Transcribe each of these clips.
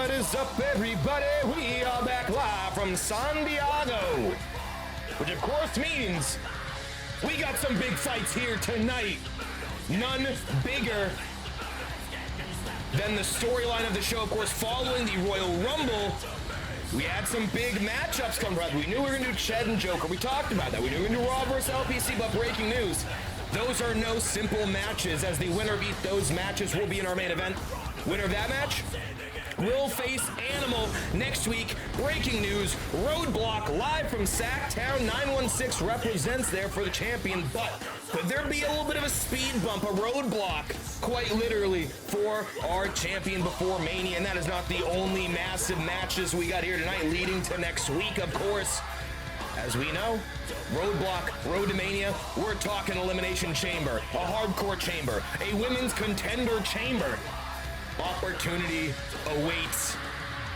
What is up, everybody? We are back live from San Diego, which of course means we got some big fights here tonight. None bigger than the storyline of the show, of course, following the Royal Rumble. We had some big matchups come up. We knew we were going to do Ched and Joker. We talked about that. We knew we were going to do Raw vs. LPC, but breaking news. Those are no simple matches, as the winner of each those matches will be in our main event. Winner of that match will face Animal next week. Breaking news, Roadblock live from Sacktown. 916 represents there for the champion, but could there be a little bit of a speed bump, a roadblock, quite literally, for our champion before Mania? And that is not the only massive matches we got here tonight leading to next week, of course. As we know, Roadblock, Road to Mania, we're talking Elimination Chamber, a Hardcore Chamber, a Women's Contender Chamber. Opportunity awaits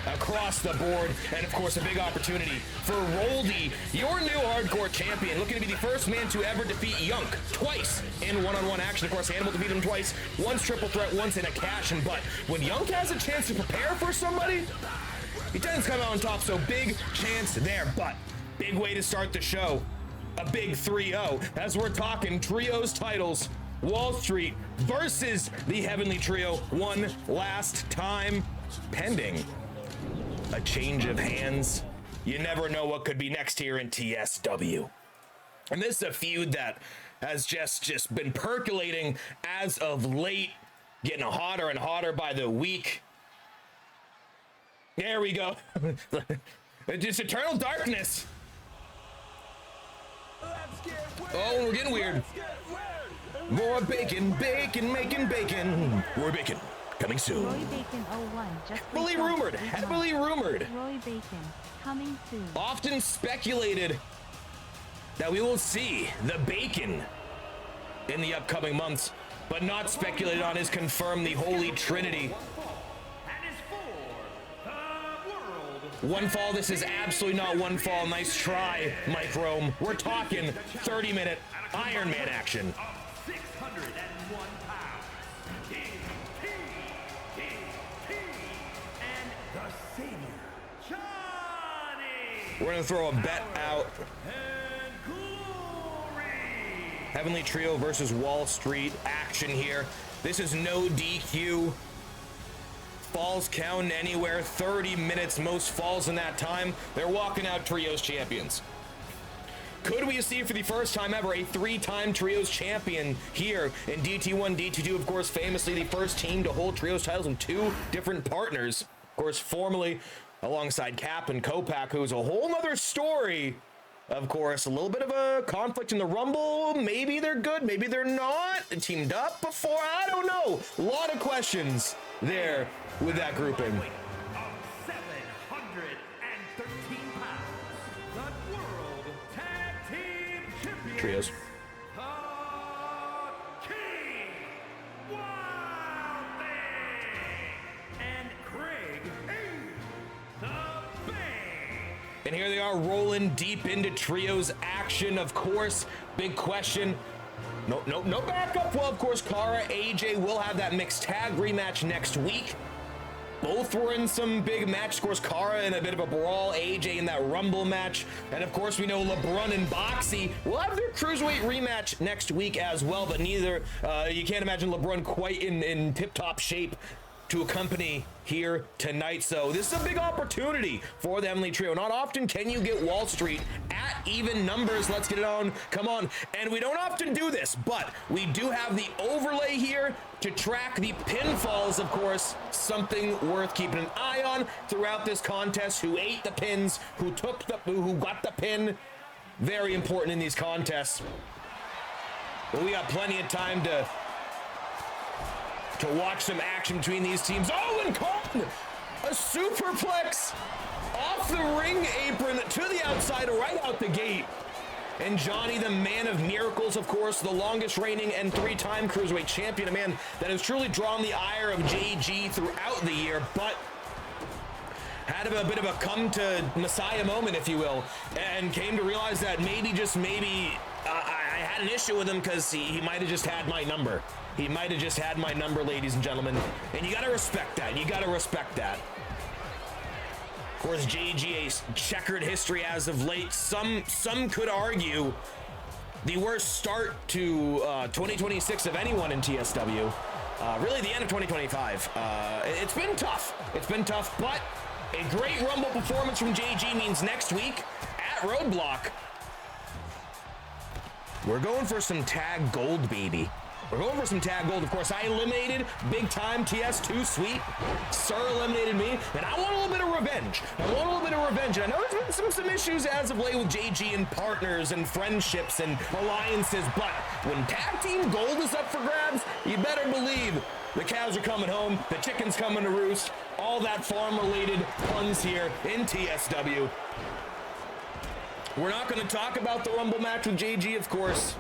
across the board, and of course a big opportunity for Roldy, your new hardcore champion, looking to be the first man to ever defeat Yunk twice in one-on-one action. Of course, Animal defeated him twice, once triple threat, once in a cash-in, but when Yunk has a chance to prepare for somebody, he tends to come out on top, so big chance there. But big way to start the show, a big 3-0, as we're talking trios titles. Wall Street versus the Heavenly Trio one last time, pending a change of hands. You never know what could be next here in TSW. And this is a feud that has just been percolating as of late, getting hotter and hotter by the week. There we go. Just eternal darkness. Oh, we're getting weird. More bacon, bacon, making bacon. More bacon, coming soon. Roy Bacon 01 just heavily rumored. Roy Bacon, coming soon. Often speculated that we will see the Bacon in the upcoming months, but not speculated on is confirmed the Holy Trinity. One fall, this is absolutely not one fall. Nice try, Mike Rome. We're talking 30-minute Iron Man action. 601 pounds. And the Savior, Johnny. We're gonna throw a bet out. And Glory. Heavenly Trio versus Wall Street action here. This is no DQ. Falls count anywhere, 30 minutes, most falls in that time. They're walking out Trios champions. Could we see for the first time ever a 3-time Trios champion here in DT1, DT2, of course, famously the first team to hold Trios titles in 2 different partners. Of course, formerly alongside Cap and Kopak, who's a whole nother story. Of course, a little bit of a conflict in the Rumble. Maybe they're good, maybe they're not. They teamed up before, I don't know. A lot of questions there with that grouping. 713 pounds. The World Tag Team Champions. Trios. The King, Wild Thing, and Craig the Bang. And here they are rolling deep into Trios action, of course. Big question. No backup. Well, of course, Kara, AJ will have that mixed tag rematch next week. Both were in some big match. Of course, Kara in a bit of a brawl, AJ in that Rumble match. And of course, we know LeBron and Boxy will have their Cruiserweight rematch next week as well, but neither, you can't imagine LeBron quite in tip-top shape to accompany here tonight. So this is a big opportunity for the Heavenly Trio. Not often can you get Wall Street at even numbers. Let's get it on. Come on. And we don't often do this, but we do have the overlay here to track the pinfalls, of course. Something worth keeping an eye on throughout this contest. Who ate the pins, who got the pin. Very important in these contests. But we got plenty of time to watch some action between these teams. Oh, and Colton! A superplex off the ring apron to the outside, right out the gate. And Johnny, the man of miracles, of course, the longest reigning and 3-time Cruiserweight champion, a man that has truly drawn the ire of JG throughout the year, but had a bit of a come to Messiah moment, if you will, and came to realize that maybe, just maybe, I had an issue with him because he might have just had my number. He might have just had my number, ladies and gentlemen. And you got to respect that. You got to respect that. course, JG a checkered history as of late. Some could argue the worst start to 2026 of anyone in TSW. Really, the end of 2025. It's been tough. It's been tough, but a great Rumble performance from JG means next week at Roadblock, we're going for some tag gold, baby. We're going for some tag gold. Of course, I eliminated big time TS2 Sweet. Sir eliminated me, and I want a little bit of revenge. And I know there's been some issues as of late with JG and partners and friendships and alliances, but when tag team gold is up for grabs, you better believe the cows are coming home, the chicken's coming to roost, all that farm-related puns here in TSW. We're not going to talk about the Rumble match with JG, of course.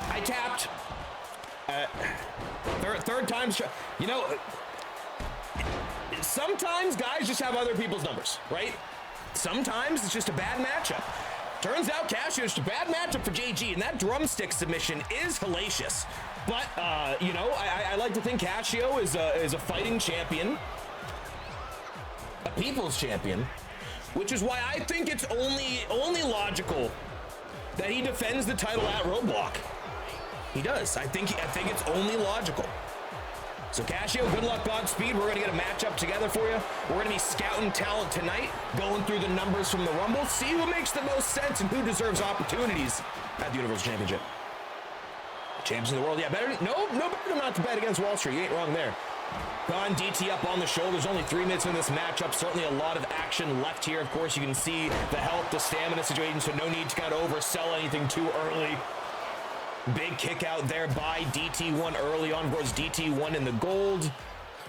I tapped. Third time. You know, sometimes guys just have other people's numbers, right? Sometimes it's just a bad matchup. Turns out Casio is just a bad matchup for JG, and that drumstick submission is hellacious. But, you know, I like to think Casio is a fighting champion, a people's champion, which is why I think it's only logical that he defends the title at Roadblock. He does. I think it's only logical. So Casio, good luck, Godspeed. We're going to get a matchup together for you. We're going to be scouting talent tonight, going through the numbers from the Rumble, see who makes the most sense and who deserves opportunities at the Universal Championship. Champions of the world, yeah, better. No better than not to bet against Wall Street. You ain't wrong there. Gone DT up on the shoulders. Only 3 minutes in this matchup. Certainly a lot of action left here. Of course, you can see the health, the stamina situation, so no need to kind of oversell anything too early. Big kick out there by DT1 early on. Of course, DT1 in the gold,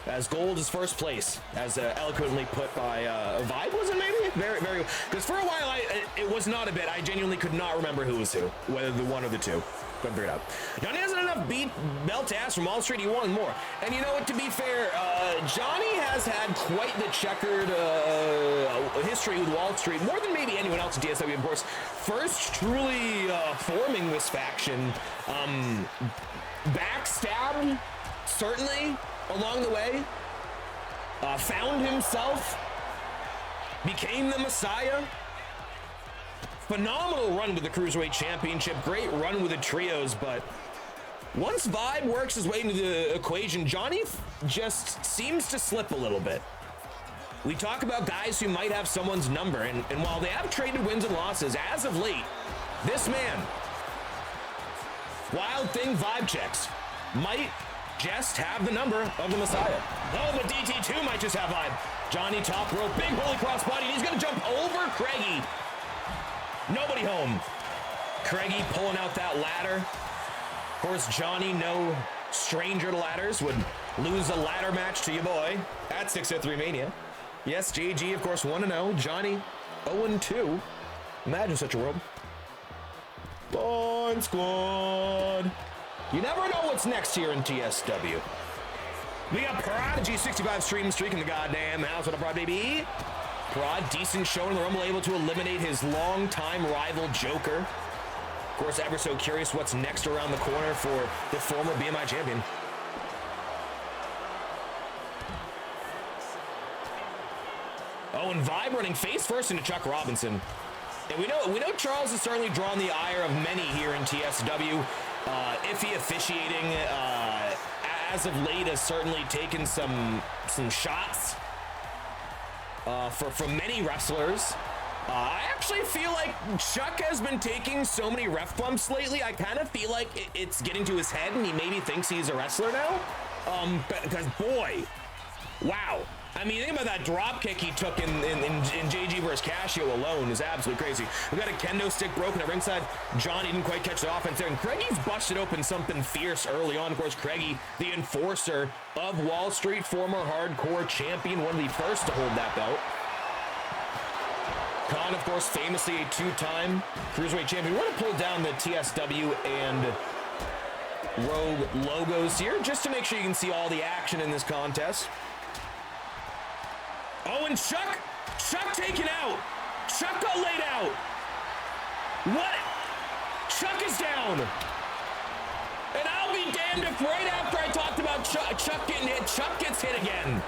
as gold is first place, as eloquently put by Vibe, was it maybe? Very, because for a while, it was not a bit. I genuinely could not remember who was who, whether the one or the two. Couldn't figure it out. Johnny hasn't enough belt to ask from Wall Street. He wanted more. And you know what, to be fair, Johnny has had quite the checkered history with Wall Street, more than maybe anyone else in TSW, of course. First truly forming this faction, backstabbed, certainly, along the way. Found himself, became the Messiah. Phenomenal run with the Cruiserweight Championship. Great run with the trios, but once Vibe works his way into the equation, Johnny just seems to slip a little bit. We talk about guys who might have someone's number, and while they have traded wins and losses, as of late, this man, Wild Thing Vibe Checks, might just have the number of the Messiah. Oh, but DT2 might just have Vibe. Johnny top rope, big holy cross body, and he's gonna jump over Craigie. Nobody home. Craigie pulling out that ladder. Of course, Johnny, no stranger to ladders, would lose a ladder match to your boy at 603 Mania. Yes, JG, of course, 1-0. Johnny, 0-2. Imagine such a world. Blind Squad. You never know what's next here in TSW. We got Prodigy 65 streak in the goddamn house. What a prod, baby. Prod, decent show in the Rumble, able to eliminate his longtime rival Joker. Of course, ever so curious what's next around the corner for the former BMI champion. Oh, and Vibe running face first into Chuck Robinson. And we know Charles has certainly drawn the ire of many here in TSW. Iffy officiating, as of late, has certainly taken some shots from many wrestlers. I actually feel like Chuck has been taking so many ref bumps lately. I kind of feel like it's getting to his head, and he maybe thinks he's a wrestler now. Because boy, wow. I mean, think about that drop kick he took in JG versus Casio alone is absolutely crazy. We got a kendo stick broken at ringside. Johnny didn't quite catch the offense there, and Craigie's busted open something fierce early on. Of course, Craigie, the enforcer of Wall Street, former hardcore champion, one of the first to hold that belt. Khan, of course, famously a two-time Cruiserweight champion. We're going to pull down the TSW and Rogue logos here, just to make sure you can see all the action in this contest. Oh, and Chuck taken out. Chuck got laid out. What? Chuck is down. And I'll be damned if right after I talked about Chuck getting hit, Chuck gets hit again.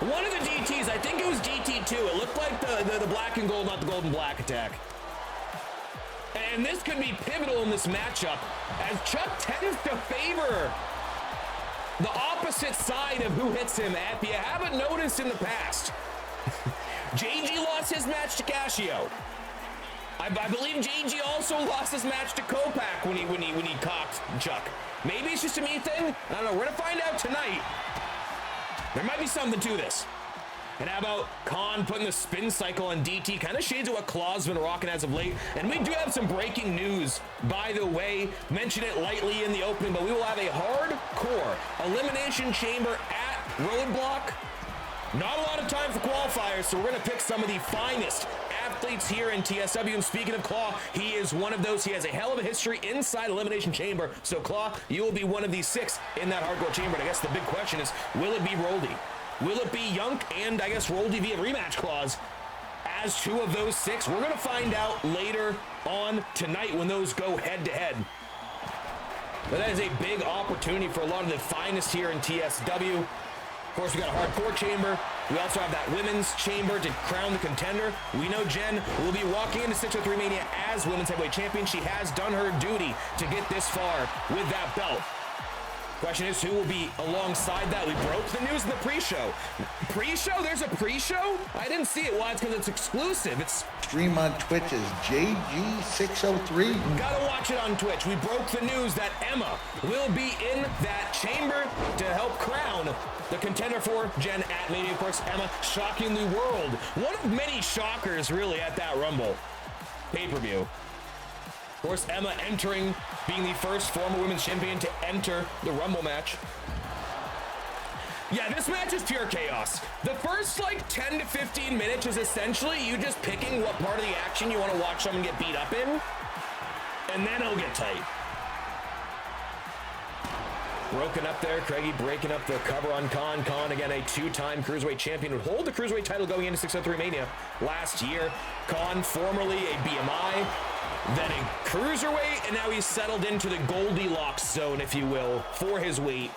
One of the DTs, I think it was DT2. It looked like the black and gold, not the gold and black attack. And this could be pivotal in this matchup, as Chuck tends to favor the opposite side of who hits him. If you haven't noticed in the past, JG lost his match to Casio. I believe JG also lost his match to Kopak when he cocked Chuck. Maybe it's just a me thing. I don't know. We're gonna find out tonight. There might be something to this. And how about Khan putting the spin cycle on DT? Kind of shades of what Claw's been rocking as of late. And we do have some breaking news, by the way. Mentioned it lightly in the opening, but we will have a hardcore elimination chamber at Roadblock. Not a lot of time for qualifiers, so we're going to pick some of the finest athletes here in TSW. And speaking of Claw, he is one of those. He has a hell of a history inside Elimination Chamber. So Claw, you will be one of these 6 in that hardcore chamber. And I guess the big question is, will it be Roldy? Will it be Yunk and I guess Roldy via rematch clause as 2 of those 6? We're going to find out later on tonight when those go head to head. But that is a big opportunity for a lot of the finest here in TSW. Of course, we got a hardcore chamber. We also have that women's chamber to crown the contender. We know Jen will be walking into 603 Mania as women's heavyweight champion. She has done her duty to get this far with that belt. Question is, who will be alongside that? We broke the news in the pre-show. Pre-show? There's a pre-show? I didn't see it. Why? It's because it's exclusive. It's Stream on Twitch is JG603. Gotta watch it on Twitch. We broke the news that Emma will be in that chamber to help crown the contender for Jen at Mania. Of course, Emma shocking the world. One of many shockers, really, at that Rumble pay-per-view. Of course, Emma entering, being the first former women's champion to enter the Rumble match. Yeah, this match is pure chaos. The first, 10 to 15 minutes is essentially you just picking what part of the action you want to watch someone get beat up in, and then it'll get tight. Broken up there, Craigie breaking up the cover on Khan. Khan, again, a 2-time Cruiserweight champion, would hold the Cruiserweight title going into 603 Mania last year. Khan, formerly a BMI, then a Cruiserweight, and now he's settled into the Goldilocks zone, if you will, for his weight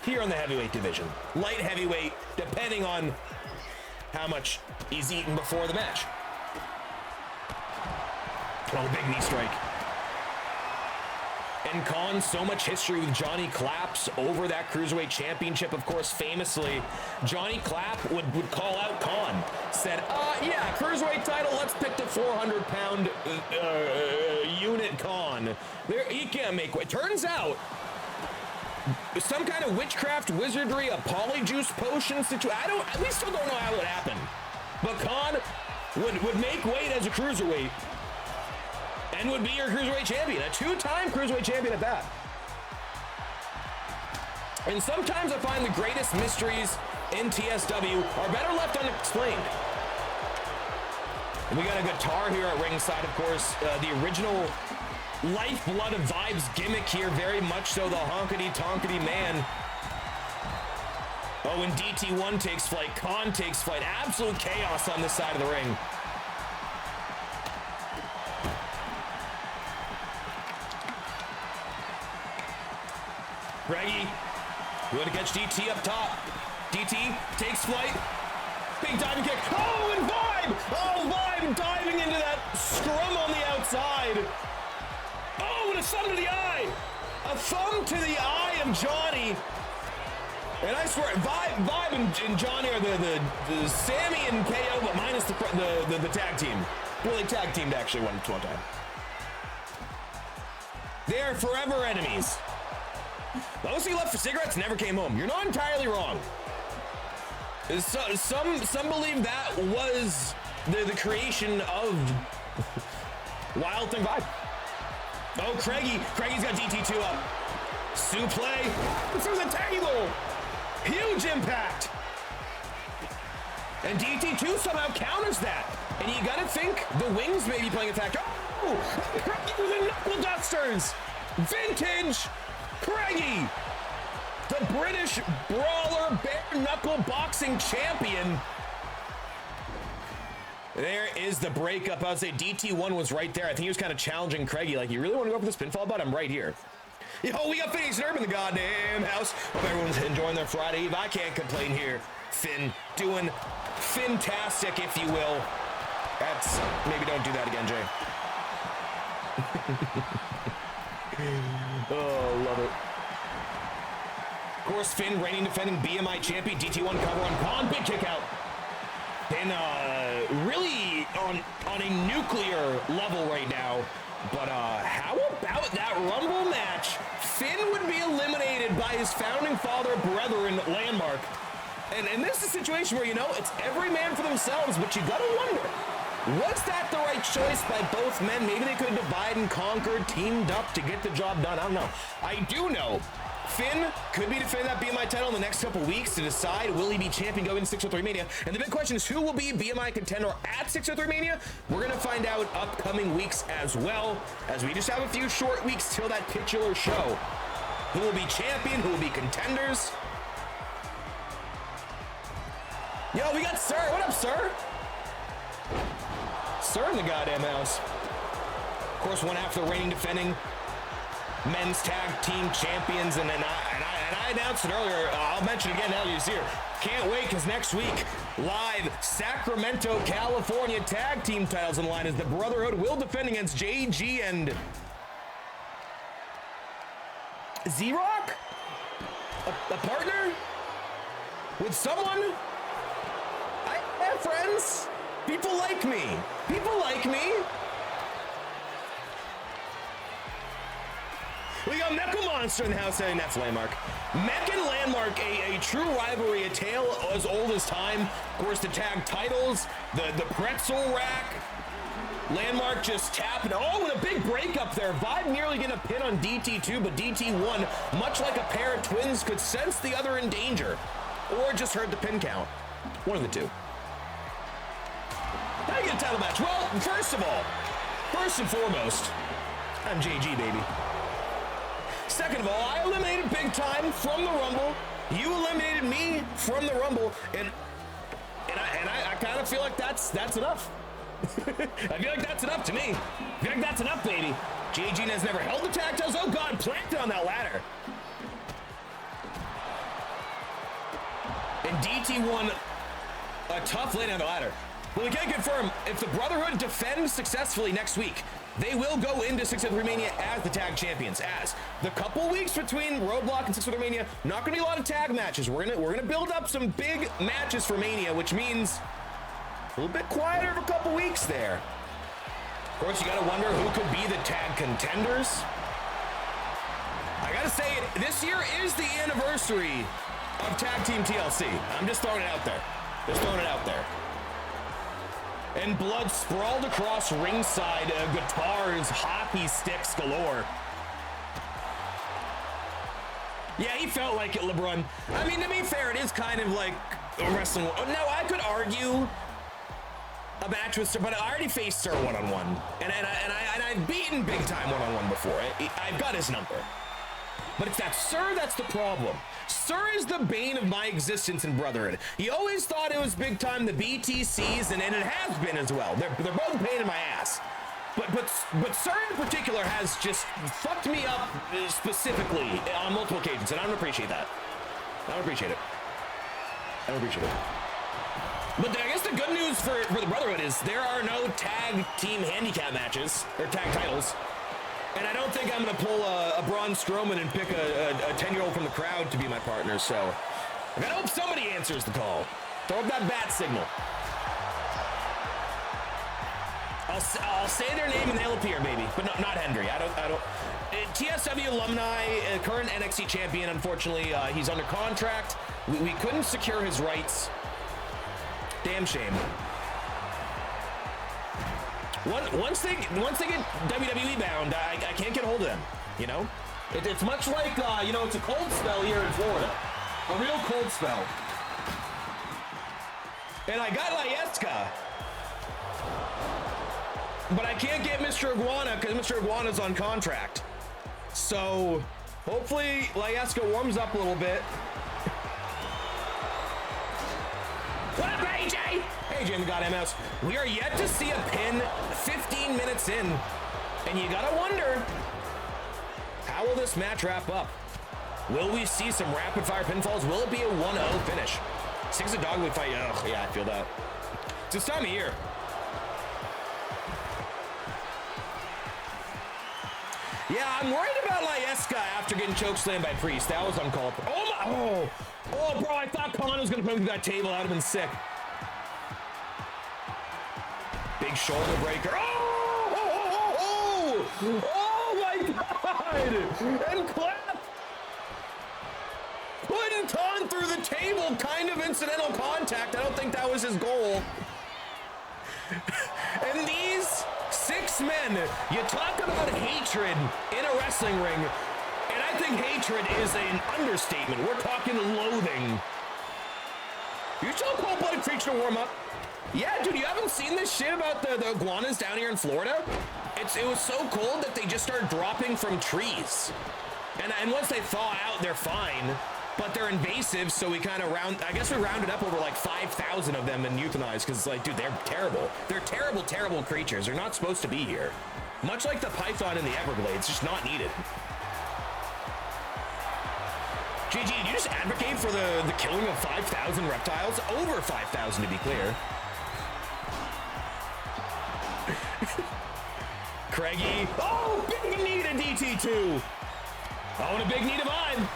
here in the heavyweight division. Light heavyweight, depending on how much he's eaten before the match. Oh, big knee strike. And Khan, so much history with Johnny Claps over that Cruiserweight Championship. Of course, famously, Johnny Clapp would call out Khan. Said, yeah, Cruiserweight title, let's pick the 400-pound unit Khan. He can't make weight. Turns out, some kind of witchcraft, wizardry, a polyjuice potion situation. We still don't know how it happened. But Khan would make weight as a Cruiserweight. And would be your Cruiserweight champion, a 2-time Cruiserweight champion at that. And sometimes I find the greatest mysteries in TSW are better left unexplained. And we got a guitar here at ringside, of course, the original lifeblood of Vibes gimmick here, very much so the honkity-tonkity man. Oh, when DT1 takes flight, Khan takes flight, absolute chaos on this side of the ring. Craigie, going to catch DT up top. DT takes flight. Big diving kick. Oh, and Vibe! Oh, Vibe diving into that scrum on the outside. Oh, and a thumb to the eye. A thumb to the eye of Johnny. And I swear, Vibe and Johnny are the Sammy and KO, but minus the tag team. Well, they tag teamed actually one time. They are forever enemies. Those who left for cigarettes never came home. You're not entirely wrong. Some believe that was the creation of Wild Thing Vibe. Oh, Craigie's got DT2 up. Suplex. This was a table. Huge impact. And DT2 somehow counters that. And you gotta think the wings may be playing a factor. Oh, Craigie with the knuckle dusters. Vintage Craigie, the British brawler bare knuckle boxing champion. There is the breakup. I would say DT1 was right there. I think he was kind of challenging Craigie, like, you really want to go for this pinfall, bud? I'm right here. Yo, we got Phoenix and Herb in the goddamn house. Hope everyone's enjoying their Friday Eve. I can't complain here Finn doing fantastic, if you will. That's, maybe don't do that again, Jay. Oh, love it. Of course, Finn, reigning defending BMI champion, DT1 cover on Khan, big kick out. And really on a nuclear level right now. But how about that Rumble match? Finn would be eliminated by his founding father brethren, Landmark. And this is a situation where, you know, it's every man for themselves, but you gotta wonder, was that the right choice by both men? Maybe they could have divided and conquered, teamed up to get the job done. I don't know. I do know Finn could be defending that BMI title in the next couple weeks to decide, will he be champion going into 603 Mania? And the big question is, who will be BMI contender at 603 Mania? We're going to find out upcoming weeks as well, as we just have a few short weeks till that titular show. Who will be champion? Who will be contenders? Yo, we got Sir. What up, Sir? Sir in the goddamn house. Of course, one half the reigning defending men's tag team champions, and I announced it earlier. I'll mention it again now that he's here. Can't wait, because next week, live Sacramento, California tag team titles on the line as the Brotherhood will defend against JG and Z-Rock? A partner? With someone? I have friends. People like me. People like me. We got Mecha Monster in the house, and that's Landmark. Mech and Landmark, a true rivalry, a tale as old as time. Of course, the tag titles, the pretzel rack. Landmark just tapping. Oh, and a big breakup there. Vibe nearly getting a pin on DT2, but DT1, much like a pair of twins, could sense the other in danger. Or just heard the pin count. One of the two. How do you get a title match? Well, first of all, first and foremost, I'm JG, baby. Second of all, I eliminated Big Time from the Rumble. You eliminated me from the Rumble, and I kind of feel like that's enough. I feel like that's enough to me. I feel like that's enough, baby. JG has never held the tag titles. Oh God, planted on that ladder. And DT won a tough lane on the ladder. Well, we can confirm, if the Brotherhood defends successfully next week, they will go into 603 Mania as the tag champions. As the couple weeks between Roadblock and 603 Mania, not going to be a lot of tag matches. We're gonna build up some big matches for Mania, which means a little bit quieter of a couple weeks there. Of course, you got to wonder who could be the tag contenders. I got to say, this year is the anniversary of Tag Team TLC. I'm just throwing it out there. Just throwing it out there. And blood sprawled across ringside, guitars, hockey sticks galore. Yeah, he felt like it, LeBron. I mean, to be fair, it is kind of like a wrestling. No, I could argue a match with Sir, but I already faced Sir one-on-one. And I've beaten Big Time one-on-one before. I've got his number. But it's that Sir that's the problem. Sir is the bane of my existence in Brotherhood. He always thought it was Big Time, the BTCs, and it has been as well. They're both a pain in my ass. But Sir in particular has just fucked me up specifically on multiple occasions, and I don't appreciate that. I don't appreciate it. I don't appreciate it. But I guess the good news for the Brotherhood is there are no tag team handicap matches, or tag titles. And I don't think I'm going to pull a Braun Strowman and pick a 10-year-old from the crowd to be my partner, so I gotta hope somebody answers the call. Throw up that bat signal. I'll say their name and they'll appear, baby, but not Hendry. I don't. TSW alumni, current NXT champion. Unfortunately, he's under contract. We couldn't secure his rights. Damn shame. Once they get WWE bound, I can't get a hold of them. You know, it's much like you know, it's a cold spell here in Florida, a real cold spell. And I got Layeska, but I can't get Mr. Iguana because Mr. Iguana's on contract. So hopefully Layeska warms up a little bit. What up, AJ? AJ in the goddamn house. We are yet to see a pin 15 minutes in. And you gotta wonder, how will this match wrap up? Will we see some rapid fire pinfalls? Will it be a 1-0 finish? 6 a dogwood fight. Ugh, yeah, I feel that. It's this time of year. Yeah, I'm worried about Laieska after getting chokeslammed by Priest. That was uncalled for. Oh my! Oh, bro! I thought Khan was gonna put him through that table. That would have been sick. Big shoulder breaker. Oh my God! And clap. Putting Khan through the table. Kind of incidental contact. I don't think that was his goal. And these 6 men, you talk about hatred in a wrestling ring, and I think hatred is an understatement. We're talking loathing. You tell Cold-Blooded Creature to warm up? Yeah, dude, you haven't seen this shit about the iguanas down here in Florida? It was so cold that they just start dropping from trees. And once they thaw out, they're fine. But they're invasive, so we kind of I guess we rounded up over like 5,000 of them and euthanized, because like, dude, they're terrible. They're terrible, terrible creatures. They're not supposed to be here. Much like the python in the Everglades, just not needed. GG, did you just advocate for the killing of 5,000 reptiles? Over 5,000 to be clear. Craigie, oh, big knee to DT2. Oh, and a big knee to Vibe.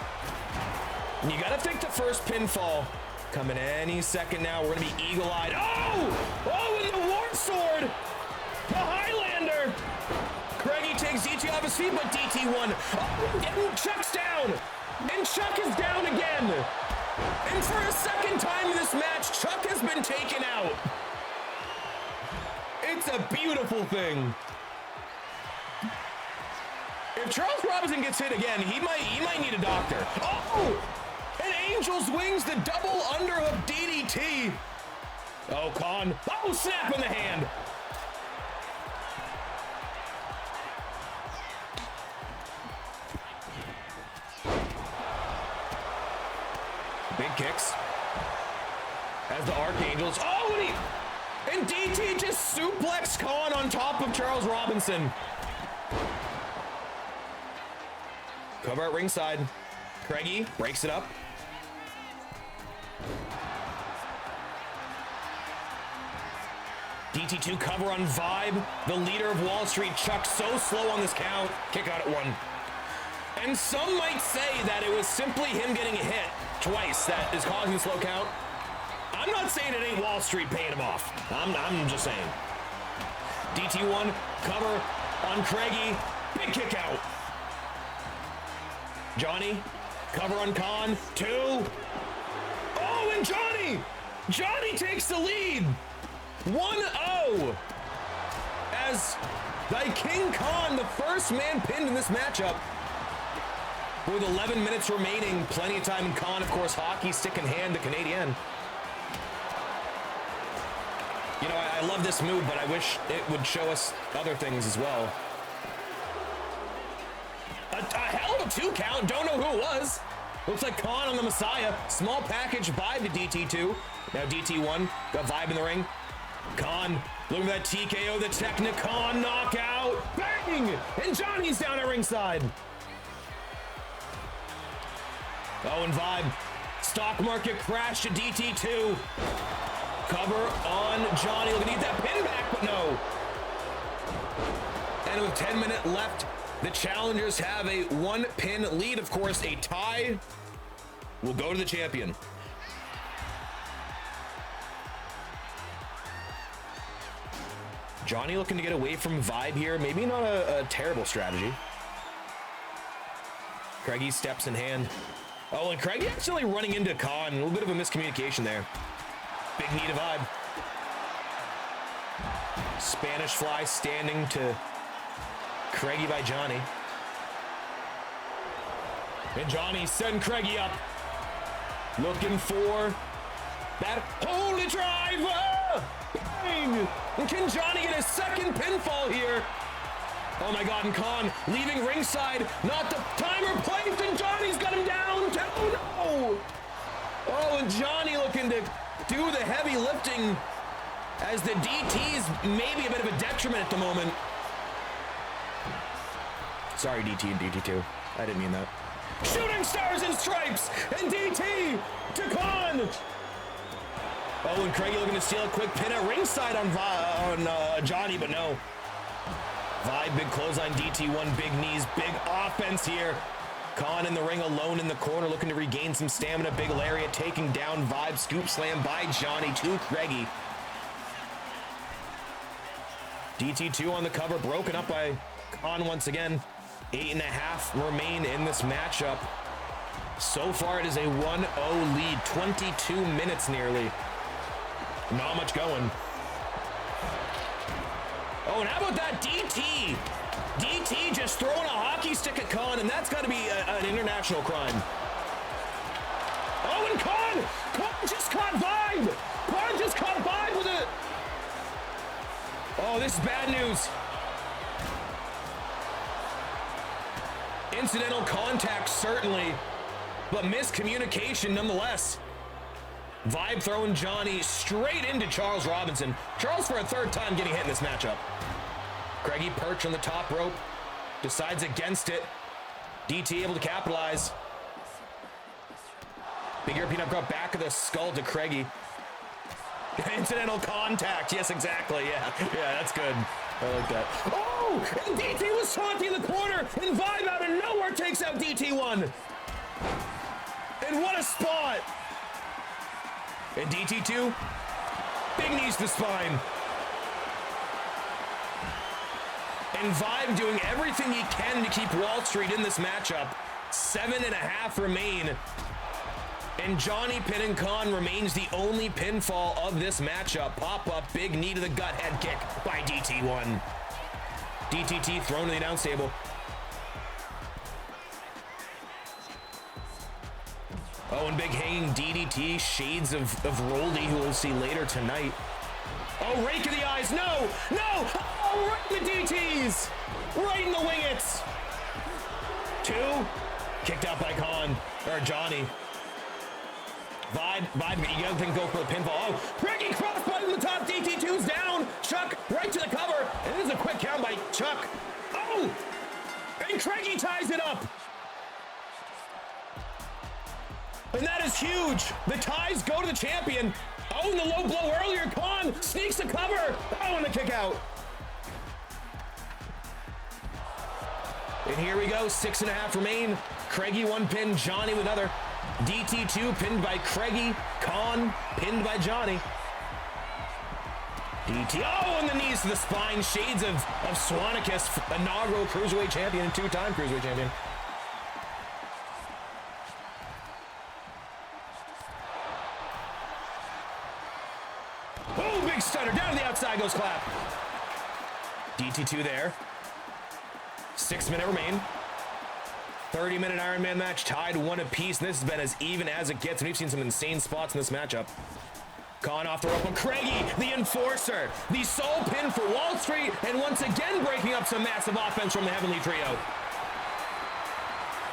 You gotta think the first pinfall coming any second now. We're gonna be eagle-eyed. Oh, and the War Sword, the Highlander. Craigie takes DT off his feet, but DT won. Oh, and Chuck's down, and Chuck is down again. And for a second time in this match, Chuck has been taken out. It's a beautiful thing. If Charles Robinson gets hit again, he might need a doctor. Oh! And Angel's wings the double underhook DDT. Oh, Khan. Oh, snap in the hand. Big kicks. As the Archangels. Oh, and DT just suplexed Khan on top of Charles Robinson. Cover at ringside. Craigie breaks it up. DT2 cover on Vibe. The leader of Wall Street, Chuck, so slow on this count. Kick out at 1. And some might say that it was simply him getting hit twice that is causing the slow count. I'm not saying it ain't Wall Street paying him off. I'm just saying. DT1 cover on Craigie. Big kick out. Johnny, cover on Khan, 2. Oh, and Johnny takes the lead. 1-0. As the King Khan, the first man pinned in this matchup. With 11 minutes remaining, plenty of time in Khan, of course, hockey stick in hand, the Canadian. You know, I love this move, but I wish it would show us other things as well. A hell of a 2 count. Don't know who it was. Looks like Khan on the Messiah. Small package Vibe to DT2. Now DT1. Got Vibe in the ring. Khan looking for that TKO. The Technicon knockout. Bang! And Johnny's down at ringside. Oh, and Vibe. Stock market crash to DT2. Cover on Johnny. Looking to get that pin back, but no. And with 10 minutes left, the challengers have a 1-pin lead. Of course, a tie will go to the champion. Johnny looking to get away from Vibe here. Maybe not a terrible strategy. Craigie steps in hand. Oh, and Craigie actually running into Khan. A little bit of a miscommunication there. Big knee to Vibe. Spanish fly standing to Craigie by Johnny. And Johnny setting Craigie up. Looking for that holy driver. Bang! And can Johnny get a second pinfall here? Oh my God, and Khan leaving ringside. Not the timer placed, and Johnny's got him down. Oh no! Oh, and Johnny looking to do the heavy lifting as the DT's maybe a bit of a detriment at the moment. Sorry, DT and DT2. I didn't mean that. Shooting stars and stripes, and DT to Khan. Oh, and Craigie looking to steal a quick pin at ringside on Johnny, but no. Vibe, big clothesline, DT1, big knees, big offense here. Khan in the ring alone in the corner, looking to regain some stamina. Big lariat taking down Vibe, scoop slam by Johnny to Craigie. DT2 on the cover, broken up by Khan once again. 8.5 remain in this matchup. So far, it is a 1-0 lead, 22 minutes nearly. Not much going. Oh, and how about that DT? DT just throwing a hockey stick at Khan, and that's got to be an international crime. Oh, and Khan just caught Vibe. Khan just caught Vibe with it. Oh, this is bad news. Incidental contact, certainly, but miscommunication nonetheless. Vibe throwing Johnny straight into Charles Robinson. Charles for a third time getting hit in this matchup. Craigie perched on the top rope, decides against it. DT able to capitalize. Big European uppercut back of the skull to Craigie. Incidental contact, yes, exactly, yeah, that's good. I like that. Oh, and DT was taunting in the corner, and Vibe out of nowhere takes out DT1. And what a spot. And DT2, big knees to the spine. And Vibe doing everything he can to keep Wall Street in this matchup. 7.5 remain. And Johnny pinning Khan remains the only pinfall of this matchup. Pop-up, big knee to the gut, head kick by DT1. DTT thrown to the announce table. Oh, and big hanging DDT, shades of Roldy, who we'll see later tonight. Oh, rake of the eyes, no! Oh, right in the DTs! Right in the wingets! 2, kicked out by Khan, or Johnny. Vibe, you gotta go for the pinfall. Oh, Craigie crossbody to the top, DT2's down. Chuck right to the cover, and this is a quick count by Chuck. Oh, and Craigie ties it up. And that is huge. The ties go to the champion. Oh, and the low blow earlier. Khan sneaks the cover. Oh, and the kick out. And here we go, 6.5 remain. Craigie one pin, Johnny with another. DT2 pinned by Craigie. Khan pinned by Johnny. DT, oh, and the knees to the spine. Shades of Swanicus, inaugural Cruiserweight champion and 2-time Cruiserweight champion. Oh, big stunner. Down to the outside goes clap. DT2 there. 6-minute remain. 30-minute Iron Man match, tied 1 apiece. And this has been as even as it gets. And we've seen some insane spots in this matchup. Khan off the rope on Craigie, the enforcer. The sole pin for Wall Street. And once again breaking up some massive offense from the Heavenly Trio.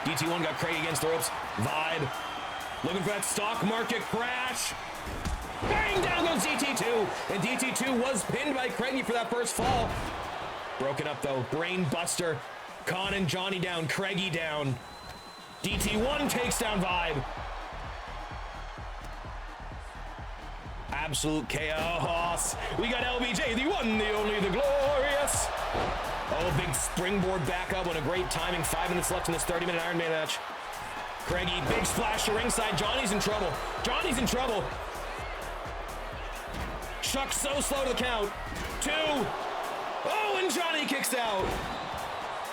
DT1 got Craigie against the ropes. Vibe looking for that stock market crash. Bang, down goes DT2. And DT2 was pinned by Craigie for that first fall. Broken up though, brain buster. Khan and Johnny down, Craigie down. DT1 takes down Vibe. Absolute chaos. We got LBJ, the one, the only, the glorious. Oh, big springboard back up. What a great timing. 5 minutes left in this 30-minute Iron Man match. Craigie, big splash to ringside. Johnny's in trouble. Johnny's in trouble. Chuck so slow to the count. 2. Oh, and Johnny kicks out.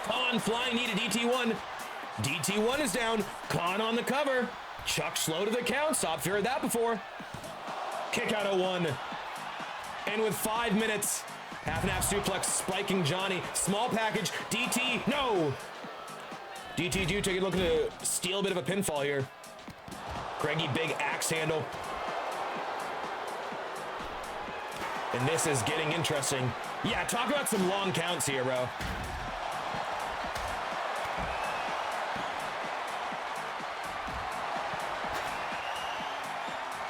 Khan flying knee to DT1. DT1 is down. Khan on the cover. Chuck slow to the count. Stop fear of that before. Kick out of 1. And with 5 minutes, half and half suplex spiking Johnny. Small package. DT, no. DT2 taking a look to steal a bit of a pinfall here. Craigie, big axe handle. And this is getting interesting. Yeah, talk about some long counts here, bro.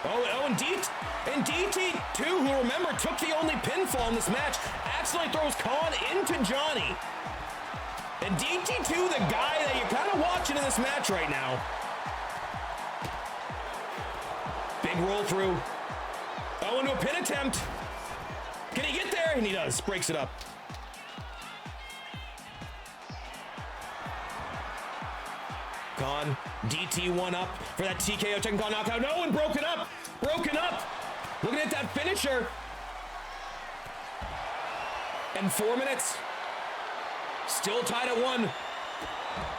Oh, and DT2, who remember took the only pinfall in this match, accidentally throws Khan into Johnny. And DT2, the guy that you're kind of watching in this match right now. Big roll through. Oh, into a pin attempt. Can he get there? And he does. Breaks it up. Khan, DT1 up for that TKO technical knockout. No, and broken up. Broken up. Looking at that finisher. And 4 minutes. Still tied at 1.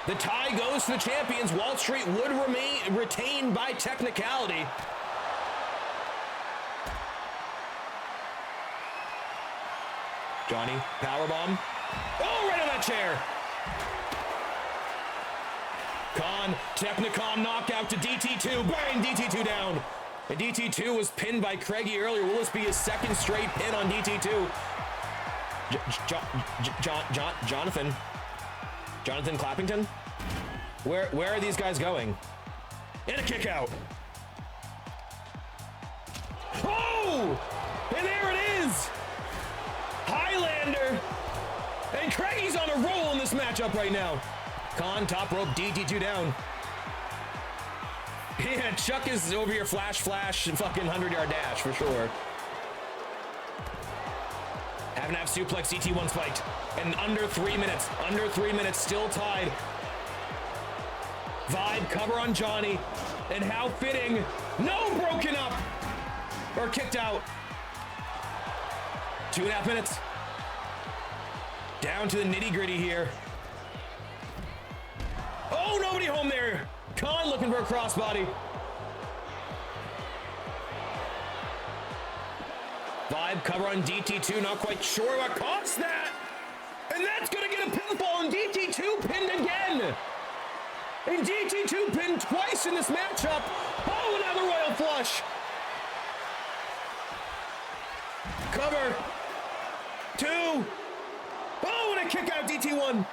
The tie goes to the champions. Wall Street would retain by technicality. Johnny, powerbomb. Oh, right on that chair. Khan, Technicom knockout to DT2. Bang, DT2 down. And DT2 was pinned by Craigie earlier. Will this be his second straight pin on DT2? Jonathan Clappington? Where are these guys going? And a kick out. Oh! And there it is! Highlander! And Craigie's on a roll in this matchup right now. Khan, top rope, DT2 down. Yeah, Chuck is over your flash, fucking 100-yard dash for sure. Have suplex, DT1 spiked. And under 3 minutes, still tied. Vibe, cover on Johnny. And how fitting. No, broken up. Or kicked out. 2.5 minutes. Down to the nitty-gritty here. Oh, nobody home there. Khan looking for a crossbody. Vibe, cover on DT2, not quite sure what caused that. And that's gonna get a pinfall, and DT2 pinned again. And DT2 pinned twice in this matchup. Oh, another royal flush. Cover. 2. Oh, and a kick out, DT1.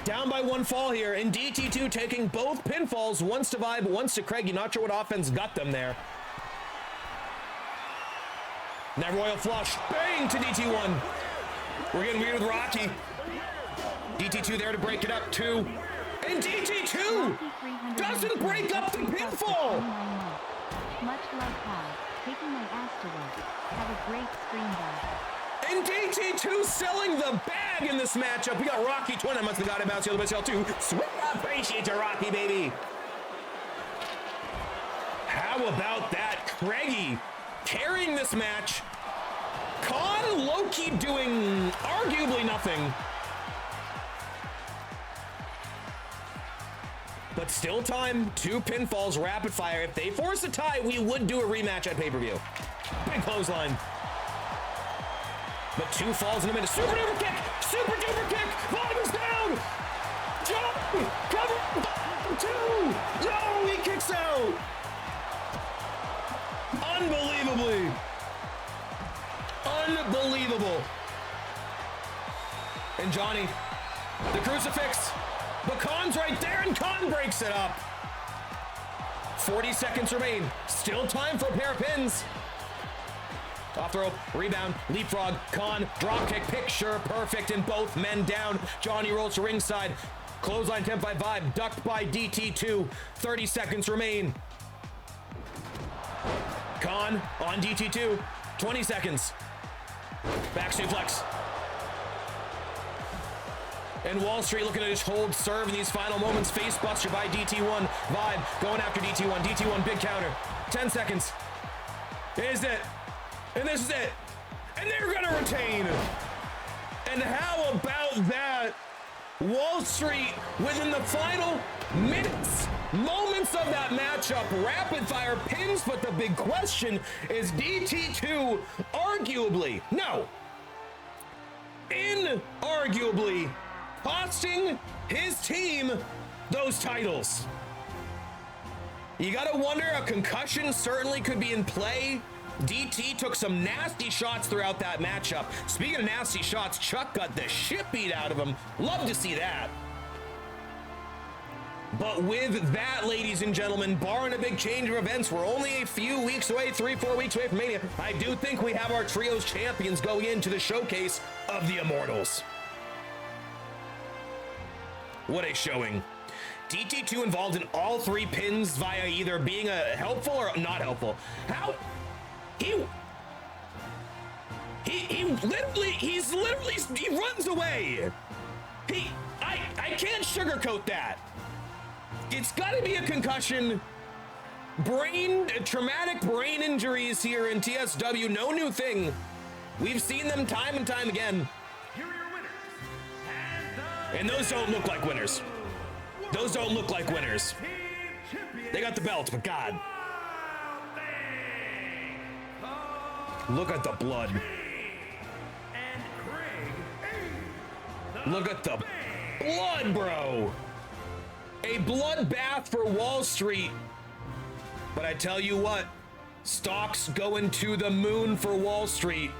Down by 1 fall here, and DT2 taking both pinfalls, once to Vibe, once to Craigie. Not sure what offense got them there. And that royal flush, bang to DT1. We're getting weird with Rocky. DT2 there to break it up, 2. And DT2 doesn't break up the pinfall. Much love, Pod. Taking my ass to work. Have a great screen back. And DT2 selling the bag in this matchup. We got Rocky 20 months. The God about the other best too. Sweet appreciate you, Rocky, baby. How about that? Craigie carrying this match. Khan low-key doing arguably nothing. But still time. 2 pinfalls, rapid fire. If they force a tie, we would do a rematch at pay-per-view. Big clothesline. But 2 falls in a minute. Super duper kick! Super duper kick! Vibe is down! Jump! Cover! 2! No! He kicks out! Unbelievably! Unbelievable! And Johnny, the crucifix. But Khan's right there, and Khan breaks it up. 40 seconds remain. Still time for a pair of pins. Off the rope, rebound, leapfrog, Khan, dropkick, picture perfect, and both men down. Johnny rolls to ringside. Clothesline attempt by Vibe, ducked by DT2. 30 seconds remain. Khan on DT2. 20 seconds. Back suplex. And Wall Street looking to just hold serve in these final moments. Face buster by DT1. Vibe going after DT1. DT1 big counter. 10 seconds. Is it? And this is it. And they're gonna retain. And how about that? Wall Street within the final moments of that matchup, rapid fire pins, but the big question is DT2 inarguably costing his team those titles. You gotta wonder, a concussion certainly could be in play. DT took some nasty shots throughout that matchup. Speaking of nasty shots, Chuck got the shit beat out of him. Love to see that. But with that, ladies and gentlemen, barring a big change of events, we're only a few weeks away, 3-4 weeks away from Mania. I do think we have our trios champions going into the showcase of the Immortals. What a showing. DT2 involved in all 3 pins via either being a helpful or not helpful. he runs away. I can't sugarcoat that. It's got to be a concussion. Traumatic brain injuries here in TSW, no new thing. We've seen them time and time again. Here are your winners. And those don't look like winners. Those don't look like winners. Team champion. They got the belt, but God, look at the blood. And Craig. Look at the blood, bro. A bloodbath for Wall Street. But I tell you what, stocks going to the moon for Wall Street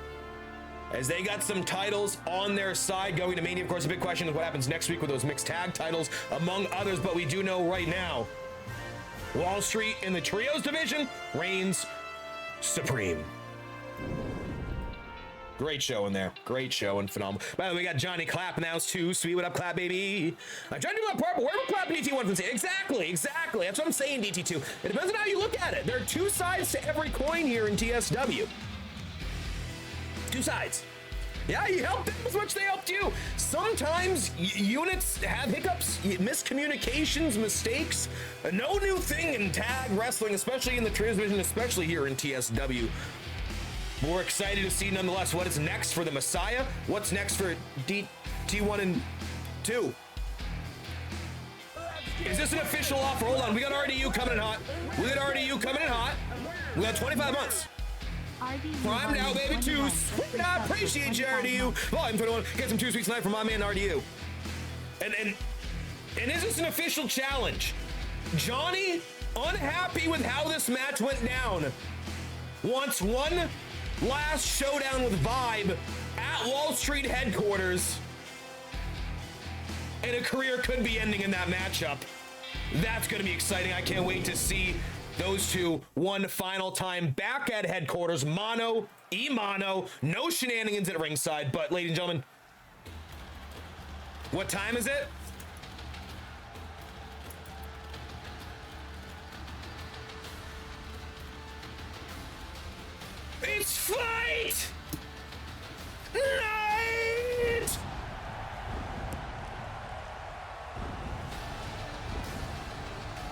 as they got some titles on their side going to Mania. Of course, the big question is what happens next week with those mixed tag titles, among others. But we do know right now, Wall Street in the trios division reigns supreme. Great show in there. Great show and phenomenal. By the way, we got Johnny Clapp in the house too. Sweet, what up, Clap, baby? I'm trying to do my part, but where am I clapping DT1 from? Exactly. That's what I'm saying, DT2. It depends on how you look at it. There are two sides to every coin here in TSW. Two sides. Yeah, you helped them as much as they helped you. Sometimes units have hiccups, miscommunications, mistakes. No new thing in tag wrestling, especially in the trios division, especially here in TSW. We're excited to see, nonetheless, what is next for the Messiah. What's next for DT1 and 2? Is this an official offer? Hold on, we got RDU coming in hot. We got 25 months. Prime now, baby, 2. Sweet, I appreciate you, RDU. Volume 21, get some 2 sweets tonight from my man, RDU. And is this an official challenge? Johnny, unhappy with how this match went down, wants one last showdown with Vibe at Wall Street headquarters, and a career could be ending in that matchup. That's going to be exciting. I can't wait to see those two one final time back at headquarters, mano e mano, no shenanigans at ringside. But ladies and gentlemen, what time is it? It's fight night!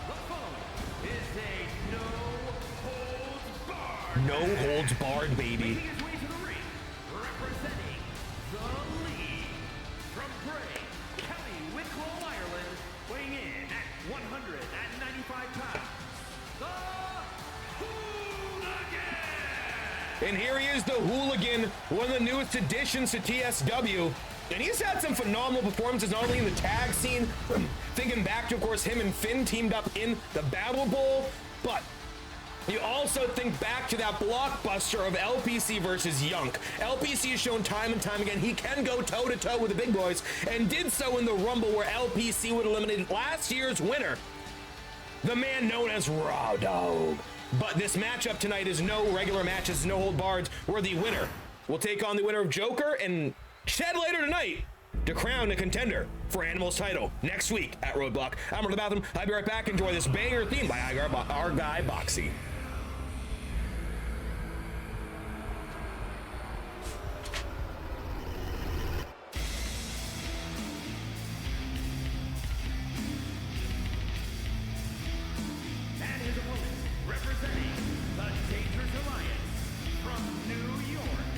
The following is a no-holds-barred. No holds barred, baby. Making his way to the ring, representing the league, from Bray, County Wicklow, Ireland, weighing in at 195 pounds, the And here he is, the Hooligan, one of the newest additions to TSW. And he's had some phenomenal performances, not only in the tag scene, thinking back to, of course, him and Finn teamed up in the Battle Bowl, but you also think back to that blockbuster of LPC versus Yunk. LPC has shown time and time again he can go toe-to-toe with the big boys, and did so in the Rumble where LPC would eliminate last year's winner, the man known as Raw Dog. But this matchup tonight is no regular match, it's no hold barred, where the winner will take on the winner of Joker and Shed later tonight to crown a contender for Animal's title next week at Roadblock. I'm going to the bathroom. I'll be right back. Enjoy this banger theme by our guy, Boxy. and his opponent, representing the Dangerous Alliance from New York,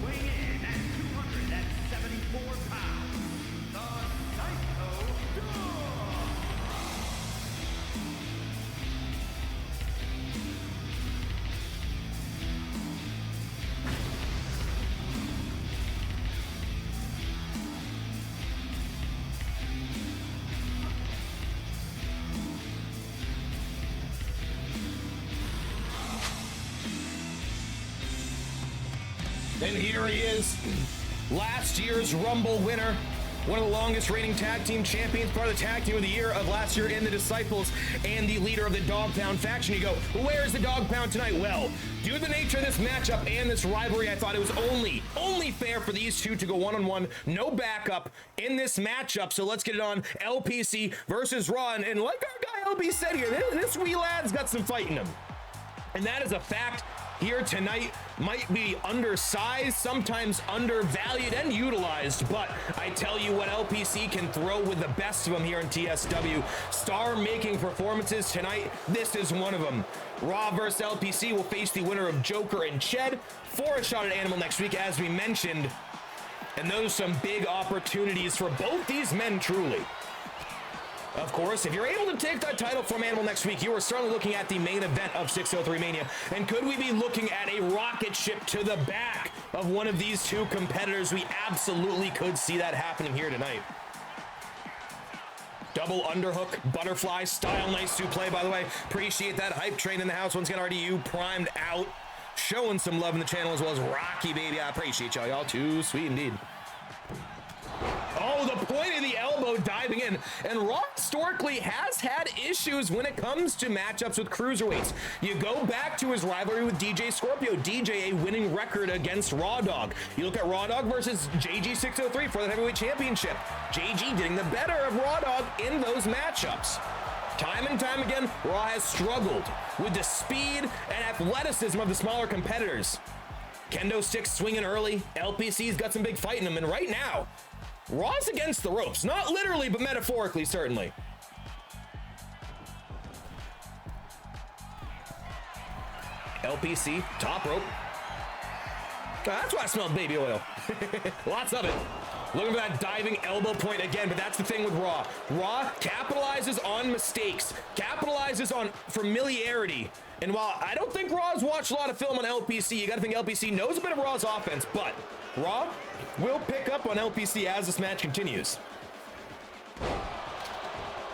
weighing in at 274 pounds, the Psycho Dog. And here he is, last year's Rumble winner, one of the longest reigning tag team champions, part of the tag team of the year of last year in the Disciples, and the leader of the Dog Pound faction. You go, where's the Dog Pound tonight? Well, due to the nature of this matchup and this rivalry, I thought it was only fair for these two to go one-on-one, no backup in this matchup. So let's get it on. LPC versus Raw, and like our guy LP said here, this wee lad's got some fight in him. And that is a fact here tonight might be undersized, sometimes undervalued and utilized, but I tell you what, LPC can throw with the best of them here in TSW. Star-making performances tonight, this is one of them. Raw versus LPC will face the winner of Joker and Ched for a shot at Animal next week, as we mentioned, and those are some big opportunities for both these men, truly. Of course, if you're able to take that title from Animal next week, you are certainly looking at the main event of 603 Mania. And could we be looking at a rocket ship to the back of one of these two competitors? We absolutely could see that happening here tonight. Double underhook, butterfly style, nice to play, by the way. Appreciate that. Hype train in the house. Once again, RDU primed out, showing some love in the channel, as well as Rocky, baby. I appreciate y'all. Y'all too sweet indeed. Oh, the point of the elbow diving in. And Raw historically has had issues when it comes to matchups with cruiserweights. You go back to his rivalry with DJ Scorpio. DJ, a winning record against Raw Dog. You look at Raw Dog versus JG603 for the heavyweight championship. JG getting the better of Raw Dog in those matchups. Time and time again, Raw has struggled with the speed and athleticism of the smaller competitors. Kendo sticks swinging early. LPC's got some big fight in him, and right now, Raw's against the ropes. Not literally, but metaphorically, certainly. LPC, top rope. That's why I smell baby oil. Lots of it. Looking for that diving elbow point again, but that's the thing with Raw. Raw capitalizes on mistakes, capitalizes on familiarity. And while I don't think Raw's watched a lot of film on LPC, you got to think LPC knows a bit of Raw's offense, but Raw will pick up on LPC as this match continues.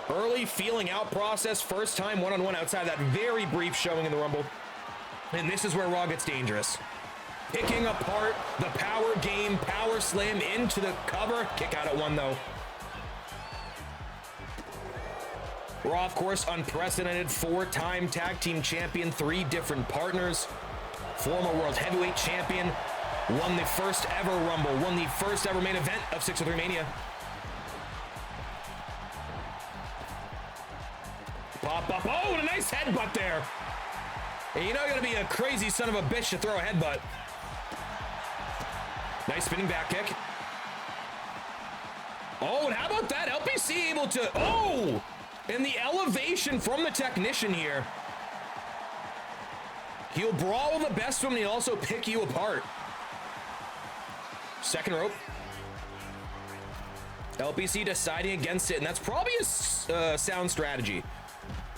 Early feeling out process, first time one-on-one outside that very brief showing in the Rumble. And this is where Raw gets dangerous. Picking apart the power game, power slam into the cover. Kick out at one, though. Raw, of course, unprecedented four-time tag team champion, 3 different partners. Former world heavyweight champion. Won the first ever Rumble. Won the first ever main event of 603 Mania. Pop up. Oh, and a nice headbutt there. And you know you're going to be a crazy son of a bitch to throw a headbutt. Nice spinning back kick. Oh, and how about that? LPC able to... Oh! And the elevation from the technician here. He'll brawl with the best of them, and he'll also pick you apart. Second rope. LPC deciding against it, and that's probably a sound strategy.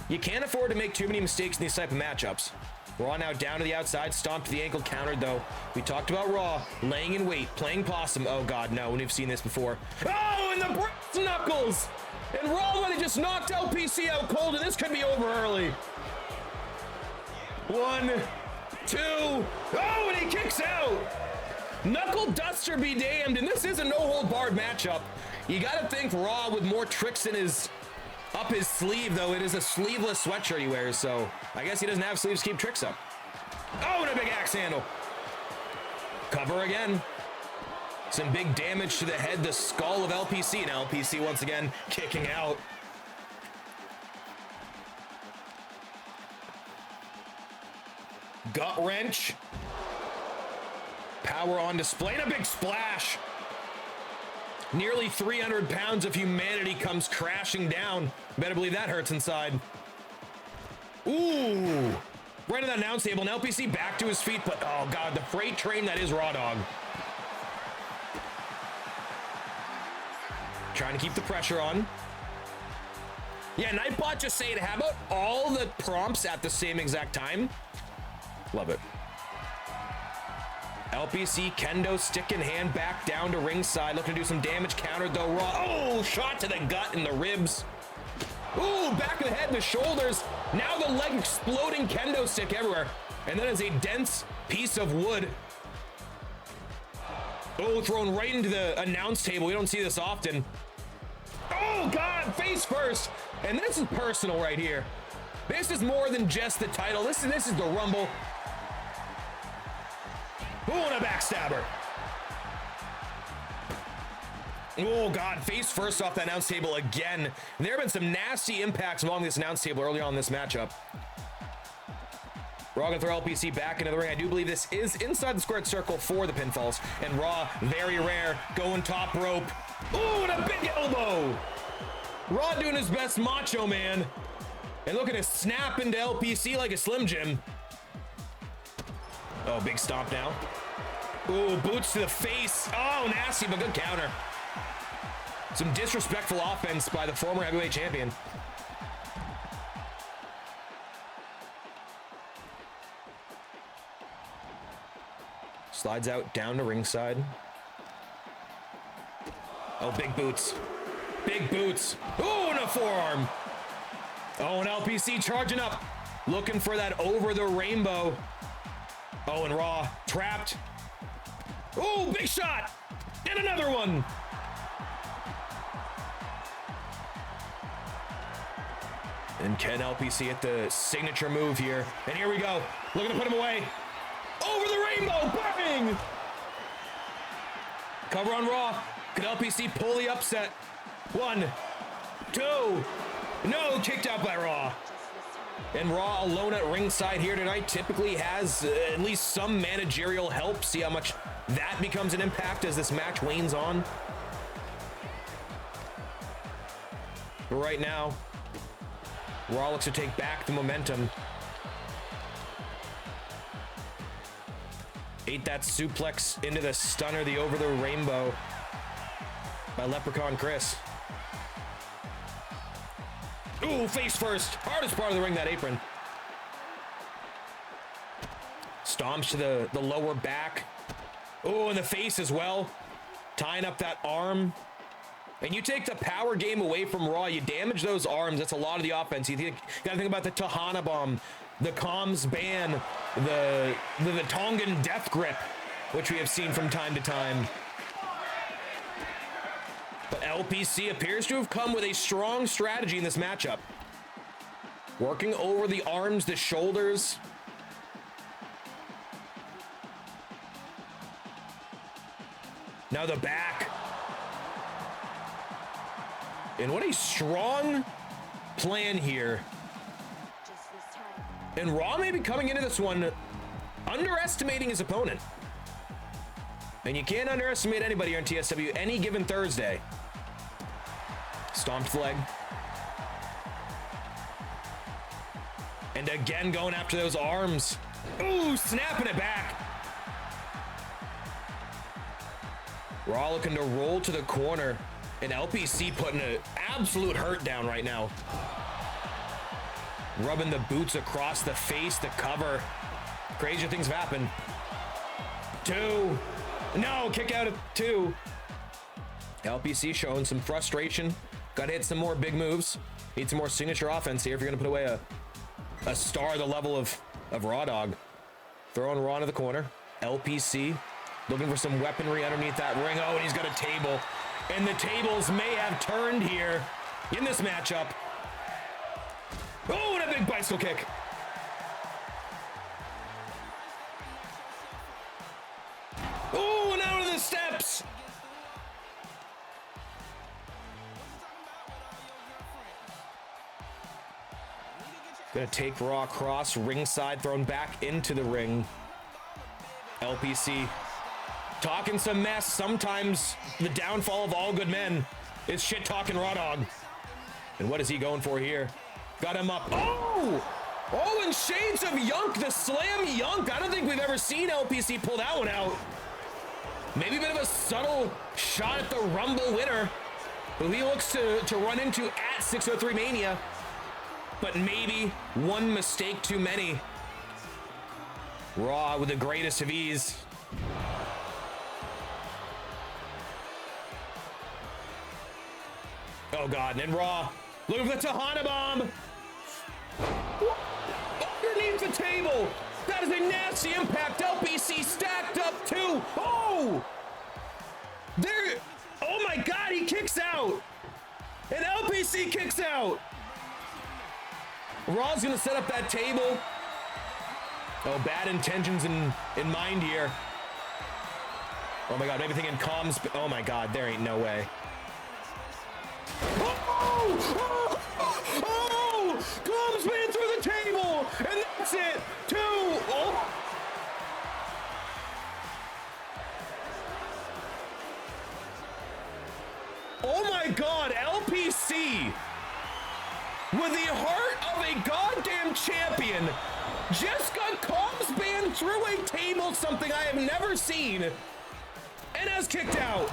You can't afford to make too many mistakes in these type of matchups. Raw now down to the outside, stomped to the ankle, countered though. We talked about Raw laying in wait, playing possum. Oh God, no, we've seen this before. Oh, and the brass knuckles! And Raw would have just knocked LPC out cold, and this could be over early. 1, 2, oh, and he kicks out! Knuckle duster be damned, and this is a no-hold-barred matchup. You gotta think Raw with more tricks in his... up his sleeve, though. It is a sleeveless sweatshirt he wears, so I guess he doesn't have sleeves to keep tricks up. Oh, and a big axe handle. Cover again. Some big damage to the head, the skull of LPC. And LPC once again kicking out. Gut wrench. Power on display, and a big splash. Nearly 300 pounds of humanity comes crashing down. Better believe that hurts inside. Ooh. Right on that announce table, and LPC back to his feet, but oh God, the freight train that is Raw Dog. Trying to keep the pressure on. Yeah, Nightbot just saying, how about all the prompts at the same exact time? Love it. LPC, kendo stick in hand, back down to ringside, looking to do some damage, countered though. Raw, oh, shot to the gut and the ribs. Ooh, back of the head, the shoulders. Now the leg exploding, kendo stick everywhere. And then as a dense piece of wood. Oh, thrown right into the announce table. We don't see this often. Oh God, face first. And this is personal right here. This is more than just the title. This is the Rumble. Ooh, and a backstabber. Oh God, face first off the announce table again. And there have been some nasty impacts along this announce table early on in this matchup. Raw gonna throw LPC back into the ring. I do believe this is inside the squared circle for the pinfalls. And Raw, very rare, going top rope. Ooh, and a big elbow. Raw doing his best Macho Man. And looking to snap into LPC like a Slim Jim. Oh, big stomp now. Ooh, boots to the face. Oh, nasty, but good counter. Some disrespectful offense by the former heavyweight champion. Slides out down to ringside. Oh, big boots. Big boots. Oh, and a forearm. Oh, and LPC charging up. Looking for that over the rainbow. Oh, and Raw trapped. Oh, big shot. And another one. And can LPC hit the signature move here? And here we go. Looking to put him away. Over the rainbow. Bang! Cover on Raw. Could LPC pull the upset? 1, 2. No, kicked out by Raw. And Raw alone at ringside here tonight typically has at least some managerial help. See how much that becomes an impact as this match wanes on. But right now, Raw looks to take back the momentum. Ate that suplex into the stunner, the over the rainbow by Leprechaun Chris. Ooh, face first. Hardest part of the ring, that apron. Stomps to the lower back. Ooh, in the face as well. Tying up that arm. And you take the power game away from Raw, you damage those arms. That's a lot of the offense. You gotta think about the Tahana Bomb, the Comms Ban, the Tongan Death Grip, which we have seen from time to time. But LPC appears to have come with a strong strategy in this matchup. Working over the arms, the shoulders. Now the back. And what a strong plan here. And Raw may be coming into this one underestimating his opponent. And you can't underestimate anybody here on TSW any given Thursday. Stomped leg. And again going after those arms. Ooh, snapping it back. Raw looking to roll to the corner. And LPC putting an absolute hurt down right now. Rubbing the boots across the face, the cover. Crazier things have happened. 2. No, kick out at 2. LPC showing some frustration. Got to hit some more big moves. Need some more signature offense here if you're going to put away a star the level of Raw Dog. Throwing Raw into the corner. LPC looking for some weaponry underneath that ring. Oh, and he's got a table. And the tables may have turned here in this matchup. Oh, and a big bicycle kick. Oh, and out of the steps. Gonna take Raw across ringside, thrown back into the ring. LPC talking some mess. Sometimes the downfall of all good men is shit talking Raw Dog. And what is he going for here? Got him up. Oh! Oh, and shades of Yunk, the slam Yunk. I don't think we've ever seen LPC pull that one out. Maybe a bit of a subtle shot at the Rumble winner, who he looks to run into at 603 Mania. But maybe one mistake too many. Raw with the greatest of ease. Oh God, and then Raw looking for the Tahana Bomb. Underneath the table. That is a nasty impact. LPC stacked up too. Oh! There. Oh my God, he kicks out. And LPC kicks out. Raw's gonna set up that table. Oh, bad intentions in mind here. Oh my God, everything in comms. Oh my God, there ain't no way. Oh! Oh! Oh! Comms man through the table! And That's it. 2. Oh. Oh my God, LPC, with the heart of a goddamn champion, just got comms banned through a table, something I have never seen, and has kicked out.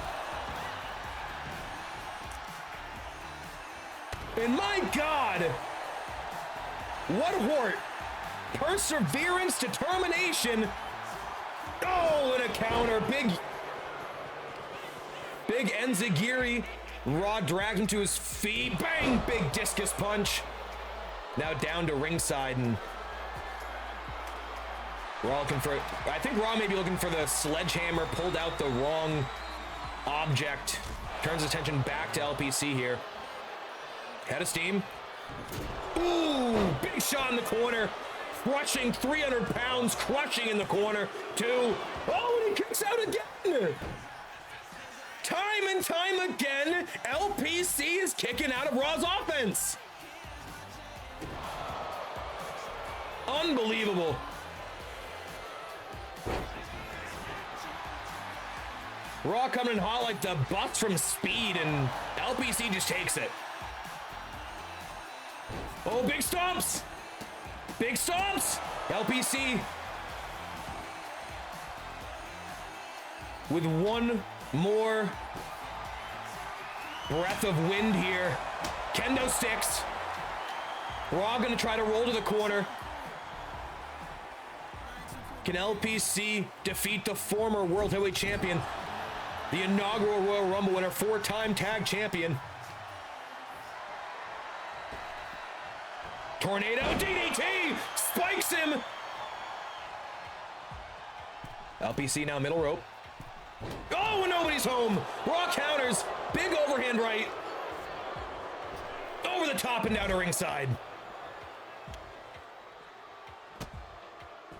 And my God, what heart, perseverance, determination. Oh, and a counter, big Enziguri. Raw drags him to his feet. Bang! Big discus punch. Now down to ringside, and Raw looking for, I think Raw may be looking for the sledgehammer, pulled out the wrong object. Turns attention back to LPC here. Head of steam. Ooh, big shot in the corner. Crushing 300 pounds, crushing in the corner. 2. Oh, and he kicks out again. Time and time again, LPC is kicking out of Raw's offense. Unbelievable. Raw coming in hot like the bus from Speed, and LPC just takes it. Oh, big stomps. Big stomps. LPC with one more breath of wind here. Kendo sticks. Raw gonna try to roll to the corner. Can LPC defeat the former World Heavyweight Champion, the inaugural Royal Rumble winner, 4-time tag champion? Tornado DDT spikes him. LPC now middle rope. Oh, and nobody's home. Raw counters. Big overhand right. Over the top and down to ringside.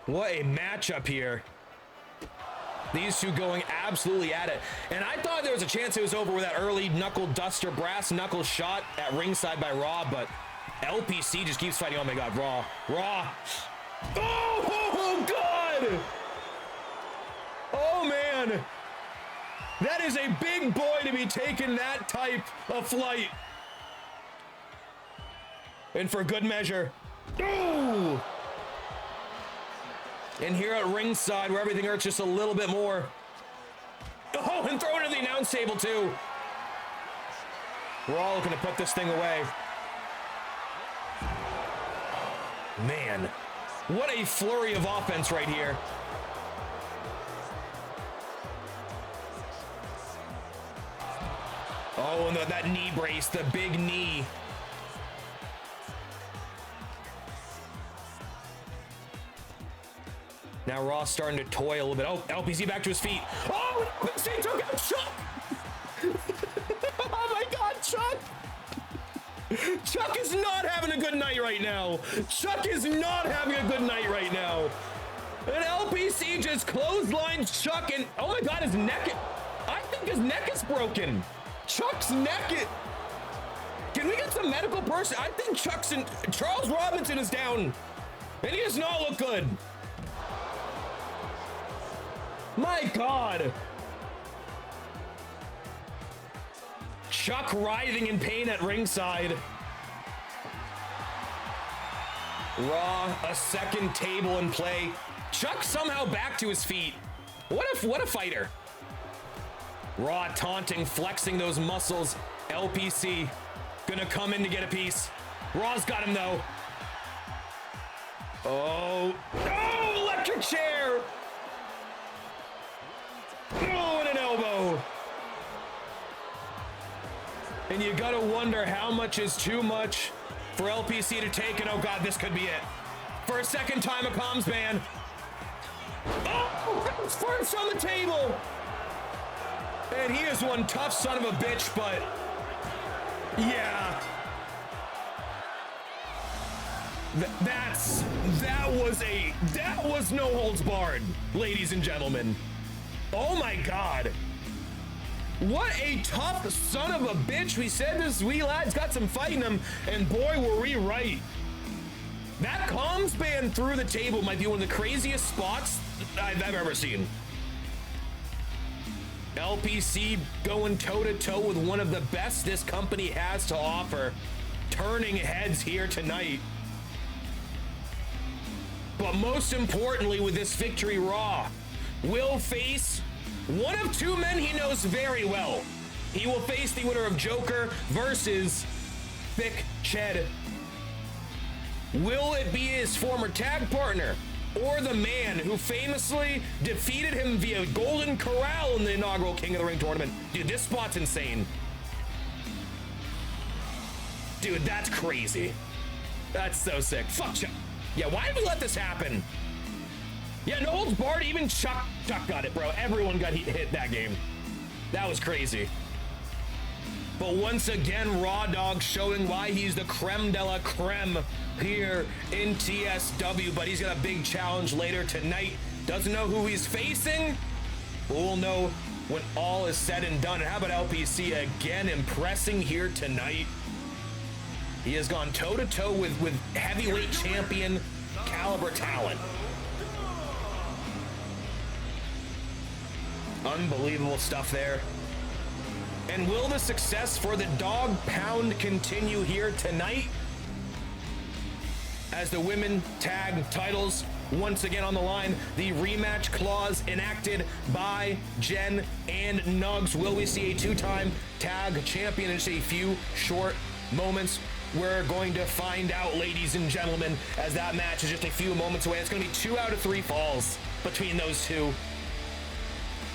What a matchup here. These two going absolutely at it. And I thought there was a chance it was over with that early knuckle duster, brass knuckle shot at ringside by Raw, but LPC just keeps fighting. Oh my God, Raw. Oh, God. Oh, man. That is a big boy to be taking that type of flight. And for good measure. Ooh. And here at ringside, where everything hurts just a little bit more. Oh, and throw it to the announce table too. We're all looking to put this thing away. Man, what a flurry of offense right here. Oh, and that knee brace, the big knee. Now Raw starting to toy a little bit. Oh, LPC back to his feet. Oh, LPC took out Chuck. Oh my God, Chuck. Chuck is not having a good night right now. Chuck is not having a good night right now. And LPC just clotheslines Chuck, and oh my God, his neck. I think his neck is broken. Chuck's neck. Can we get some medical person? I think Charles Robinson is down, and he does not look good. My God. Chuck writhing in pain at ringside. Raw, a second table in play. Chuck somehow back to his feet. What a fighter. Raw taunting, flexing those muscles. LPC gonna come in to get a piece. Raw's got him though. Oh, electric chair. Oh, and an elbow. And you gotta wonder how much is too much for LPC to take, and oh God, this could be it. For a second time, a comms ban. Oh, first on the table. And he is one tough son of a bitch, but yeah. That was no holds barred, ladies and gentlemen. Oh my God. What a tough son of a bitch. We said this wee lad's got some fight in him, and boy, were we right. That comms band through the table might be one of the craziest spots I've ever seen. LPC going toe-to-toe with one of the best this company has to offer, turning heads here tonight. But most importantly, with this victory, Raw will face one of two men he knows very well. He will face the winner of Joker versus Thick Ched. Will it be his former tag partner or the man who famously defeated him via Golden Corral in the inaugural King of the Ring tournament? Dude, this spot's insane. Dude, that's crazy. That's so sick. Fuck Chuck. Yeah, why did we let this happen? Yeah, no holds barred. Even Chuck got it, bro. Everyone got hit that game. That was crazy. But once again, Raw Dog showing why he's the creme de la creme here in TSW. But he's got a big challenge later tonight. Doesn't know who he's facing. But we'll know when all is said and done. And how about LPC again impressing here tonight? He has gone toe-to-toe with heavyweight champion caliber talent. Unbelievable stuff there. And will the success for the Dog Pound continue here tonight? As the women tag titles once again on the line, the rematch clause enacted by Jen and Nugs. Will we see a two-time tag champion in just a few short moments? We're going to find out, ladies and gentlemen, as that match is just a few moments away. It's going to be 2 out of 3 falls between those two.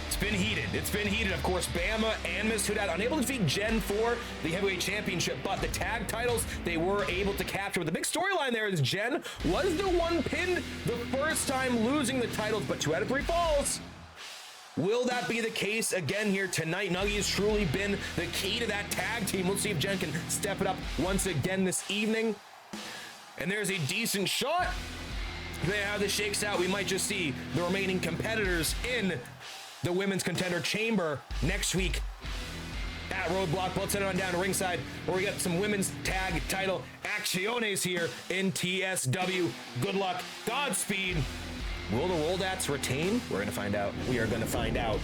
It's been heated. It's been heated. Of course, Bama and Miss Hudat unable to defeat Jen for the heavyweight championship, but the tag titles they were able to capture. But the big storyline there is Jen was the one pinned the first time, losing the titles, but 2 out of 3 falls. Will that be the case again here tonight? Nuggy has truly been the key to that tag team. Let's see if Jen can step it up once again this evening. And there's a decent shot. Depending on how this shakes out, we might just see the remaining competitors in the Women's Contender Chamber next week at Roadblock. Let's head on down to ringside where we got some women's tag title acciones here in TSW. Good luck. Godspeed. Will the Roldats retain? We're going to find out. We are going to find out.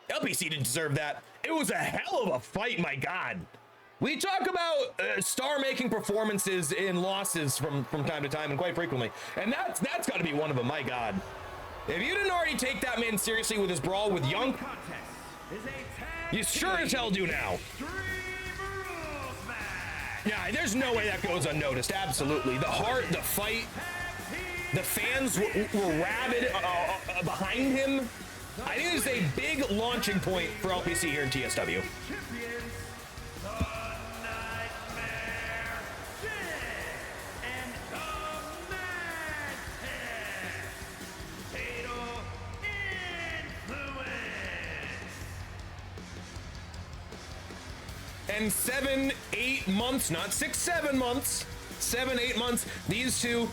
LPC didn't deserve that. It was a hell of a fight, my God. We talk about star-making performances in losses from time to time, and quite frequently. And that's got to be one of them, my God. If you didn't already take that man seriously with his brawl with Young, you sure as hell do now. Yeah, there's no way that goes unnoticed. Absolutely. The heart, the fight, the fans were rabid behind him. I think it's a big launching point for LPC here in TSW. And 7-8 months, not 6-7 months, 7-8 months, these two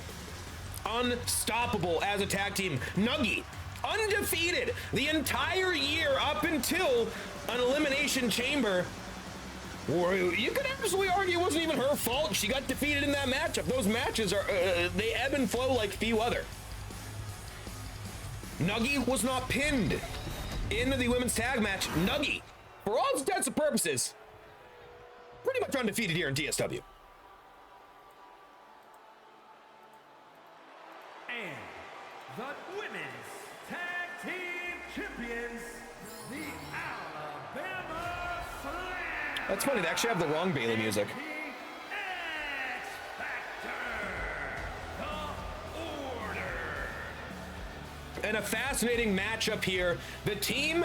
unstoppable as a tag team. Nuggy, undefeated the entire year up until an Elimination Chamber, or you could absolutely argue it wasn't even her fault. She got defeated in that matchup. Those matches are, they ebb and flow like few other. Nuggy was not pinned in the women's tag match. Nuggy, for all intents and purposes, pretty much undefeated here in TSW. And the women's tag team champions, the Alabama Slam. That's funny, they actually have the wrong Bailey music. And a fascinating matchup here. The team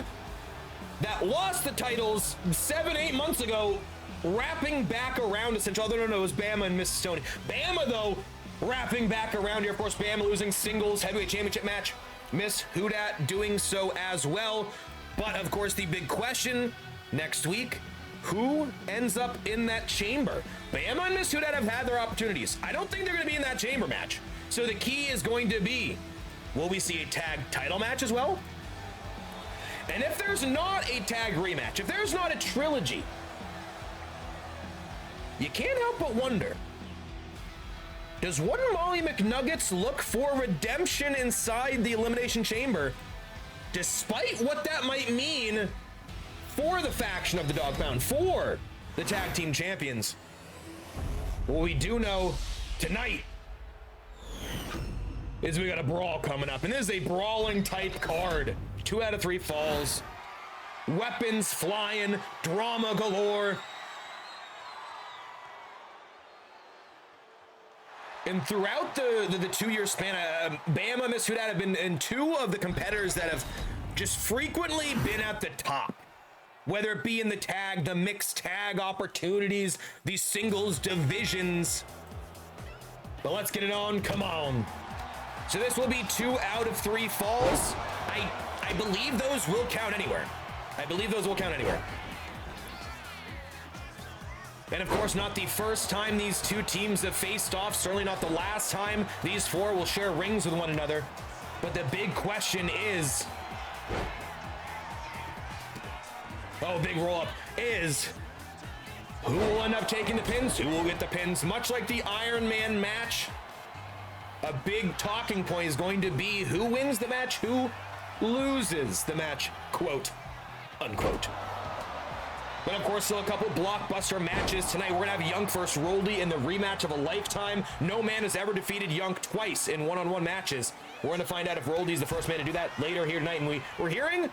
that lost the titles 7-8 months ago, wrapping back around essentially. Oh, no, it was Bama and Mrs. Stoney. Bama, though, wrapping back around here. Of course, Bama losing singles heavyweight championship match. Miss Hudat doing so as well. But, of course, the big question next week, who ends up in that chamber? Bama and Miss Hudat have had their opportunities. I don't think they're going to be in that chamber match. So the key is going to be, will we see a tag title match as well? And if there's not a tag rematch, if there's not a trilogy, you can't help but wonder, does one Molly McNuggets look for redemption inside the Elimination Chamber, despite what that might mean for the faction of the Dog Pound, for the tag team champions? What we do know tonight is we got a brawl coming up, and this is a brawling type card. 2 out of 3 falls, weapons flying, drama galore. And throughout the 2-year span, Bama and Miss Hudat have been in 2 of the competitors that have just frequently been at the top. Whether it be in the tag, the mixed tag opportunities, the singles divisions. But let's get it on, come on. So this will be 2 out of 3 falls. I believe those will count anywhere. I believe those will count anywhere. And of course, not the first time these 2 teams have faced off, certainly not the last time these 4 will share rings with one another. But the big question is, oh, big roll up, is who will end up taking the pins? Who will get the pins? Much like the Iron Man match, a big talking point is going to be who wins the match, who loses the match, quote, unquote. But of course, still a couple blockbuster matches tonight. We're gonna have Young versus Roldy in the rematch of a lifetime. No man has ever defeated Young twice in one-on-one matches. We're gonna find out if Roldy's the first man to do that later here tonight. And we're hearing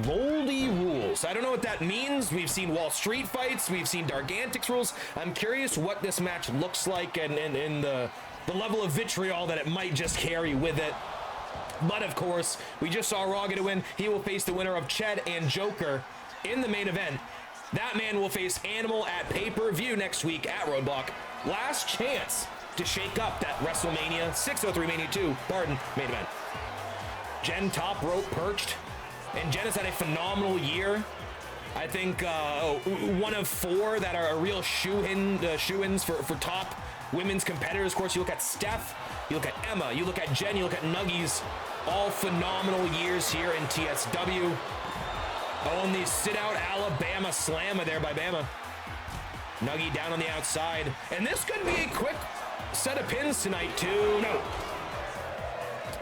Roldy rules. I don't know what that means. We've seen Wall Street fights. We've seen Dargantics rules. I'm curious what this match looks like and the level of vitriol that it might just carry with it. But of course, we just saw Raw get a win. He will face the winner of Ched and Joker in the main event. That man will face Animal at pay-per-view next week at Roadblock. Last chance to shake up that WrestleMania 603 Mania 2, main event. Jen top rope perched, and Jen has had a phenomenal year. I think 1 of 4 that are a real shoe-ins for top women's competitors. Of course, you look at Steph, you look at Emma, you look at Jen, you look at Nuggies. All phenomenal years here in TSW. Oh, and the sit-out Alabama slammer there by Bama. Nuggie down on the outside. And this could be a quick set of pins tonight, too. No.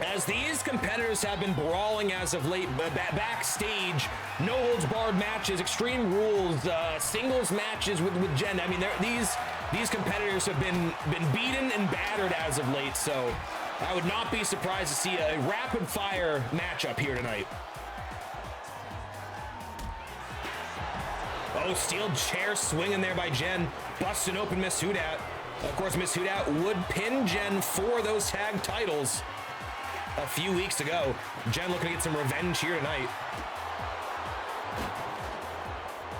As these competitors have been brawling as of late, backstage, no-holds-barred matches, Extreme Rules, singles matches with Jen. I mean, these competitors have been beaten and battered as of late, so I would not be surprised to see a rapid-fire matchup here tonight. Oh, steel chair swinging there by Jen, busting open Miss Hudat. Of course, Miss Hudat would pin Jen for those tag titles a few weeks ago. Jen looking to get some revenge here tonight.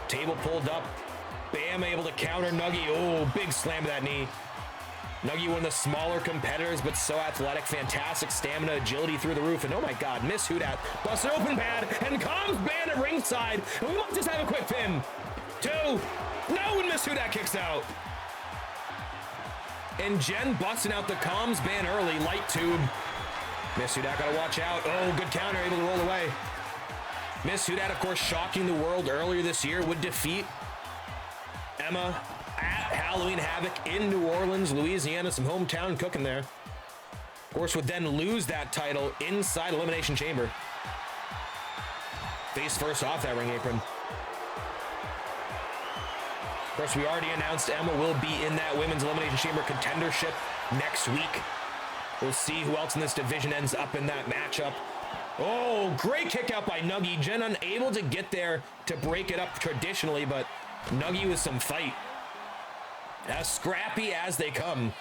Table pulled up. Bam able to counter Nuggie. Oh, big slam to that knee. Nuggie, one of the smaller competitors, but so athletic, fantastic stamina, agility through the roof. And oh my God, Miss Hudat busted open pad and comes Band at ringside. And we might just have a quick pin. 2. No, and Miss Hudat kicks out. And Jen busting out the comms ban early, light tube. Miss Hudat gotta watch out. Oh, good counter, able to roll away. Miss Hudat, of course, shocking the world earlier this year, would defeat Emma at Halloween Havoc in New Orleans, Louisiana. Some hometown cooking there. Of course, would then lose that title inside Elimination Chamber. Face first off that ring apron. Of course, we already announced Emma will be in that Women's Elimination Chamber contendership next week. We'll see who else in this division ends up in that matchup. Oh, great kick out by Nuggie. Jen unable to get there to break it up traditionally, but Nuggie with some fight. As scrappy as they come.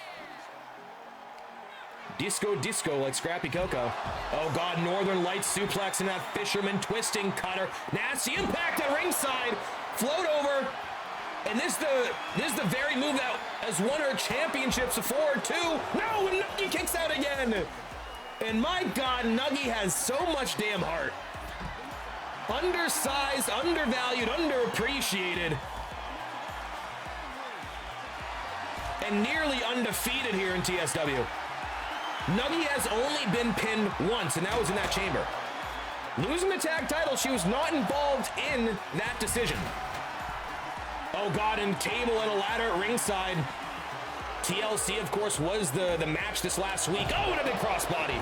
Disco like Scrappy Coco. Oh God, Northern Lights suplex and that Fisherman twisting cutter. Nasty impact at ringside. Float over. And this is the very move that has won her championships before too. No, and Nuggie kicks out again. And my God, Nuggie has so much damn heart. Undersized, undervalued, underappreciated. And nearly undefeated here in TSW. Nuggie has only been pinned once, and that was in that chamber. Losing the tag title, she was not involved in that decision. Oh God, and table and a ladder at ringside. TLC, of course, was the match this last week. Oh, and a big crossbody.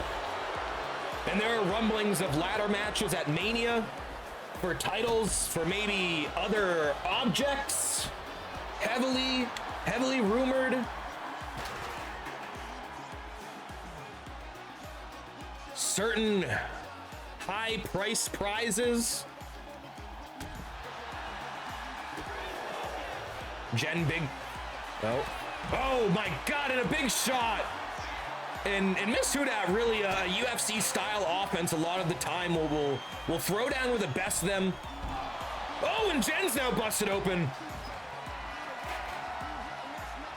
And there are rumblings of ladder matches at Mania for titles, for maybe other objects. Heavily rumored. Certain high price prizes. Jen big. Oh my God, and a big shot. And Miss Hudat really a UFC style offense a lot of the time will throw down with the best of them. Oh, and Jen's now busted open.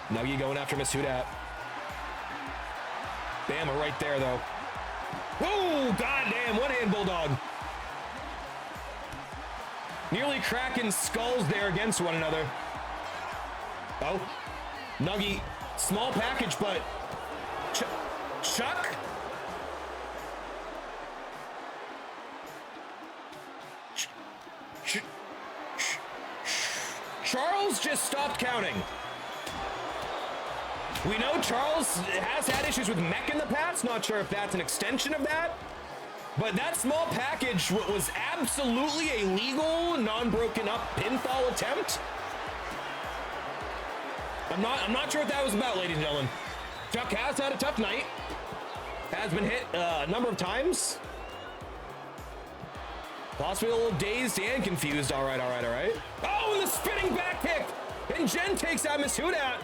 Nuggy going after Miss Hudat. Bama right there though. Whoa, goddamn, one-hand bulldog. Nearly cracking skulls there against one another. Oh, Nuggy, small package, but Chuck? Charles just stopped counting. We know Charles has had issues with mech in the past. Not sure if that's an extension of that. But that small package was absolutely a legal, non-broken up pinfall attempt. I'm not sure what that was about, ladies and gentlemen. Chuck has had a tough night. Has been hit a number of times. Possibly a little dazed and confused. All right. Oh, and the spinning back kick. And Jen takes out Miss Hudat.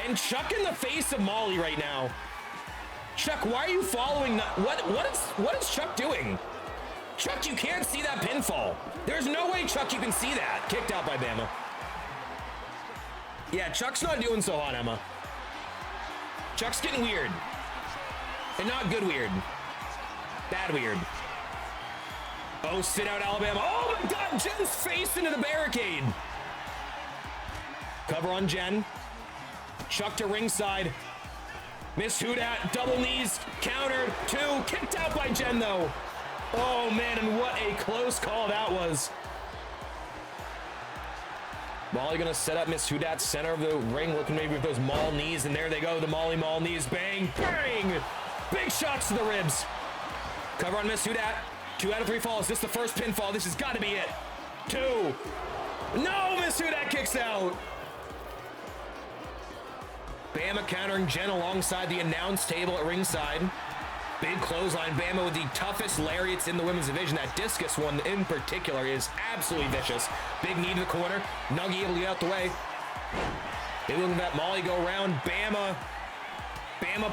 And Chuck in the face of Molly right now. Chuck, why are you following? What is Chuck doing? Chuck, you can't see that pinfall. There's no way, Chuck, you can see that. Kicked out by Bama. Yeah, Chuck's not doing so hot, Emma. Chuck's getting weird. And not good weird. Bad weird. Oh, sit out Alabama. Oh my God, Jen's face into the barricade. Cover on Jen. Chuck to ringside. Miss Hudat, double knees, countered, two, kicked out by Jen though. Oh man, and what a close call that was. Molly gonna set up Miss Hudat center of the ring, looking maybe with those Maul knees, and there they go, the Molly Maul knees, bang, bang! Big shots to the ribs. Cover on Miss Hudat, 2 out of 3 falls. This is the first pinfall, this has gotta be it. 2. No, Miss Hudat kicks out. Bama countering Jen alongside the announce table at ringside. Big clothesline. Bama with the toughest lariats in the women's division. That discus one in particular is absolutely vicious. Big knee to the corner. Nuggy able to get out the way. They look at that Molly go around. Bama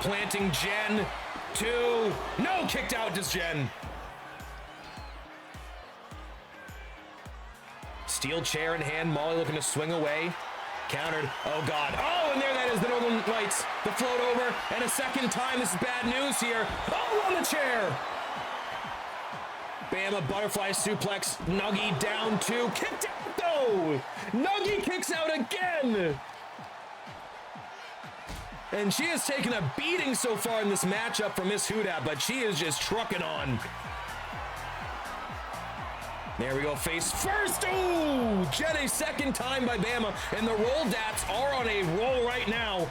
planting Jen. 2. No, kicked out just Jen. Steel chair in hand. Molly looking to swing away. Countered. Oh God. Oh, and there that is, the Northern Lights. The float over, and a second time. This is bad news here. Oh, on the chair. Bama butterfly suplex. Nuggy down 2. Kicked out though. Nuggy kicks out again. And she has taken a beating so far in this matchup from Miss Hudat, but she is just trucking on. There we go, face first. Ooh, Jen a second time by Bama, and the roll dats are on a roll right now.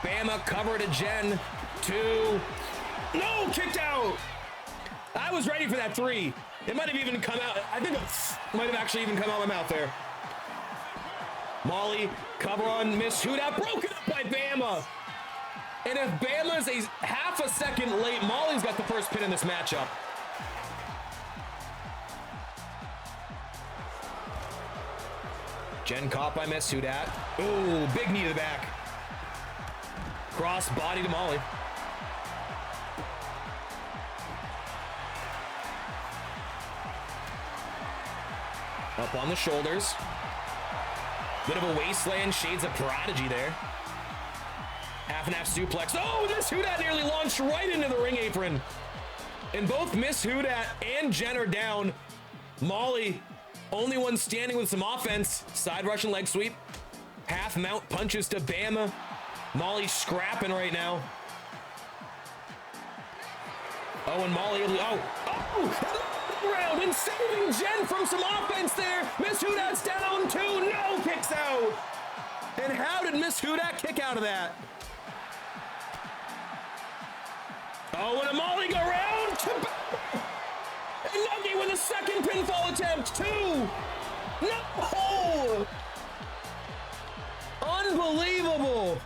Bama cover to Jen. 2. No, kicked out. I was ready for that 3. It might have even come out. I think it might have actually even come out of my mouth there. Molly, cover on Miss Hudat, broken up by Bama. And if Bama's a half a second late, Molly's got the first pin in this matchup. Jen caught by Miss Hudat. Ooh, big knee to the back. Cross body to Molly. Up on the shoulders. Bit of a wasteland, shades of Prodigy there. Half and half suplex. Oh, Miss Hudat nearly launched right into the ring apron. And both Miss Hudat and Jen are down. Molly, only one standing with some offense. Side Russian leg sweep. Half mount punches to Bama. Molly scrapping right now. Oh, and Molly, oh, around and saving Jen from some offense there. Miss Hudat's down 2. No, kicks out. And how did Miss Hudat kick out of that? Oh, and a Molly go round. And Nuggy with a second pinfall attempt. 2. No! Unbelievable.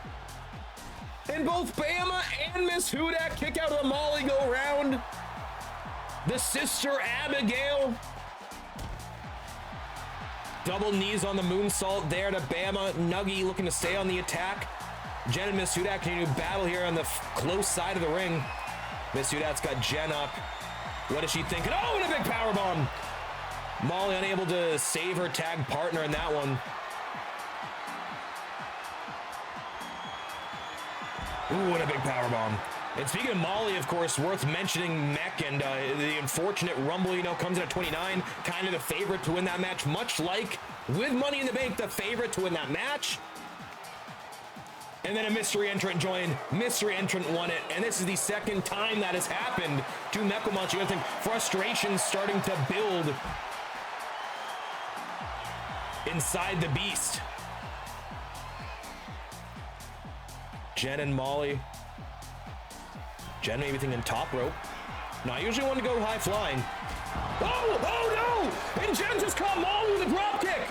And both Bama and Miss Hudat kick out of the Molly go round. The sister Abigail. Double knees on the moonsault there to Bama. Nuggy looking to stay on the attack. Jen and Miss Hudat continue to battle here on the close side of the ring. Miss Hudat's got Jen up. What is she thinking? Oh, and a big powerbomb. Molly unable to save her tag partner in that one. Ooh, and a big powerbomb. And speaking of Molly, of course, worth mentioning Mech and the unfortunate Rumble, you know, comes in at 29. Kind of the favorite to win that match, much like with Money in the Bank, the favorite to win that match. And then a mystery entrant joined. Mystery entrant won it. And this is the second time that has happened to Mechamonch. You gotta think frustration starting to build inside the beast. Jen and Molly. Jen maybe thinking top rope. No, I usually want to go high flying. Oh no! And Jen just caught Molly with a drop kick.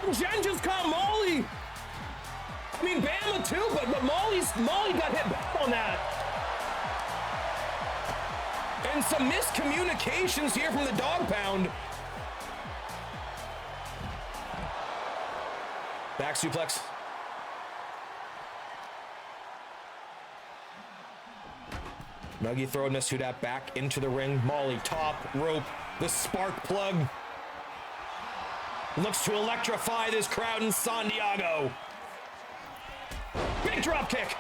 And Jen just caught Molly. I mean, Bama too, but Molly got hit back on that. And some miscommunications here from the dog pound. Back suplex. Nuggy throwing Miss Hudat back into the ring. Molly top rope. The spark plug. Looks to electrify this crowd in San Diego. Big drop kick.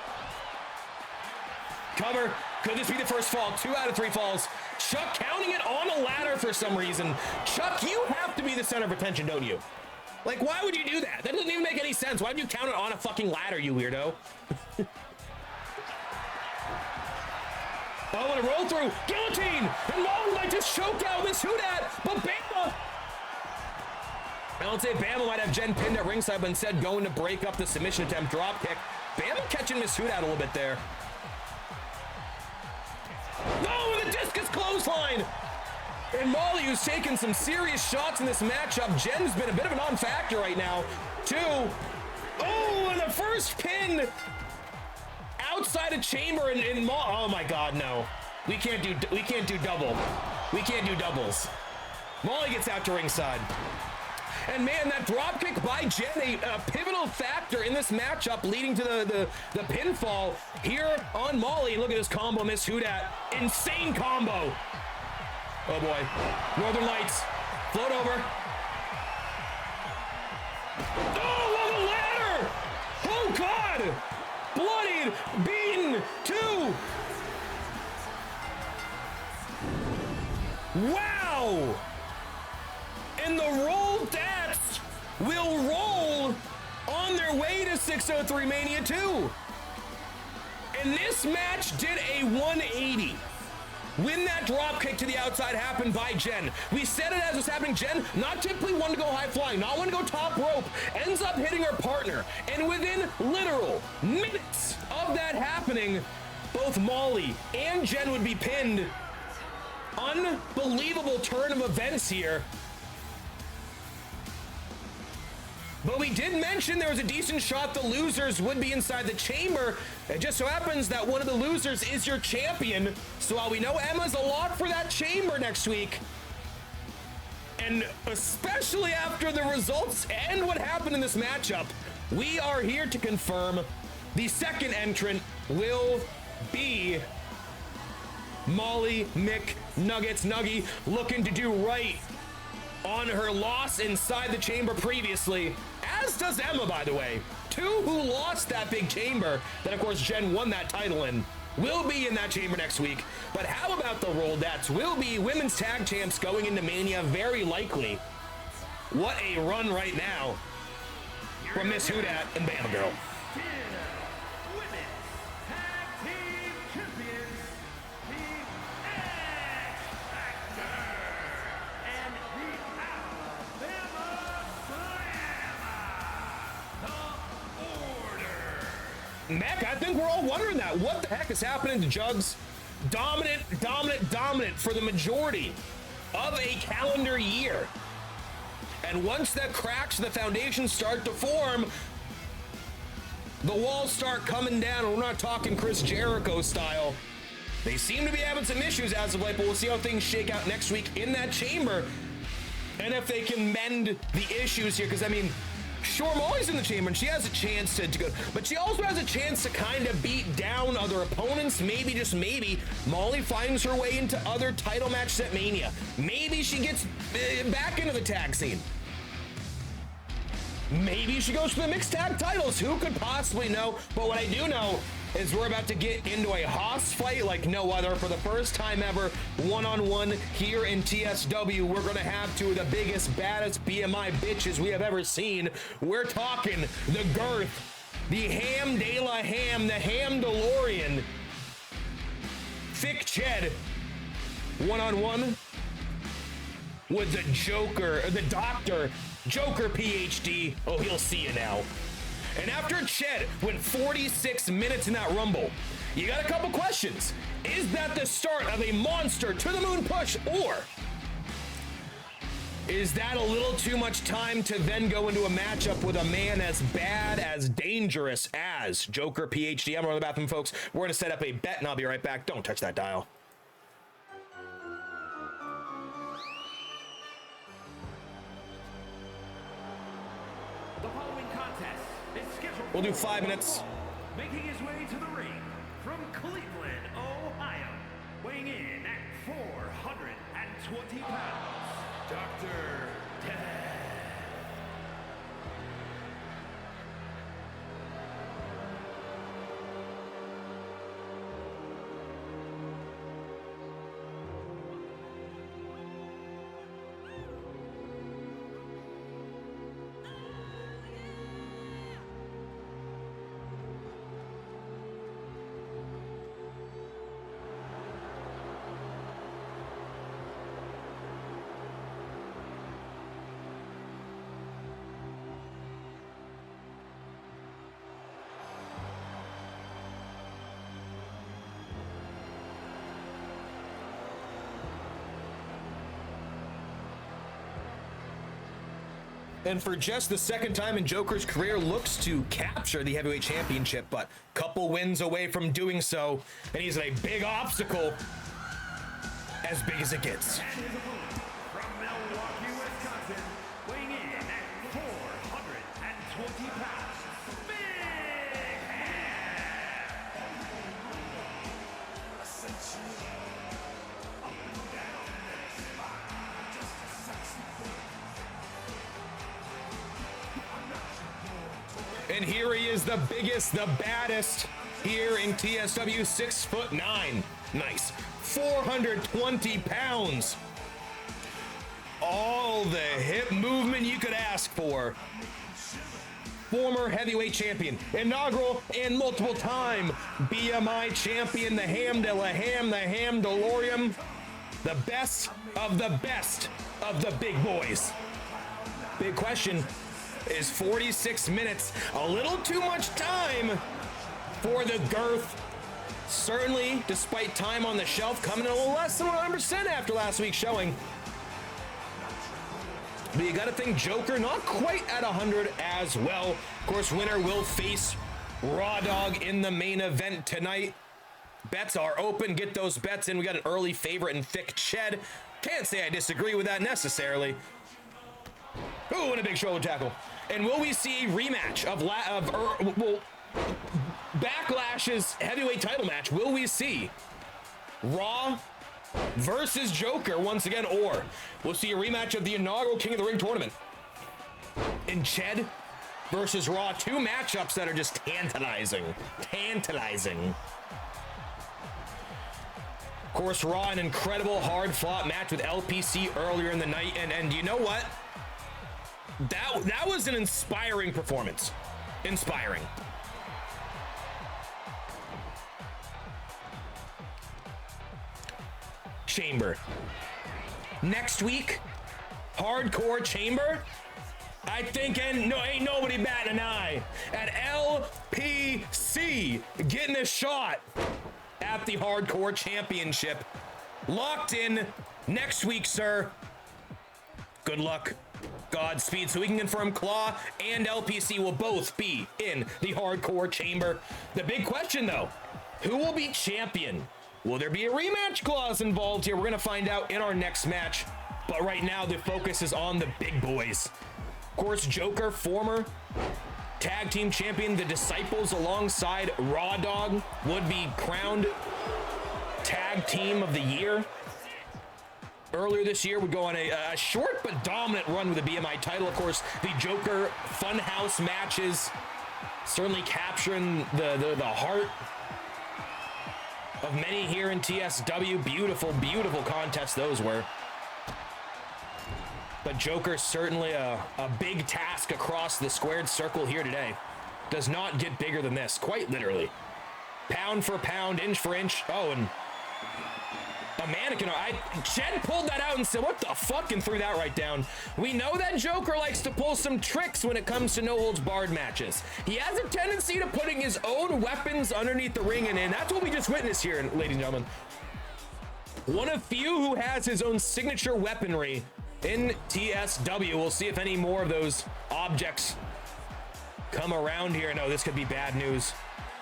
Cover. Could this be the first fall? 2 out of 3 falls. Chuck counting it on a ladder for some reason. Chuck, you have to be the center of attention, don't you? Like, why would you do that? That doesn't even make any sense. Why would you count it on a fucking ladder, you weirdo? Oh, and a roll through. Guillotine. And Molly might just choke out Miss Hudat. But Bama. I don't say Bama might have Jen pinned at ringside, but instead going to break up the submission attempt drop kick. Bama catching Miss Hudat a little bit there. No, and the discus clothesline. And Molly, who's taken some serious shots in this matchup. Jen's been a bit of a non-factor right now. 2. Oh, and the first pin outside of chamber and Molly. Oh my God, no. We can't do double. We can't do doubles. Molly gets out to ringside. And man, that dropkick by Jen, a pivotal factor in this matchup, leading to the pinfall here on Molly. Look at this combo, Miss Hudat. Insane combo. Oh boy. Northern Lights. Float over. Oh, on the ladder! Oh God! Bloodied, beaten, 2. Wow! And the Roll Dats will roll on their way to 603 Mania 2. And this match did a 180. When that drop kick to the outside happened by Jen. We said it as it was happening. Jen, not typically one to go high flying, not one to go top rope, ends up hitting her partner. And within literal minutes of that happening, both Molly and Jen would be pinned. Unbelievable turn of events here. But we did mention there was a decent shot the losers would be inside the chamber. It just so happens that one of the losers is your champion. So while we know Emma's a lock for that chamber next week, and especially after the results and what happened in this matchup, we are here to confirm the second entrant will be Molly McNuggets. Nuggy looking to do right on her loss inside the chamber previously, as does Emma, by the way. 2 who lost that big chamber that, of course, Jen won that title in, will be in that chamber next week. But how about the Rollettes? Will be women's tag champs going into Mania, very likely. What a run right now from Miss Hudat and Bama Girl. Mech, I think we're all wondering that. What the heck is happening to Jugs? Dominant, dominant, dominant for the majority of a calendar year. And once the cracks, the foundations start to form, the walls start coming down. And we're not talking Chris Jericho style. They seem to be having some issues as of late, but we'll see how things shake out next week in that chamber. And if they can mend the issues here, because I mean, sure, Molly's in the chamber and she has a chance to go, but she also has a chance to kind of beat down other opponents. Maybe, just maybe, Molly finds her way into other title matches at Mania. Maybe she gets back into the tag scene. Maybe she goes for the mixed tag titles. Who could possibly know? But what I do know is we're about to get into a Haas fight like no other. For the first time ever, one-on-one here in TSW, we're going to have two of the biggest, baddest BMI bitches we have ever seen. We're talking the Girth, the Ham de la Ham, the Ham DeLorean, Thick Ched, one-on-one with the Joker, or the Doctor, Joker PhD. Oh, he'll see you now. And after Ched went 46 minutes in that Rumble, you got a couple questions. Is that the start of a monster to the moon push, or is that a little too much time to then go into a matchup with a man as bad, as dangerous as Joker PhD? I'm going to the bathroom, folks. We're going to set up a bet, and I'll be right back. Don't touch that dial. The following contest is scheduled. We'll do 5 minutes. Making his way to the ring from Cleveland, Ohio, weighing in at 420 pounds, Dr. Death. And for just the second time in Joker's career, looks to capture the heavyweight championship, but couple wins away from doing so, and he's a big obstacle, as big as it gets. And his opponent from Milwaukee, Wisconsin, weighing in at 420 pounds, Big Ham. And here he is, the biggest, the baddest here in TSW, 6'9". Nice. 420 pounds. All the hip movement you could ask for. Former heavyweight champion, inaugural and multiple time BMI champion, the Ham de la Ham, the Ham DeLorean, the best of the big boys. Big question. Is 46 minutes a little too much time for the Girth? Certainly, despite time on the shelf, coming in a little less than 100% after last week's showing. But you gotta think Joker not quite at 100 as well. Of course, winner will face Raw Dog in the main event tonight. Bets are open. Get those bets in. We got an early favorite in Thick Ched. Can't say I disagree with that necessarily. Ooh, and a big shoulder tackle. And will we see a rematch of Backlash's heavyweight title match? Will we see Raw versus Joker once again, or we'll see a rematch of the inaugural King of the Ring tournament in Ched versus Raw? Two matchups that are just tantalizing. Tantalizing. Of course, Raw, an incredible hard-fought match with LPC earlier in the night, and you know what? That was an inspiring performance. Inspiring. Chamber. Next week, Hardcore Chamber. I think ain't nobody batting an eye at LPC getting a shot at the Hardcore Championship. Locked in next week, sir. Good luck. Godspeed. So we can confirm Claw and LPC will both be in the Hardcore Chamber. The big question, though, who will be champion? Will there be a rematch clause involved here? We're going to find out in our next match. But right now, the focus is on the big boys. Of course, Joker, former tag team champion, the Disciples alongside Raw Dog would be crowned tag team of the year. Earlier this year would go on a short but dominant run with the BMI title. Of course, the Joker Funhouse matches certainly capturing the heart of many here in TSW. Beautiful, beautiful contests those were. But Joker certainly a big task across the squared circle here today. Does not get bigger than this, quite literally. Pound for pound, inch for inch. Oh, and a mannequin. Shed pulled that out and said, what the fuck, and threw that right down. We know that Joker likes to pull some tricks when it comes to no-holds-barred matches. He has a tendency to putting his own weapons underneath the ring, and that's what we just witnessed here, ladies and gentlemen. One of few who has his own signature weaponry in TSW. We'll see if any more of those objects come around here. No, this could be bad news.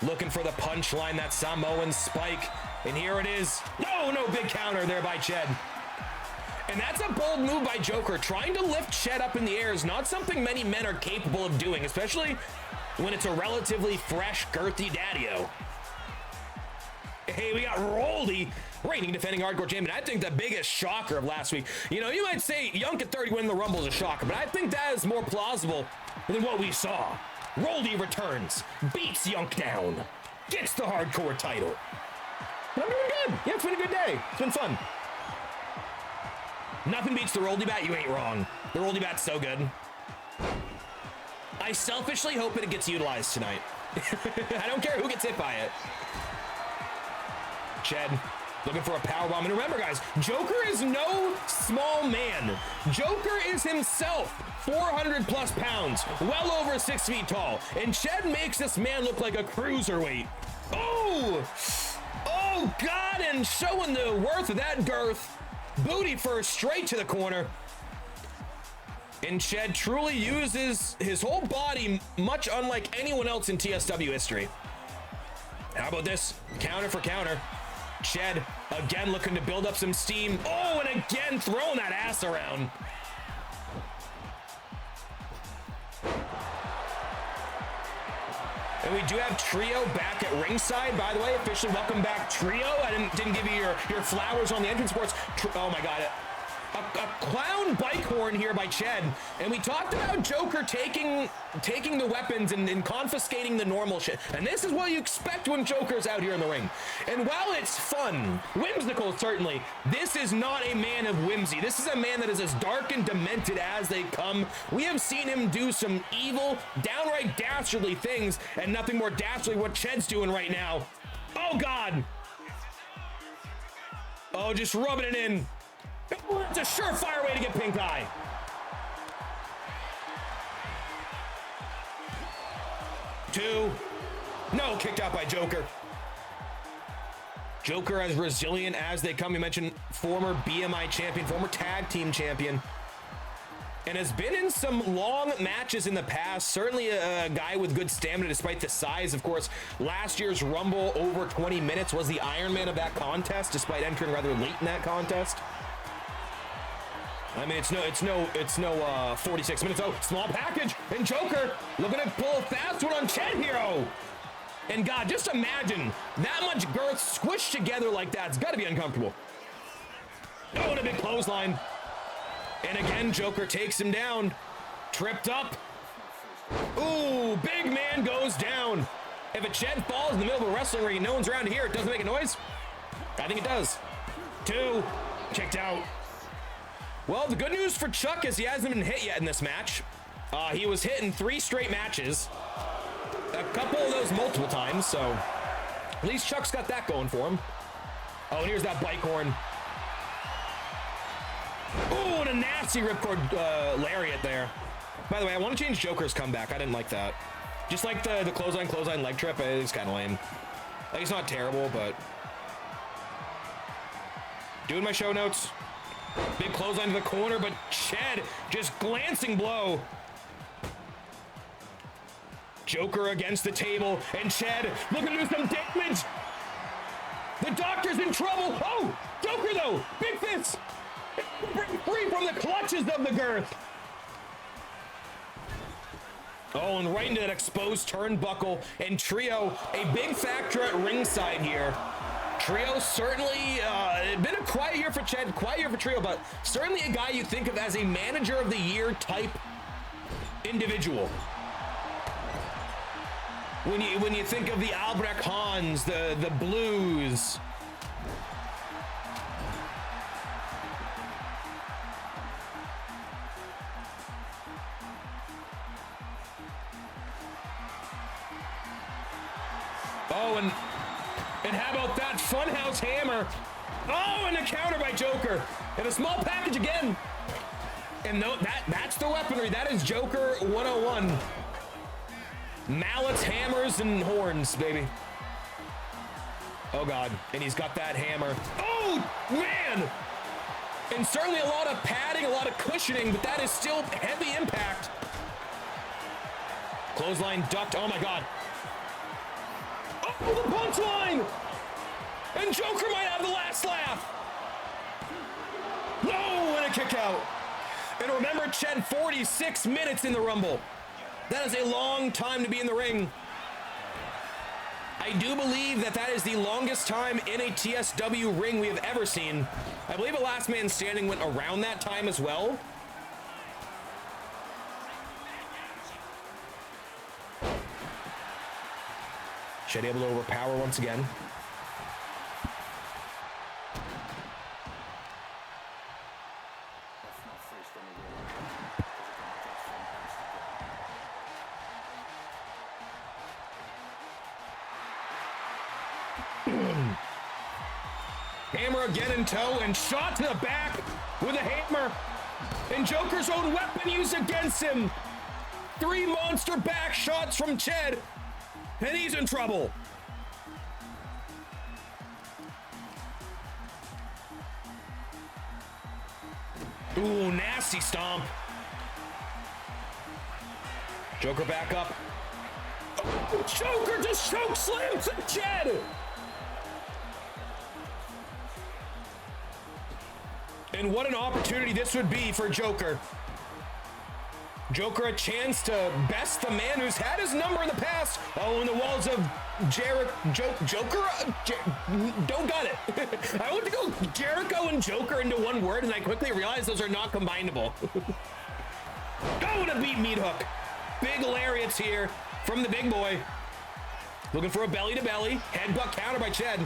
Looking for the punchline, that Samoan spike. And here it is. No, big counter there by Ched. And that's a bold move by Joker. Trying to lift Ched up in the air is not something many men are capable of doing, especially when it's a relatively fresh, girthy daddy-o. Hey, we got Roldy, reigning defending hardcore champion. I think the biggest shocker of last week. You know, you might say Yunk at 30 winning the Rumble is a shocker, but I think that is more plausible than what we saw. Roldy returns, beats Yunk down, gets the hardcore title. But I'm doing good. Yeah, it's been a good day. It's been fun. Nothing beats the Roldy bat. You ain't wrong. The Roldy bat's so good. I selfishly hope that it gets utilized tonight. I don't care who gets hit by it. Ched looking for a powerbomb. And remember, guys, Joker is no small man. Joker is himself 400 plus pounds, well over 6 feet tall. And Ched makes this man look like a cruiserweight. Oh, God, and showing the worth of that girth. Booty first, straight to the corner. And Ched truly uses his whole body, much unlike anyone else in TSW history. How about this? Counter for counter. Ched again looking to build up some steam. Oh, and again throwing that ass around. And we do have Trio back at ringside, by the way. Officially welcome back, Trio. I didn't give you your flowers on the entrance sports. Oh my God. A clown bike horn here by Ched. And we talked about Joker taking the weapons and confiscating the normal shit. And this is what you expect when Joker's out here in the ring. And while it's fun, whimsical certainly, this is not a man of whimsy. This is a man that is as dark and demented as they come. We have seen him do some evil, downright dastardly things, and nothing more dastardly what Ched's doing right now. Oh, God. Oh, just rubbing it in. It's a surefire way to get pink eye. Two. No, kicked out by Joker. Joker as resilient as they come. You mentioned former BMI champion, former tag team champion, and has been in some long matches in the past. Certainly a guy with good stamina despite the size. Of course, last year's Rumble over 20 minutes was the Iron Man of that contest, despite entering rather late in that contest. I mean, it's no 46 minutes. Oh, small package. And Joker looking to pull a fast one on Ched Hero. And God, just imagine that much girth squished together like that. It's got to be uncomfortable. Oh, and a big clothesline. And again, Joker takes him down. Tripped up. Ooh, big man goes down. If a Ched falls in the middle of a wrestling ring and no one's around here, it doesn't make a noise? I think it does. Two. Kicked out. Well, the good news for Chuck is he hasn't been hit yet in this match. He was hit in 3 straight matches. A couple of those multiple times, so at least Chuck's got that going for him. Oh, and here's that bike horn. Ooh, and a nasty ripcord lariat there. By the way, I want to change Joker's comeback. I didn't like that. Just like the clothesline leg trip, it's kind of lame. Like, it's not terrible, but... Doing my show notes. Big clothesline to the corner, but Ched just glancing blow. Joker against the table, and Ched looking to do some damage. The Doctor's in trouble. Oh, Joker though, big fist. Break free from the clutches of the girth. Oh, and right into that exposed turnbuckle, and Trio, a big factor at ringside here. Trio certainly been a quiet year for Ched, quiet year for Trio, but certainly a guy you think of as a manager of the year type individual. When you think of the Albrecht Hans, the Blues. Oh, and how about that Funhouse Hammer? Oh, and a counter by Joker. And a small package again. And no, that's the weaponry. That is Joker 101. Mallets, hammers, and horns, baby. Oh, God. And he's got that hammer. Oh, man! And certainly a lot of padding, a lot of cushioning, but that is still heavy impact. Clothesline ducked. Oh, my God. Oh, the punchline! And Joker might have the last laugh. No, and a kick out. And remember, Ched, 46 minutes in the Rumble. That is a long time to be in the ring. I do believe that is the longest time in a TSW ring we have ever seen. I believe a Last Man Standing went around that time as well. Ched able to overpower once again. Hammer again in tow and shot to the back with a hammer. And Joker's own weapon used against him. 3 monster back shots from Ched. And he's in trouble. Ooh, nasty stomp. Joker back up. Oh, Joker just choke slams Ched. And what an opportunity this would be for Joker. Joker a chance to best the man who's had his number in the past. Oh, in the walls of Joker? Don't got it. I want to go Jericho and Joker into one word, and I quickly realized those are not combinable. Going to beat meat hook. Big lariats here from the big boy. Looking for a belly to belly. Headbutt counter by Ched.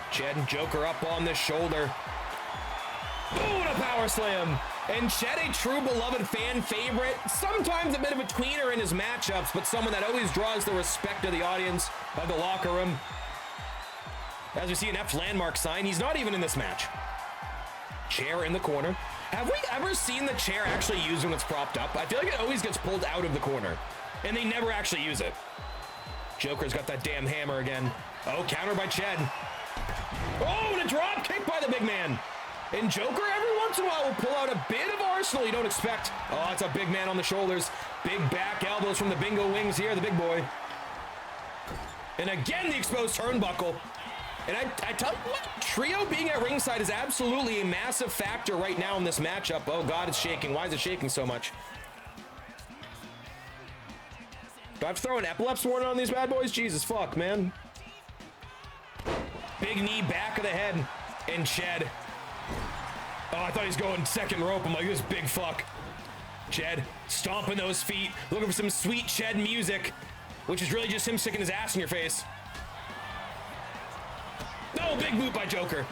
Ched and Joker up on the shoulder. Ooh, and a power slam. And Ched, a true beloved fan favorite. Sometimes a bit of a tweener in his matchups, but someone that always draws the respect of the audience, of the locker room. As we see an F landmark sign, he's not even in this match. Chair in the corner. Have we ever seen the chair actually used when it's propped up? I feel like it always gets pulled out of the corner, and they never actually use it. Joker's got that damn hammer again. Oh, counter by Ched. Oh, and a drop kick by the big man. And Joker every once in a while will pull out a bit of arsenal you don't expect. Oh, it's a big man on the shoulders. Big back elbows from the bingo wings here, the big boy. And again, the exposed turnbuckle. And I tell you what, Trio being at ringside is absolutely a massive factor right now in this matchup. Oh God, it's shaking. Why is it shaking so much? Do I have to throw an epilepsy warning on these bad boys? Jesus fuck, man. Big knee back of the head. And Ched. Oh, I thought he was going second rope. I'm like, this big fuck. Ched stomping those feet, looking for some sweet Ched music, which is really just him sticking his ass in your face. No, big boot by Joker.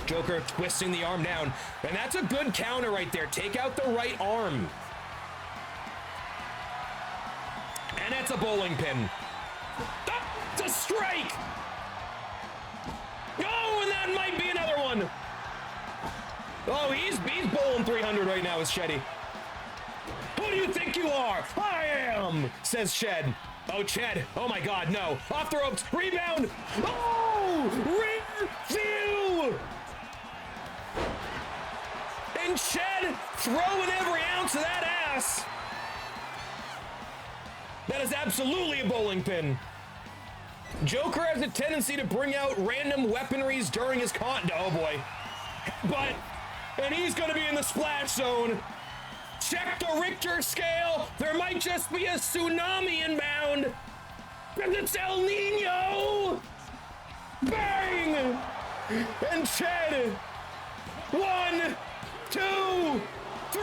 Joker twisting the arm down. And that's a good counter right there. Take out the right arm. And that's a bowling pin. That's a strike. Oh, and That might be another one. Oh, he's bowling 300 right now, is Sheddy. Who do you think you are? I am, says Shed. Oh, Ched. Oh, my God, no. Off the ropes. Rebound. Oh, rear view. And Ched throwing every ounce of that ass. That is absolutely a bowling pin. Joker has a tendency to bring out random weaponries during his oh boy. But, and he's gonna be in the splash zone. Check the Richter scale. There might just be a tsunami inbound. Because it's El Nino. Bang! And Ched. 1, 2, 3.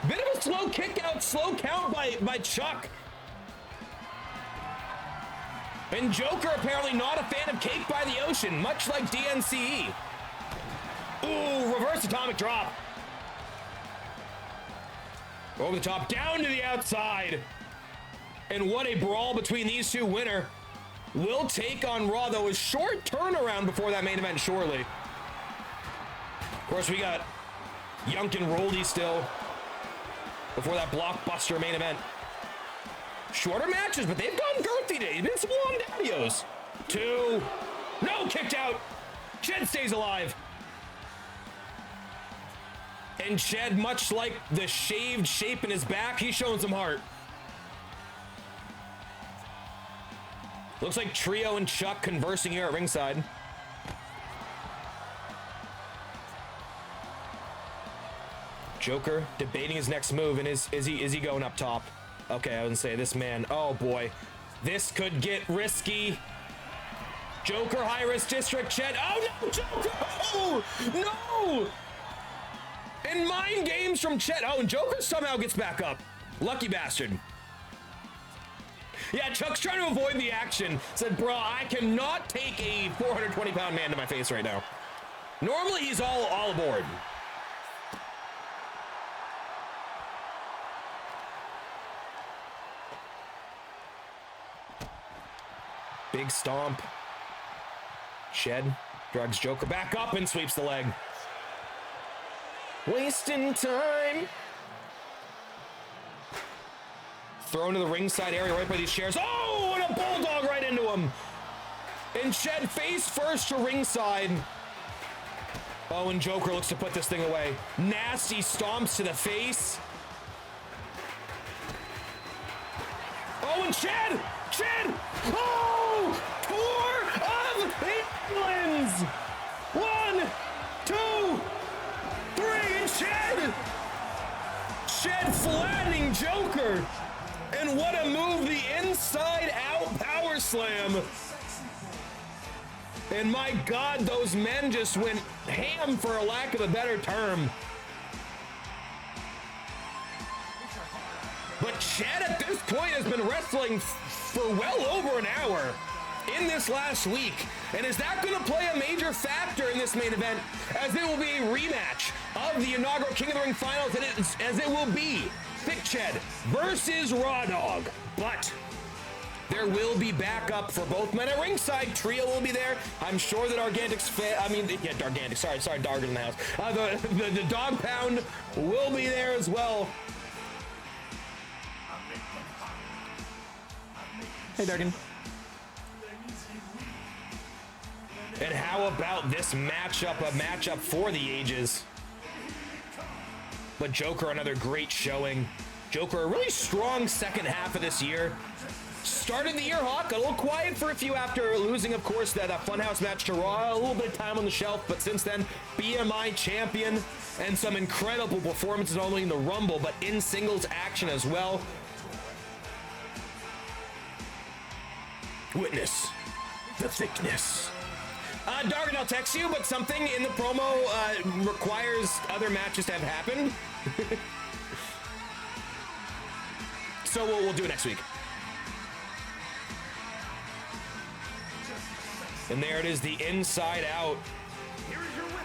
Bit of a slow kick out, slow count by Chuck. And Joker apparently not a fan of Cake by the Ocean, much like DNCE. Ooh, reverse atomic drop. Over the top, down to the outside. And what a brawl between these two. Winner will take on Raw, though. A short turnaround before that main event, surely. Of course, we got Yunk and Roldy still before that blockbuster main event. Shorter matches, but they've gone girthy today. Been some long daddios. 2. No, kicked out. Ched stays alive. And Ched, much like the shaved shape in his back, he's showing some heart. Looks like Trio and Chuck conversing here at ringside. Joker debating his next move, and is he going up top? Okay, I wouldn't say this man. Oh boy, this could get risky. Joker, high risk district. Ched. Oh no, Joker! Oh no! And mind games from Ched. Oh, and Joker somehow gets back up. Lucky bastard. Yeah, Chuck's trying to avoid the action. Said, bro, I cannot take a 420-pound man to my face right now. Normally, he's all aboard. Big stomp. Ched drags Joker back up and sweeps the leg. Wasting time. Thrown to the ringside area right by these chairs. Oh, and a bulldog right into him. And Ched face first to ringside. Oh, and Joker looks to put this thing away. Nasty stomps to the face. Oh, and Ched! Oh! Tour of England! 1, 2, 3, and Ched flattening Joker. And what a move, the inside out power slam. And my God, those men just went ham, for a lack of a better term. But Ched at this point has been wrestling for well over an hour in this last week. And is that going to play a major factor in this main event, as it will be a rematch of the inaugural King of the Ring finals, as it will be Thick Ched versus Raw Dog. But there will be backup for both men at ringside. Trio will be there. I'm sure that Dargantic, sorry, Dargan in the house. The Dog Pound will be there as well. Hey, Dargan. And how about this matchup, a matchup for the ages? But Joker, another great showing. Joker, a really strong second half of this year. Started the year hot, got a little quiet for a few after losing, of course, that Funhouse match to Raw. A little bit of time on the shelf, but since then, BMI champion and some incredible performances, not only in the Rumble, but in singles action as well. Witness the thickness. Dargan, I'll text you, but something in the promo requires other matches to have happened. So we'll do it next week. And there it is, the inside out. Here is your winner,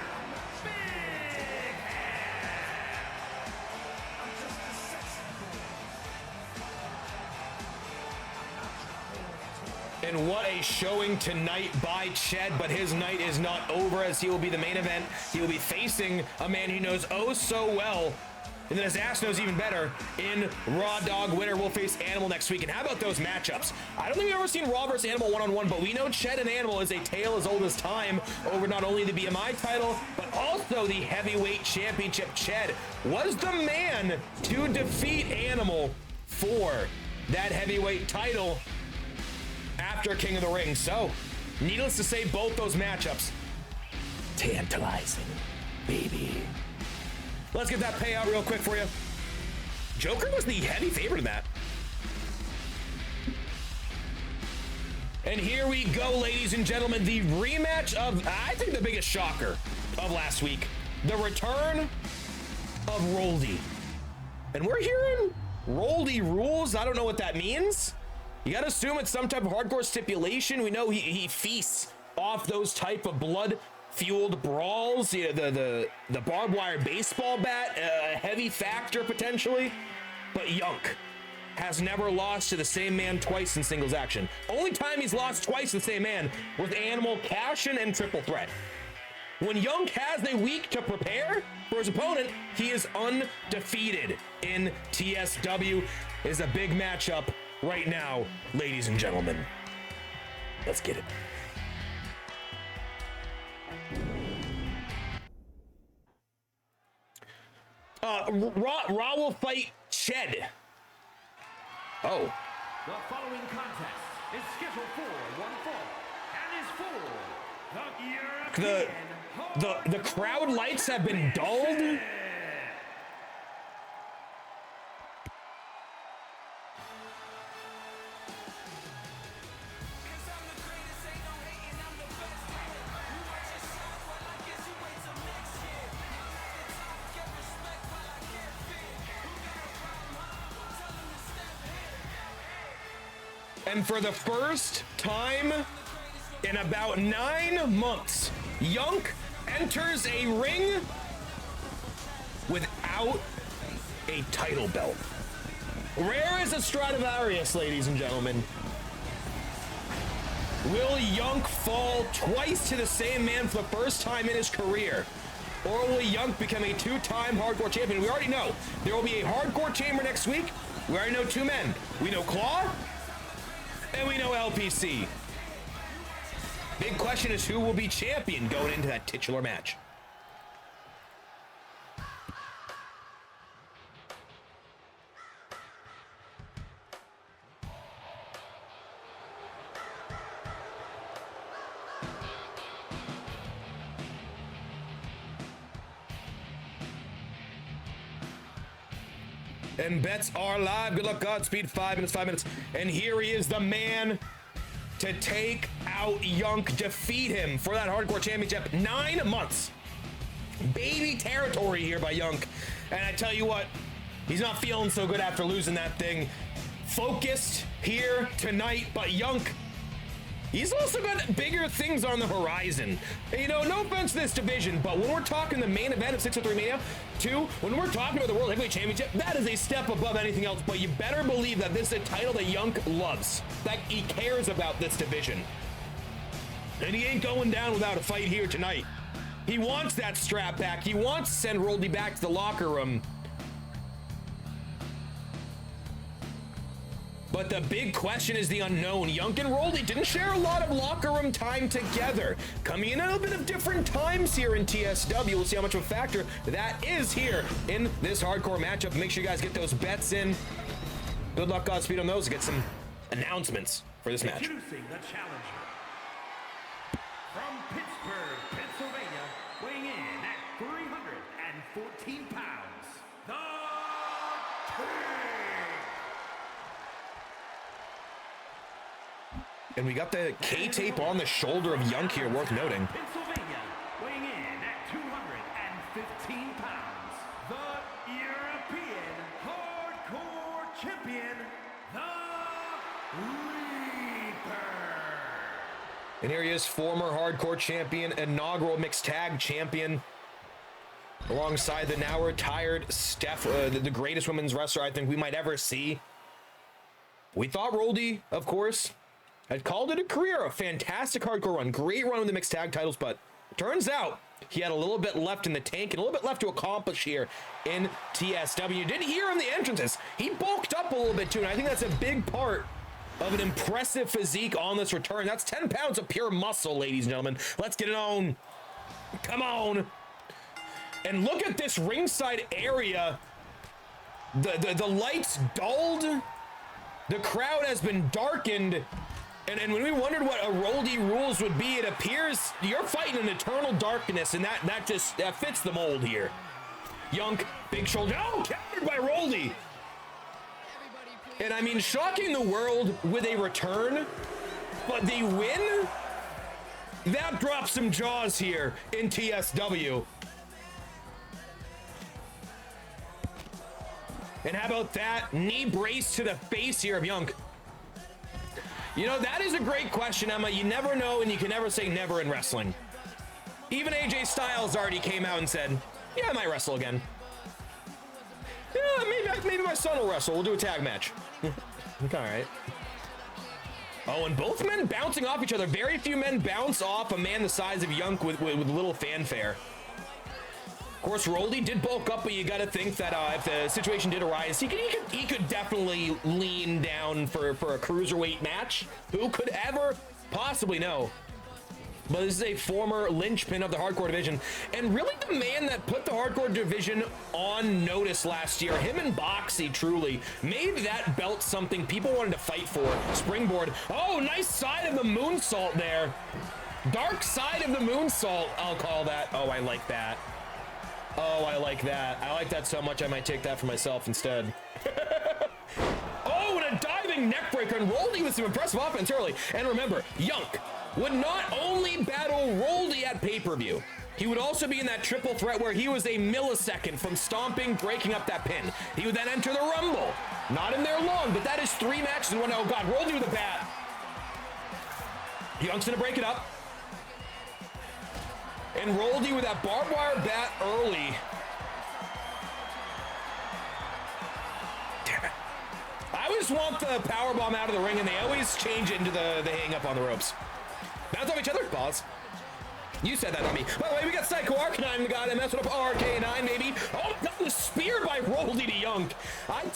Big And what a showing tonight by Ched, but his night is not over as he will be the main event. He will be facing a man he knows oh so well, and then his ass knows even better, in Raw Dog winner will face Animal next week. And how about those matchups? I don't think we've ever seen Raw versus Animal one-on-one, but we know Ched and Animal is a tale as old as time over not only the BMI title, but also the heavyweight championship. Ched was the man to defeat Animal for that heavyweight title after King of the Ring. So, needless to say, both those matchups, tantalizing, baby. Let's get that payout real quick for you. Joker was the heavy favorite in that. And here we go, ladies and gentlemen, the rematch of, I think, the biggest shocker of last week. The return of Roldy. And we're hearing Roldy rules. I don't know what that means. You gotta assume it's some type of hardcore stipulation. We know he feasts off those type of blood-fueled brawls. You know, the barbed wire baseball bat, a heavy factor potentially. But Yunk has never lost to the same man twice in singles action. Only time he's lost twice to the same man was Animal, Cashin, and Triple Threat. When Yunk has a week to prepare for his opponent, he is undefeated in TSW. It is a big matchup right now, ladies and gentlemen. Let's get it. Raw will fight Ched. Oh. The following contest is scheduled for one fall and is for the European The crowd lights have been dulled. And for the first time in about 9 months, Yunk enters a ring without a title belt. Rare as a Stradivarius, ladies and gentlemen. Will Yunk fall twice to the same man for the first time in his career? Or will Yunk become a two-time hardcore champion? We already know there will be a hardcore chamber next week. We already know two men. We know Claw, and we know LPC. Big question is who will be champion going into that titular match. And bets are live. Good luck, Godspeed. 5 minutes, 5 minutes. And here he is, the man to take out Yunk, defeat him for that hardcore championship. 9 months. Baby territory here by Yunk. And I tell you what, he's not feeling so good after losing that thing. Focused here tonight, but Yunk, he's also got bigger things on the horizon. You know, no offense to this division, but when we're talking the main event of 603 Mania 2, when we're talking about the World Heavyweight Championship, that is a step above anything else. But you better believe that this is a title that Yunk loves, that he cares about this division. And he ain't going down without a fight here tonight. He wants that strap back. He wants to send Roldy back to the locker room. But the big question is the unknown. Yunk and Roldy didn't share a lot of locker room time together. Coming in a little bit of different times here in TSW. We'll see how much of a factor that is here in this hardcore matchup. Make sure you guys get those bets in. Good luck, Godspeed on those. Get some announcements for this match. Introducing the challenger. From Pittsburgh, Pennsylvania, weighing in at 314 pounds, the King. And we got the K-tape on the shoulder of Yunk here, worth noting. Pennsylvania, weighing in at 215 pounds, the European Hardcore Champion, the Reaper. And here he is, former hardcore champion, inaugural mixed tag champion, alongside the now retired Steph, the greatest women's wrestler I think we might ever see. We thought Roldy, of course, I'd called it a career, a fantastic hardcore run, great run with the mixed tag titles, but turns out he had a little bit left in the tank and a little bit left to accomplish here in TSW. You didn't hear him the entrances. He bulked up a little bit too, and I think that's a big part of an impressive physique on this return. That's 10 pounds of pure muscle, ladies and gentlemen. Let's get it on. Come on. And look at this ringside area. The lights dulled. The crowd has been darkened. And when we wondered what a Roldy rules would be, it appears you're fighting an eternal darkness, and that fits the mold here. Yunk, big shoulder. Oh, countered by Roldy. And I mean, shocking the world with a return, but the win, that drops some jaws here in TSW. And how about that knee brace to the face here of Yunk? You know, that is a great question, Emma. You never know, and you can never say never in wrestling. Even AJ Styles already came out and said, yeah, I might wrestle again. Yeah, maybe my son will wrestle. We'll do a tag match. All right. Oh, and both men bouncing off each other. Very few men bounce off a man the size of Yunk with little fanfare. Of course, Roldy did bulk up, but you got to think that if the situation did arise, he could definitely lean down for a cruiserweight match. Who could ever possibly know? But this is a former linchpin of the hardcore division, and really the man that put the hardcore division on notice last year. Him and Boxy truly made that belt something people wanted to fight for. Springboard. Oh, nice side of the moonsault there. Dark side of the moonsault, I'll call that. Oh, I like that. Oh, I like that. I like that so much I might take that for myself instead. Oh, and a diving neckbreaker, and Roldy with some impressive offense early. And remember, Yunk would not only battle Roldy at pay-per-view, he would also be in that triple threat where he was a millisecond from stomping, breaking up that pin. He would then enter the Rumble. Not in there long, but that is 3 matches in one. Oh God, Roldy with a bat. Yunk's gonna break it up. And Roldy with that barbed wire bat early. Damn it. I always want the powerbomb out of the ring, and they always change it into the hang up on the ropes. Bounce off each other. Pause. You said that, not me. By the way, we got Psycho Arcanine. We got him messing up RK9, maybe. Oh, that was speared by Roldy to Yunk.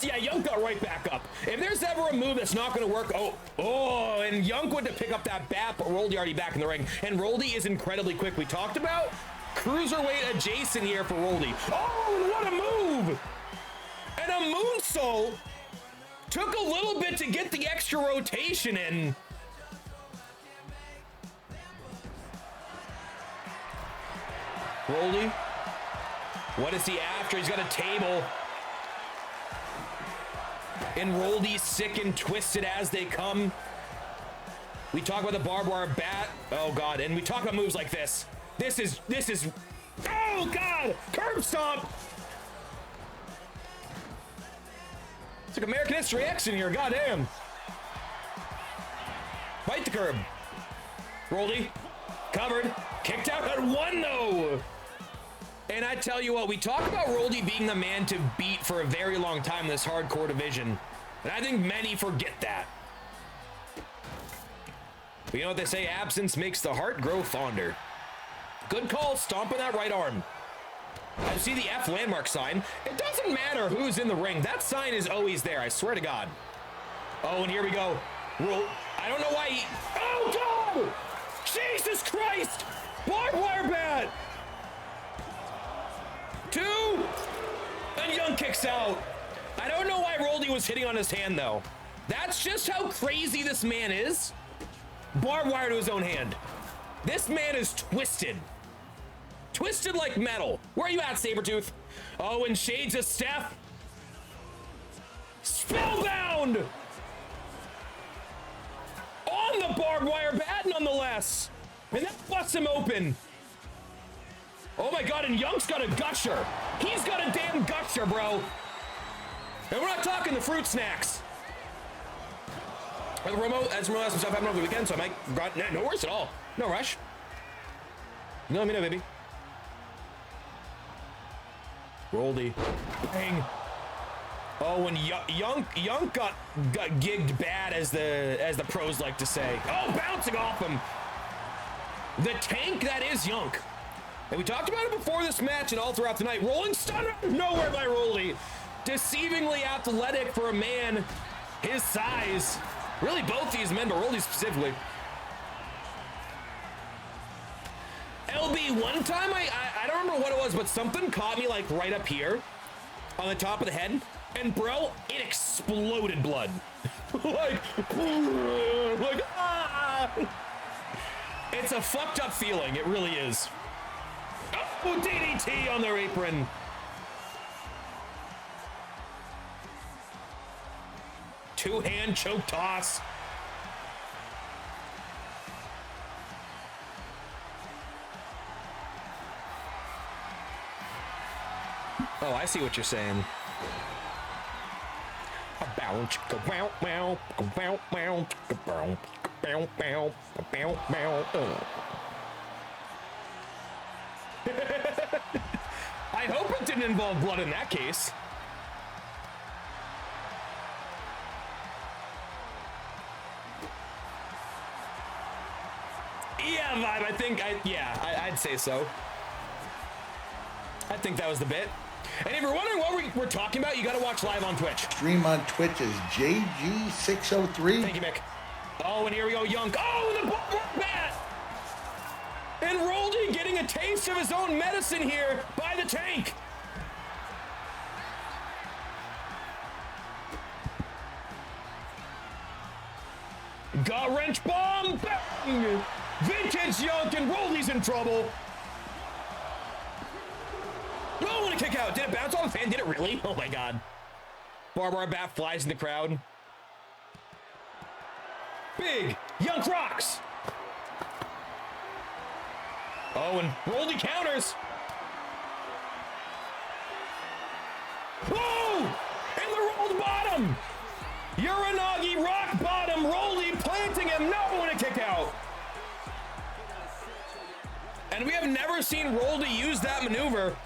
Yeah, Yunk got right back up. If there's ever a move that's not going to work, oh, and Yunk went to pick up that bat, but Roldy already back in the ring. And Roldy is incredibly quick. We talked about cruiserweight adjacent here for Roldy. Oh, what a move! And a moonsault took a little bit to get the extra rotation in. Roldy, what is he after? He's got a table. And Roldy's sick and twisted as they come. We talk about the barbed wire bat. Oh God, and we talk about moves like this. This is, oh God, curb stomp. It's like American History X in here, goddamn. Bite the curb. Roldy, covered, kicked out at 1 though. And I tell you what, we talk about Roldy being the man to beat for a very long time in this hardcore division. And I think many forget that. But you know what they say, absence makes the heart grow fonder. Good call, stomping that right arm. I see the F landmark sign. It doesn't matter who's in the ring. That sign is always there, I swear to God. Oh, and here we go. I don't know why he... Oh, God! Jesus Christ! Barbed wire bat! 2, and Young kicks out. I don't know why Roldy was hitting on his hand though. That's just how crazy this man is. Barbed wire to his own hand. This man is twisted. Twisted like metal. Where are you at, Sabretooth? Oh, and shades of Steph. Spellbound! On the barbed wire bat nonetheless. And that busts him open. Oh my God, and Young's got a gusher. He's got a damn gusher, bro. And we're not talking the fruit snacks. Or the remote, as remote has some stuff happening over the weekend, so I might, no worries at all. No rush. You let me know, baby. Roldy. Bang. Oh, and Yunk got gigged bad, as the pros like to say. Oh, bouncing off him. The tank that is Yunk. And we talked about it before this match and all throughout the night. Rolling stunner, nowhere by Roldy. Deceivingly athletic for a man his size. Really both these men, but Roldy specifically. LB, one time, I don't remember what it was, but something caught me like right up here on the top of the head. And bro, it exploded blood. like, ah! It's a fucked up feeling, it really is. Oh, DDT on their apron. Two-hand choke toss. Oh, I see what you're saying. Bounce, go bounce, bounce, go bounce, bounce, go bounce, bounce, bounce, bounce, bounce. I hope it didn't involve blood in that case. Yeah, vibe. I think I'd say so. I think that was the bit. And if you're wondering what we're talking about, you got to watch live on Twitch. Stream on Twitch is JG603. Thank you, Mick. Oh, and here we go, Yunk. Oh, the ball bat! And Roldy getting a taste of his own medicine here by the tank. Gut wrench bomb, bang! Vintage Yunk, and Roldy's in trouble. Oh, what a kick out. Did it bounce off the fan? Did it really? Oh my God. Barbara bat flies in the crowd. Big Yunk rocks. Oh, and Roldy counters. Whoa! And the rolled bottom. Uranagi rock bottom. Roldy planting him. No, and a kick out. And we have never seen Roldy use that maneuver.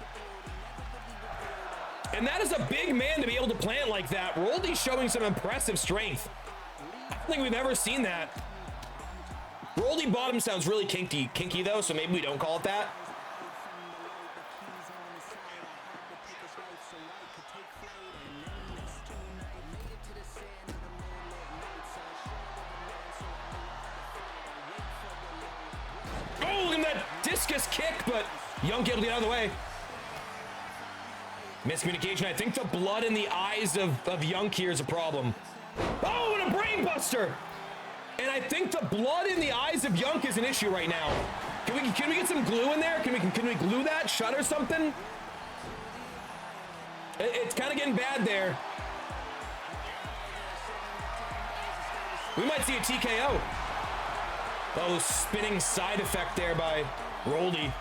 And that is a big man to be able to plant like that. Roldy's showing some impressive strength. I don't think we've ever seen that. Roldy bottom sounds really kinky though, so maybe we don't call it that. Oh, and that discus kick, but Yunk able to get out of the way. Miscommunication. I think the blood in the eyes of Yunk here is a problem. Oh, and a brain buster! And I think the blood in the eyes of Yunk is an issue right now. Can we get some glue in there? Can we glue that shut or something? It's kind of getting bad there. We might see a TKO. Oh, spinning side effect there by Roldy.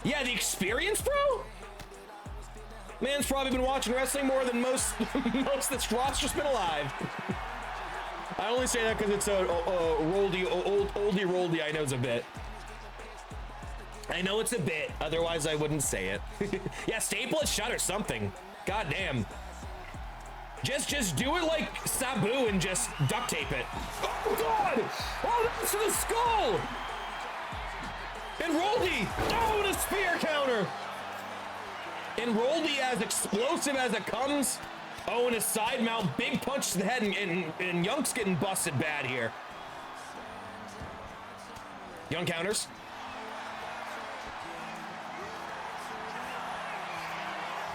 Yeah, the experience, bro? Man's probably been watching wrestling more than most of this roster's been alive. I only say that because it's a oldie Roldy I know it's a bit. I know it's a bit, otherwise I wouldn't say it. Yeah, staple it shut or something. God damn. Just do it like Sabu and just duct tape it. Oh, God! Oh, that's to the skull! And Roldy, oh, and a spear counter. And Roldy, as explosive as it comes. Oh, and a side mount, big punch to the head, and Yunk's getting busted bad here. Yunk counters.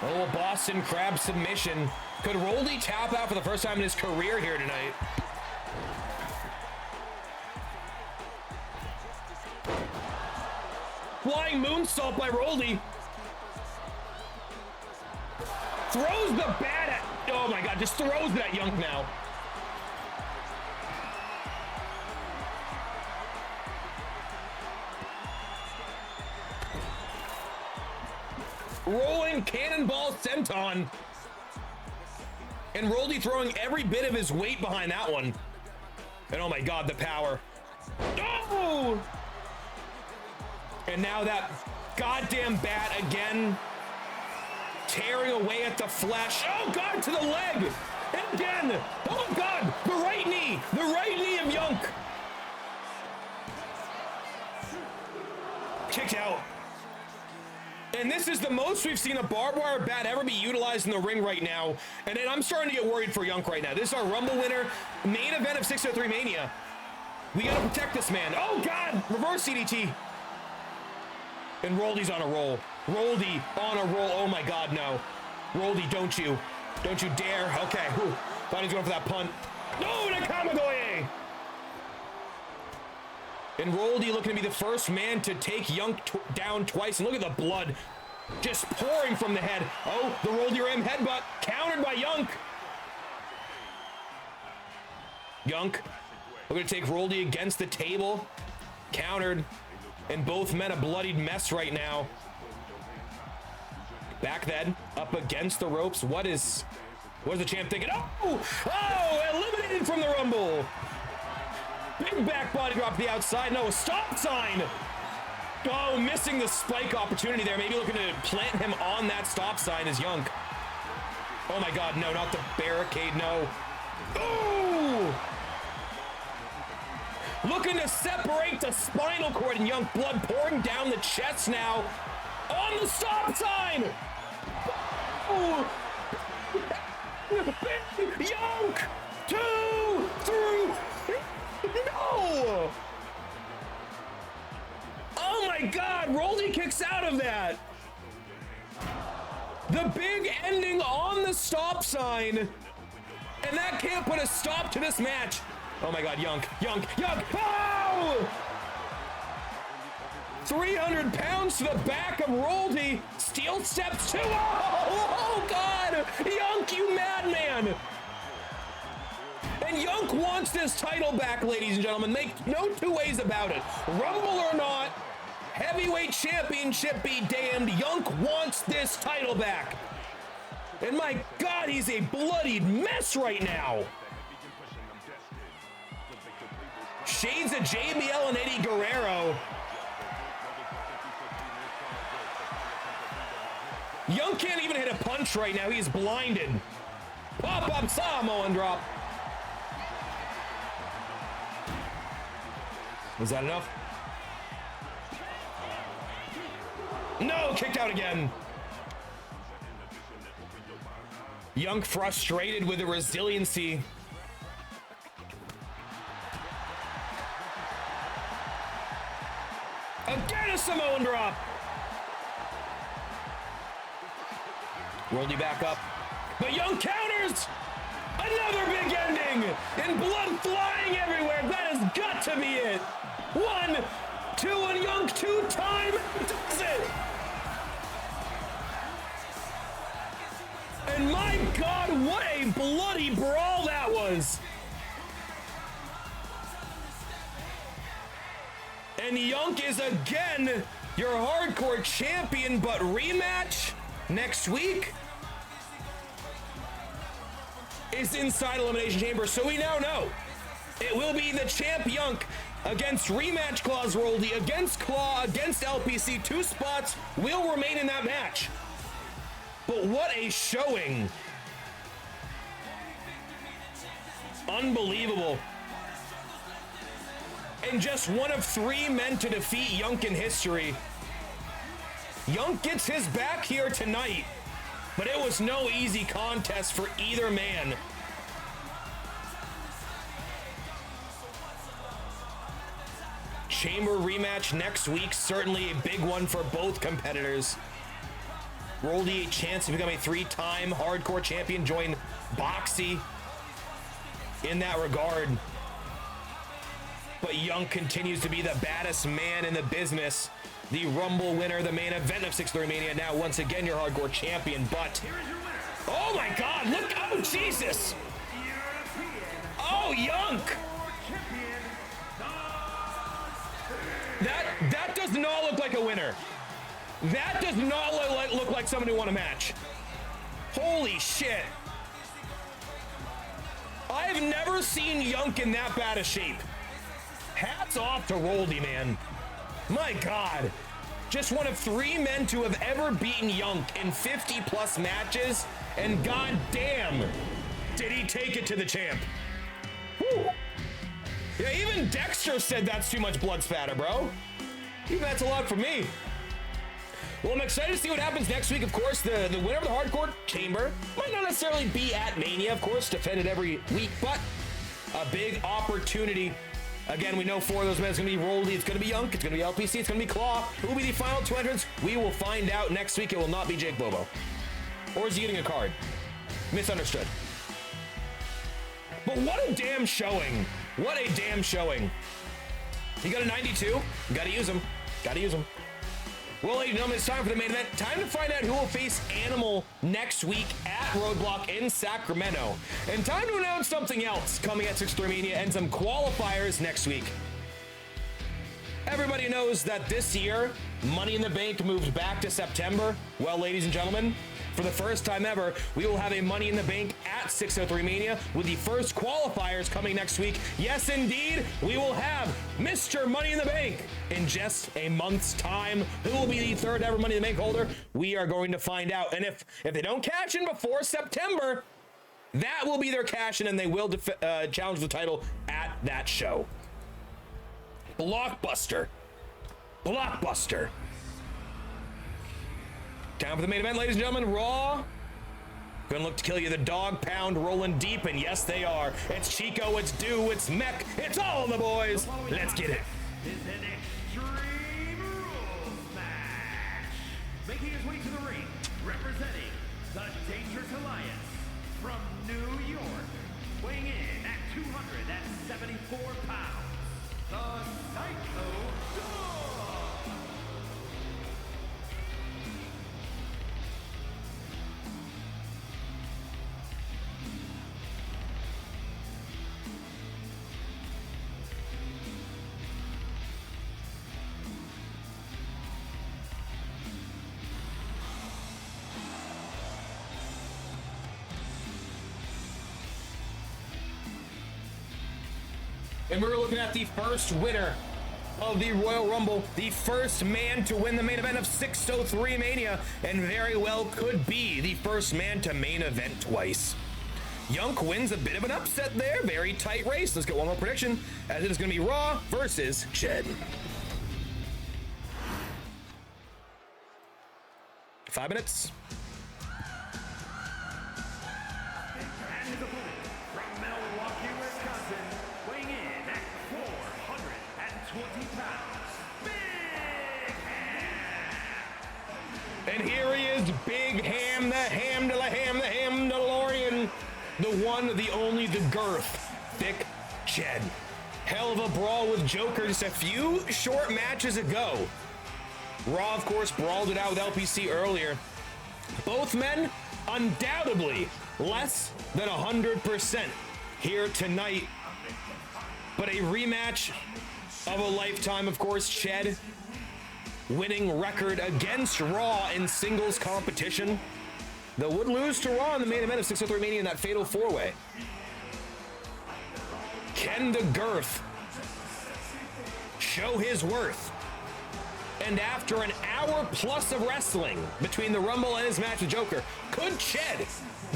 Oh, a Boston Crab submission. Could Roldy tap out for the first time in his career here tonight? Flying moonsault by Roldy. Throws the bat at, oh my God, just throws it at Yunk now. Rolling cannonball senton. And Roldy throwing every bit of his weight behind that one. And oh my God, the power. Oh! And now that goddamn bat again. tearing away at the flesh. Oh, God, to the leg. And again. Oh, God, the right knee of Yunk. Kicked out. And this is the most we've seen a barbed wire bat ever be utilized in the ring right now. And then I'm starting to get worried for Yunk right now. This is our Rumble winner, main event of 603 Mania. We got to protect this man. Oh, God, reverse CDT. And Roldy's on a roll. Roldy on a roll. Oh, my God, no. Roldy, don't you dare. Okay, whew. Thought he was going for that punt. No, Nakamagoye. And Roldy looking to be the first man to take Yunk down twice. And look at the blood just pouring from the head. Oh, the Roldy Ram headbutt countered by Yunk. Yunk looking to take Roldy against the table. Countered. And both men a bloodied mess right now. Back then, up against the ropes. What is the champ thinking? Oh, eliminated from the Rumble. Big back body drop to the outside. No, a stop sign. Oh, missing the spike opportunity there. Maybe looking to plant him on that stop sign is Yunk. Oh my God, no, not the barricade, no. Ooh! Looking to separate the spinal cord, and Yunk, blood pouring down the chest now. On the stop sign! Ooh. Yunk! 2, 3. No! Oh my God, Roldy kicks out of that. The big ending on the stop sign. And that can't put a stop to this match. Oh my God, Yunk. Oh! 300 pounds to the back of Roldy. Steel steps too. Oh God! Yunk, you madman! And Yunk wants this title back, ladies and gentlemen. Make no two ways about it. Rumble or not, heavyweight championship be damned. Yunk wants this title back. And my God, he's a bloodied mess right now. Shades of JBL and Eddie Guerrero. Yunk can't even hit a punch right now. He's blinded. Pop-up Samoan drop. Was that enough? No, kicked out again. Yunk frustrated with the resiliency. Again, a Samoan drop. Roldy back up. But Yunk counters. Another big ending. And blood flying everywhere. That has got to be it. 1, 2, and Yunk 2-time does it. And my God, what a bloody brawl that was. And Yunk is again your hardcore champion, but rematch next week is inside Elimination Chamber. So we now know it will be the champ Yunk against rematch Claws Roldy, against Claw, against LPC. 2 spots will remain in that match. But what a showing. Unbelievable. And just one of 3 men to defeat Yunk in history. Yunk gets his back here tonight, but it was no easy contest for either man. Chamber rematch next week, certainly a big one for both competitors. Roldy a chance to become a 3-time hardcore champion, join Boxy in that regard. But Yunk continues to be the baddest man in the business. The Rumble winner, the main event of 603 Mania, now once again your hardcore champion. But, oh my God, look, oh Jesus! Oh, Yunk! That does not look like a winner. That does not look like someone who won a match. Holy shit. I've never seen Yunk in that bad a shape. Hats off to Roldy, man. My God. just one of 3 men to have ever beaten Yunk in 50+ matches, and goddamn, did he take it to the champ. Whew. Yeah, even Dexter said that's too much blood spatter, bro. Even that's a lot for me. Well, I'm excited to see what happens next week. Of course, the winner of the Hardcore Chamber might not necessarily be at Mania, of course, defended every week, but a big opportunity. Again, we know 4 of those men is going to be Roldy, it's going to be Yunk, it's going to be LPC, it's going to be Claw. Who will be the final 2 entrants? We will find out next week. It will not be Jake Bobo. Or is he getting a card? Misunderstood. But what a damn showing. What a damn showing. You got a 92. Gotta use him. Gotta use him. Well, ladies and gentlemen, it's time for the main event. Time to find out who will face Animal next week at Roadblock in Sacramento. And time to announce something else coming at 6-3 Mania and some qualifiers next week. Everybody knows that this year, Money in the Bank moved back to September. Well, ladies and gentlemen, for the first time ever, we will have a Money in the Bank at 603 Mania with the first qualifiers coming next week. Yes, indeed, we will have Mr. Money in the Bank in just a month's time. Who will be the 3rd ever Money in the Bank holder? We are going to find out. And if they don't cash in before September, that will be their cash in, and they will challenge the title at that show. Blockbuster. Blockbuster. Time for the main event, ladies and gentlemen. Raw. Gonna look to kill you. The dog pound rolling deep, and yes, they are. It's Chico, it's Dew, it's Mech. It's all in the boys. Let's get it. Is an Extreme Rules match. Making his way to the ring, representing the Dangerous Alliance from New York, weighing in at 274 pounds, the Psycho Dog. And we're looking at the first winner of the Royal Rumble, the first man to win the main event of 603 Mania, and very well could be the first man to main event twice. Yunk wins a bit of an upset there. Very tight race. Let's get one more prediction, as it is going to be Raw versus Ched. 5 minutes. And his opponent from Milwaukee, Wisconsin, weighing in at 420 pounds, Big Ham. And here he is, Big Ham, the Ham de la Ham, the Ham DeLorean, the one, the only, the girth, Thick Ched. Hell of a brawl with Joker just a few short matches ago. Raw, of course, brawled it out with LPC earlier. Both men, undoubtedly, less than 100% here tonight. But a rematch of a lifetime, of course. Ched winning record against Raw in singles competition, though would lose to Raw in the main event of 603 Mania in that fatal 4-way. Can the girth show his worth? And after an hour plus of wrestling between the Rumble and his match with Joker, could Ched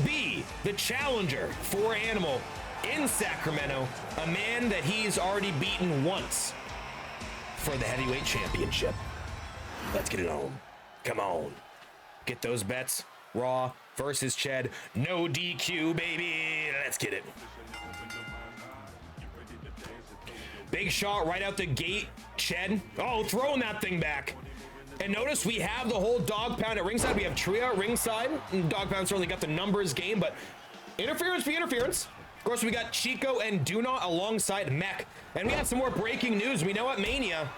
be the challenger for Animal in Sacramento, a man that he's already beaten once for the heavyweight championship? Let's get it on. Come on. Get those bets. Raw versus Ched. No DQ, baby. Let's get it. Big shot right out the gate. Ched. Oh, throwing that thing back. And notice we have the whole dog pound at ringside. We have Tria at ringside. Dog pound certainly got the numbers game, but interference be interference. Of course, we got Chico and Do Not alongside Mech. And we got some more breaking news. We know at Mania,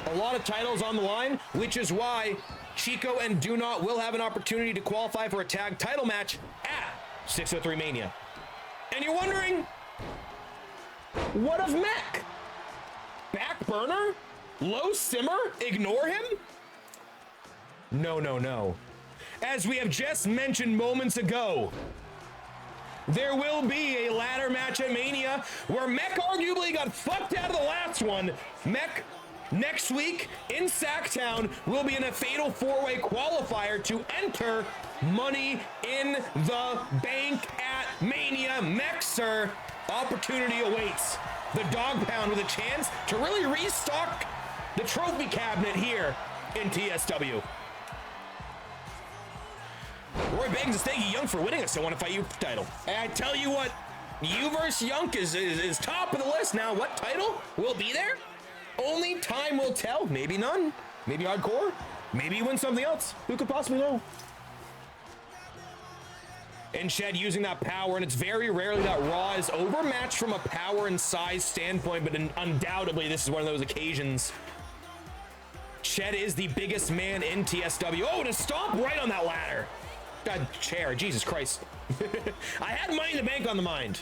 a lot of titles on the line, which is why Chico and Do Not will have an opportunity to qualify for a tag title match at 603 Mania. And you're wondering, what of Mech? Back burner? Low simmer? Ignore him? No, no, no. As we have just mentioned moments ago, there will be a ladder match at Mania where Mech arguably got fucked out of the last one. Mech Next week in Sacktown, we'll be in a fatal four-way qualifier to enter Money in the Bank at Mania. Mexer, opportunity awaits. The Dog Pound with a chance to really restock the trophy cabinet here in TSW. Roy Banks is thanking Young for winning us. I want to fight you for the title. And I tell you what, you versus Young is top of the list now. What title will be there? Only time will tell. Maybe none. Maybe hardcore. Maybe you win something else. Who could possibly know? And Shed using that power, and it's very rarely that Raw is overmatched from a power and size standpoint, but undoubtedly this is one of those occasions. Shed is the biggest man in TSW. Oh, to stomp right on that ladder. God, chair, Jesus Christ. I had Money in the Bank on the mind.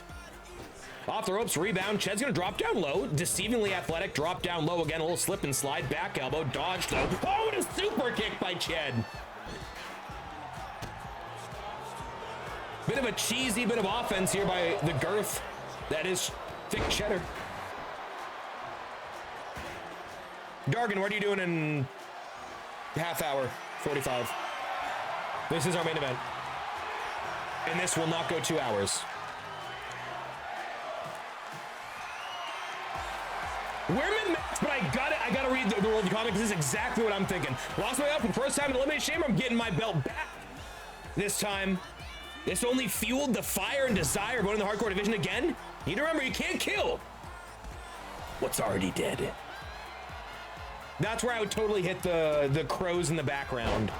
Off the ropes, rebound. Ched's gonna drop down low. Deceivingly athletic, drop down low again. A little slip and slide, back elbow, dodge though. Oh, and a super kick by Ched. Bit of a cheesy bit of offense here by the girth that is thick cheddar. Dargan, what are you doing in half hour, 45? This is our main event. And this will not go 2 hours. We're mid-match, but I gotta read the world comic. This is exactly what I'm thinking. Lost my belt for the first time in Elimination Chamber. I'm getting my belt back this time. This only fueled the fire and desire of going to the hardcore division again. You need to remember, you can't kill what's already dead. That's where I would totally hit the crows in the background.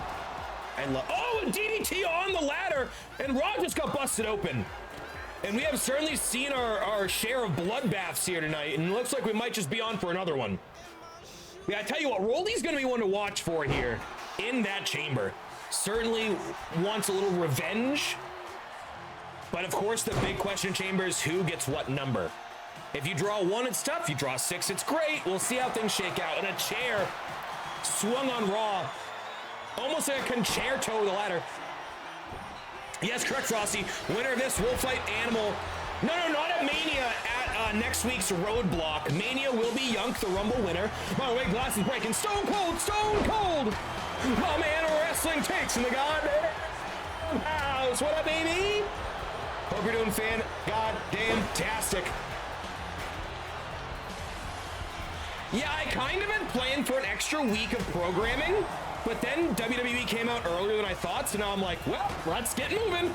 And oh, a DDT on the ladder, and Raw just got busted open. And we have certainly seen our share of bloodbaths here tonight, and it looks like we might just be on for another one. Yeah, I tell you what, Roldy's gonna be one to watch for here in that chamber. Certainly wants a little revenge. But of course, the big question chamber is who gets what number. If you draw 1, it's tough. You draw 6, it's great. We'll see how things shake out. And a chair swung on Raw. Almost like a concerto of the ladder. Yes, correct, Frosty. Winner of this will fight Animal. No, not at Mania, at next week's Roadblock. Mania will be Yunk, the Rumble winner. By the way, glass is breaking. Stone Cold, Stone Cold! My man wrestling takes in the goddamn house. What up, baby? Hope you're doing goddamn-tastic. Yeah, I kind of had planned for an extra week of programming, but then WWE came out earlier than I thought, so now I'm like, well, let's get moving.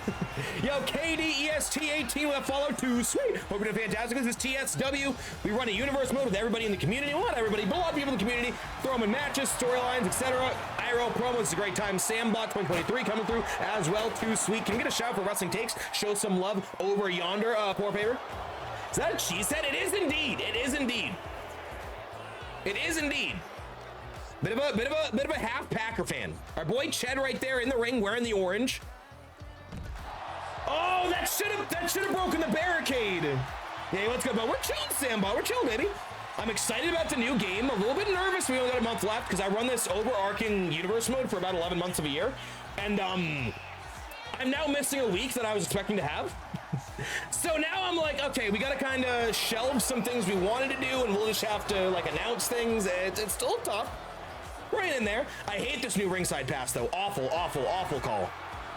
Yo, KD EST 18 with a Fallout 2. Sweet. Hope you're doing fantastic. This is TSW. We run a universe mode with everybody in the community. Well, not everybody, but a lot of people in the community. Throw them in matches, storylines, etc. IRL promos. It's a great time. Sambot 2023 coming through as well. Too sweet. Can we get a shout for Wrestling Takes? Show some love over yonder, poor paper. Is that a cheese set? It is indeed. It is indeed. It is indeed. Bit of a half Packer fan. Our boy Ched right there in the ring wearing the orange. Oh, that should have broken the barricade. Yeah, let's go, but we're chilling, Sambot. We're chilling, baby. I'm excited about the new game. A little bit nervous. We only got a month left because I run this overarching universe mode for about 11 months of a year, and I'm now missing a week that I was expecting to have. So now I'm like, okay, we got to kind of shelve some things we wanted to do, and we'll just have to like announce things. It's still tough. Right in there. I hate this new ringside pass though. Awful, awful, awful call.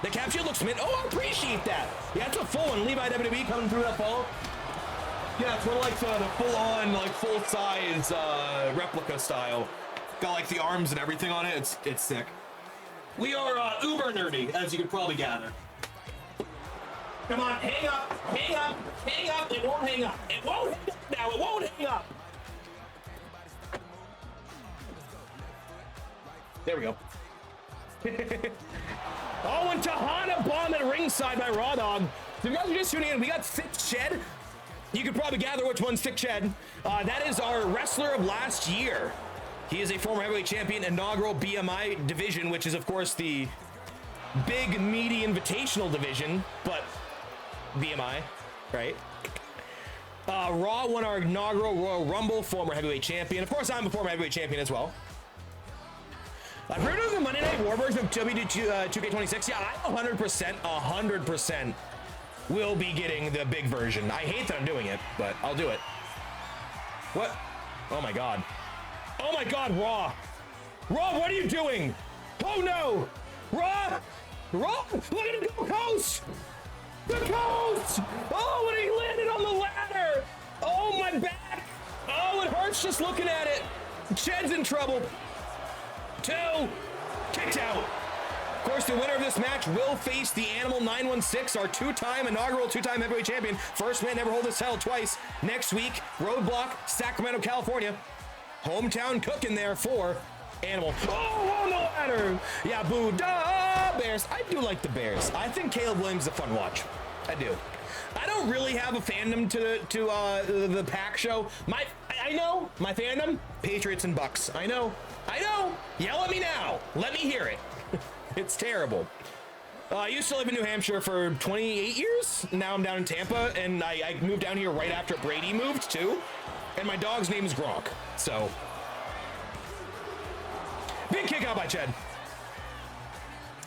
The cap shield looks mid. Oh, I appreciate that. Yeah, it's a full one. Levi WWE coming through that follow. Yeah, it's one of like the full-on, like full-size replica style. Got like the arms and everything on it. It's sick. We are uber nerdy, as you could probably gather. Come on, hang up, hang up, hang up. It won't hang up. It won't hang up now. It won't hang up. There we go. Oh, and Tahana bomb at ringside by Raw Dog. So if you guys are just tuning in, we got Thick Ched. You could probably gather which one's Thick Ched. That is our wrestler of last year. He is a former heavyweight champion, inaugural BMI division, which is, of course, the big, meaty invitational division, but BMI, right? Raw won our inaugural Royal Rumble, former heavyweight champion. Of course, I'm a former heavyweight champion as well. I've heard of the Monday Night War version of WWE 2K26. Yeah, I 100% will be getting the big version. I hate that I'm doing it, but I'll do it. What? Oh my God. Oh my God, Raw. Raw, what are you doing? Oh no. Raw. Raw, look at him go coast. The coast. Oh, and he landed on the ladder. Oh, my back. Oh, it hurts just looking at it. Ched's in trouble. 2. Kicked out. Of course, the winner of this match will face the Animal 916, our inaugural two-time heavyweight champion. First man to ever hold this title twice. Next week, Roadblock, Sacramento, California. Hometown cooking there for Animal. Oh, on the ladder. Yeah, boo. Duh, Bears. I do like the Bears. I think Caleb Williams is a fun watch. I do. I don't really have a fandom to the Pack show. I know my fandom, Patriots and Bucks. I know. Yell at me now. Let me hear it. It's terrible. I used to live in New Hampshire for 28 years. Now I'm down in Tampa, and I moved down here right after Brady moved too. And my dog's name is Gronk. So big kick out by Ched.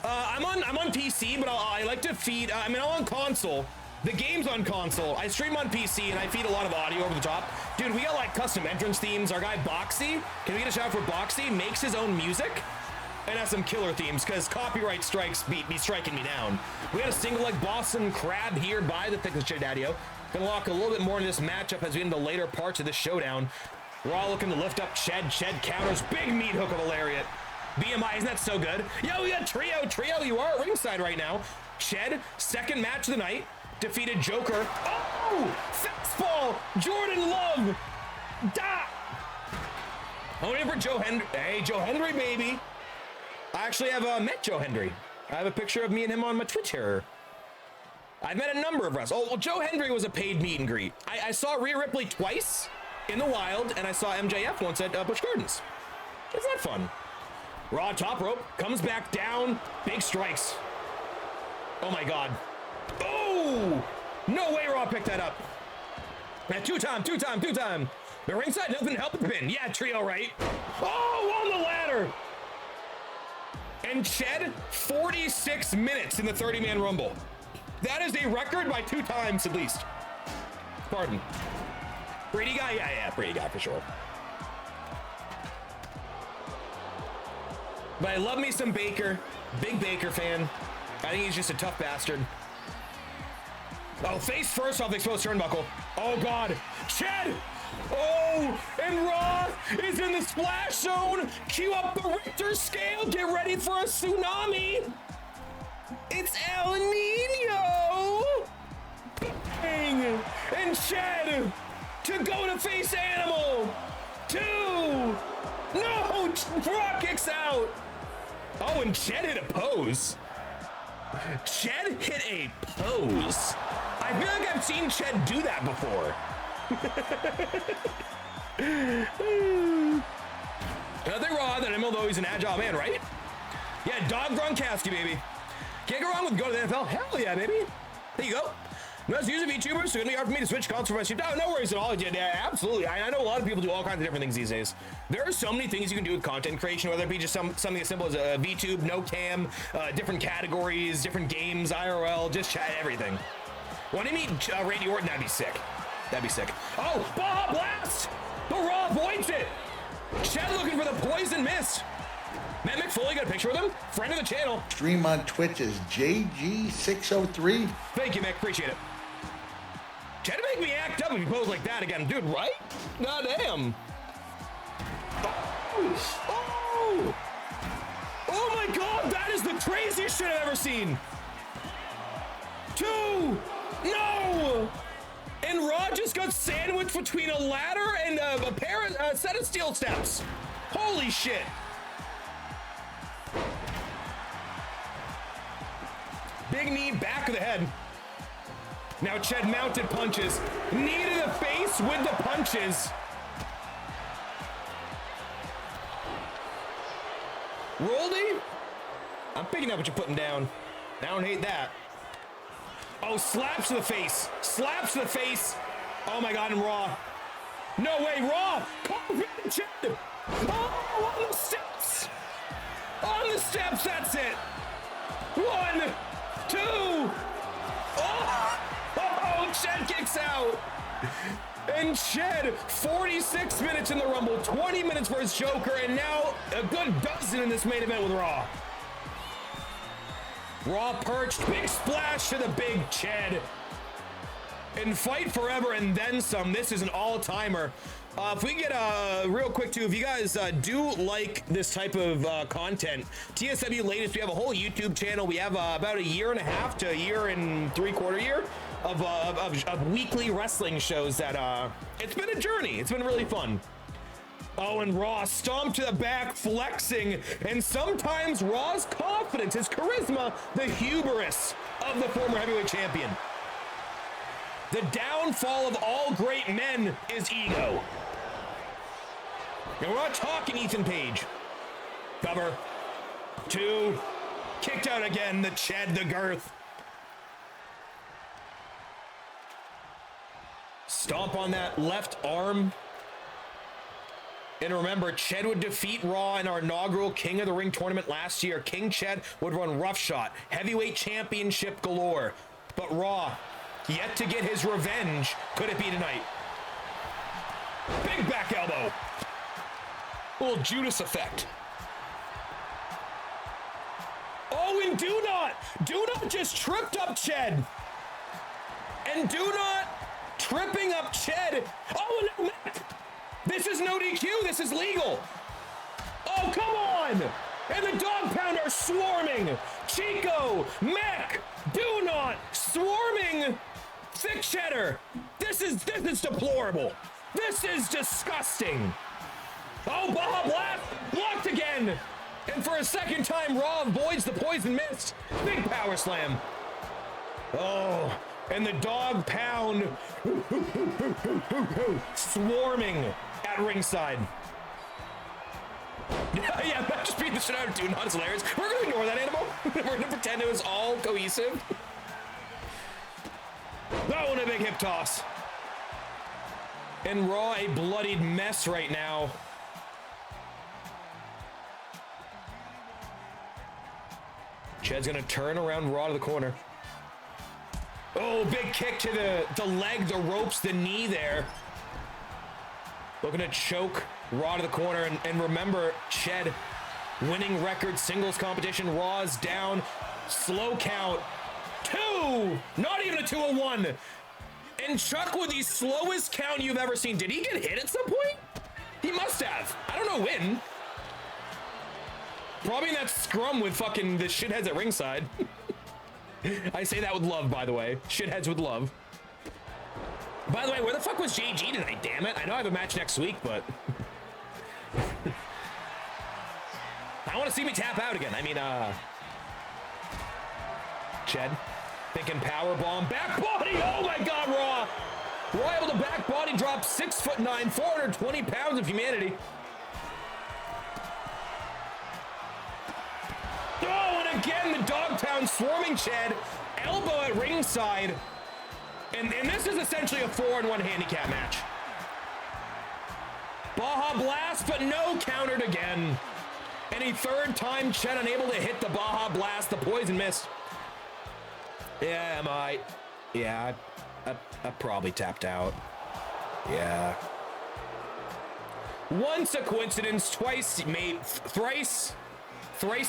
I'm on PC, but I like to feed. I'm on console. The game's on console. I stream on PC and I feed a lot of audio over the top. Dude, we got like custom entrance themes. Our guy Boxy, can we get a shout out for Boxy? Makes his own music and has some killer themes because copyright strikes be striking me down. We got a single leg Boston Crab here by the Thickest Ched Daddy-O. Gonna lock a little bit more into this matchup as we get into the later parts of this showdown. We're all looking to lift up Ched. Ched counters. Big meat hook of a lariat. BMI, isn't that so good? Yo, we got Trio. Trio, you are at ringside right now. Ched, second match of the night. Defeated Joker. Oh! Fastball! Jordan Love! Da! Only for Joe Hendry. Hey, Joe Hendry, baby. I actually have met Joe Hendry. I have a picture of me and him on my Twitter. I've met a number of wrestlers. Oh, well, Joe Hendry was a paid meet and greet. I saw Rhea Ripley twice in the wild, and I saw MJF once at Busch Gardens. Isn't that fun? Raw top rope, comes back down, big strikes. Oh my God. Oh! No way Raw picked that up. And two time. The ringside, nothing to help the pin. Yeah, Trio, right? Oh, on the ladder. And Ched, 46 minutes in the 30-man Rumble. That is a record by 2 times at least. Pardon. Brady guy? Yeah, Brady guy for sure. But I love me some Baker. Big Baker fan. I think he's just a tough bastard. Oh, face first off the exposed turnbuckle. Oh, God. Ched! Oh, and Raw is in the splash zone. Cue up the Richter scale. Get ready for a tsunami. It's El Nino. Bang! And Ched to go to face Animal. 2. No! Raw kicks out. Oh, and Ched hit a pose. Ched hit a pose. I feel like I've seen Ched do that before. Nothing wrong that him, although he's an agile man, right? Yeah, Dog Gronkowski, baby. Can't go wrong with go to the NFL. Hell yeah, baby. There you go. I'm not using VTubers, so it's gonna be hard for me to switch consoles for my stream. No worries at all. Yeah, absolutely. I know a lot of people do all kinds of different things these days. There are so many things you can do with content creation, whether it be just something as simple as a VTube, no cam, different categories, different games, IRL, just chat, everything. When I meet Randy Orton, that'd be sick. That'd be sick. Oh, Baja Blast! The Raw avoids it. Ched looking for the poison mist. Matt McFoley, got a picture with him. Friend of the channel. Stream on Twitch is JG603. Thank you, Mick. Appreciate it. Ched to make me act up if you pose like that again. Dude, right? God damn. Oh! Oh my God, that is the craziest shit I've ever seen. 2. No! And Raw just got sandwiched between a ladder and a set of steel steps. Holy shit. Big knee, back of the head. Now Ched mounted punches. Knee to the face with the punches. Roldy? I'm picking up what you're putting down. I don't hate that. Oh, slaps to the face. Slaps to the face. Oh my God, and Raw. No way, Raw. Call Ched. Oh, on the steps. On the steps, that's it. 1, 2. Oh, Ched kicks out. And Ched, 46 minutes in the Rumble, 20 minutes for his Joker, and now a good dozen in this main event with Raw. Raw perched, big splash to the big Ched. And fight forever and then some. This is an all-timer. If we get real quick too, if you guys do like this type of content, TSW Latest, we have a whole YouTube channel. We have about a year and a half to a year and 3/4 year of weekly wrestling shows that it's been a journey. It's been really fun. Oh, and Raw stomped to the back, flexing, and sometimes Raw's confidence, his charisma, the hubris of the former heavyweight champion. The downfall of all great men is ego. And we're not talking Ethan Page. Cover. 2. Kicked out again, the Ched, the girth. Stomp on that left arm. And remember, Ched would defeat Raw in our inaugural King of the Ring tournament last year. King Ched would run roughshod, heavyweight championship galore. But Raw, yet to get his revenge. Could it be tonight? Big back elbow. Little Judas effect. Oh, and do not just tripped up Ched. And do not tripping up Ched. Oh, no, this is no DQ. This is legal. Oh, come on. And the dog pound are swarming. Chico, Mech, do not swarming. Thick cheddar. This is deplorable. This is disgusting. Oh, Baja Blast blocked again. And for a second time, Raw avoids the poison mist. Big power slam. Oh, and the dog pound swarming at ringside. Yeah, that just beat the shit out of Dude. It's hilarious. We're gonna ignore that animal. We're gonna pretend it was all cohesive. That one a big hip toss. And Raw a bloodied mess right now. Ched's gonna turn around Raw to the corner. Oh, big kick to the leg, the ropes, the knee there. Looking to choke Raw to the corner. And remember, Ched winning record singles competition. Raw's down. Slow count. 2! Not even a 2 or 1. And Chuck with the slowest count you've ever seen. Did he get hit at some point? He must have. I don't know when. Probably in that scrum with fucking the shitheads at ringside. I say that with love, by the way. Shitheads with love. By the way, where the fuck was JG tonight, damn it? I know I have a match next week, but... I want to see me tap out again. I mean, Ched. Thinking powerbomb. Back body! Oh my god, Raw! Raw able to back body drop 6'9", 420 pounds of humanity. Oh, and again, the dog pound swarming Ched. Elbow at ringside. And this is essentially a 4-on-1 handicap match. Baja Blast, but no, countered again. And a third time, Ched unable to hit the Baja Blast, the poison mist. Yeah, I probably tapped out. Yeah. Once a coincidence, twice, maybe thrice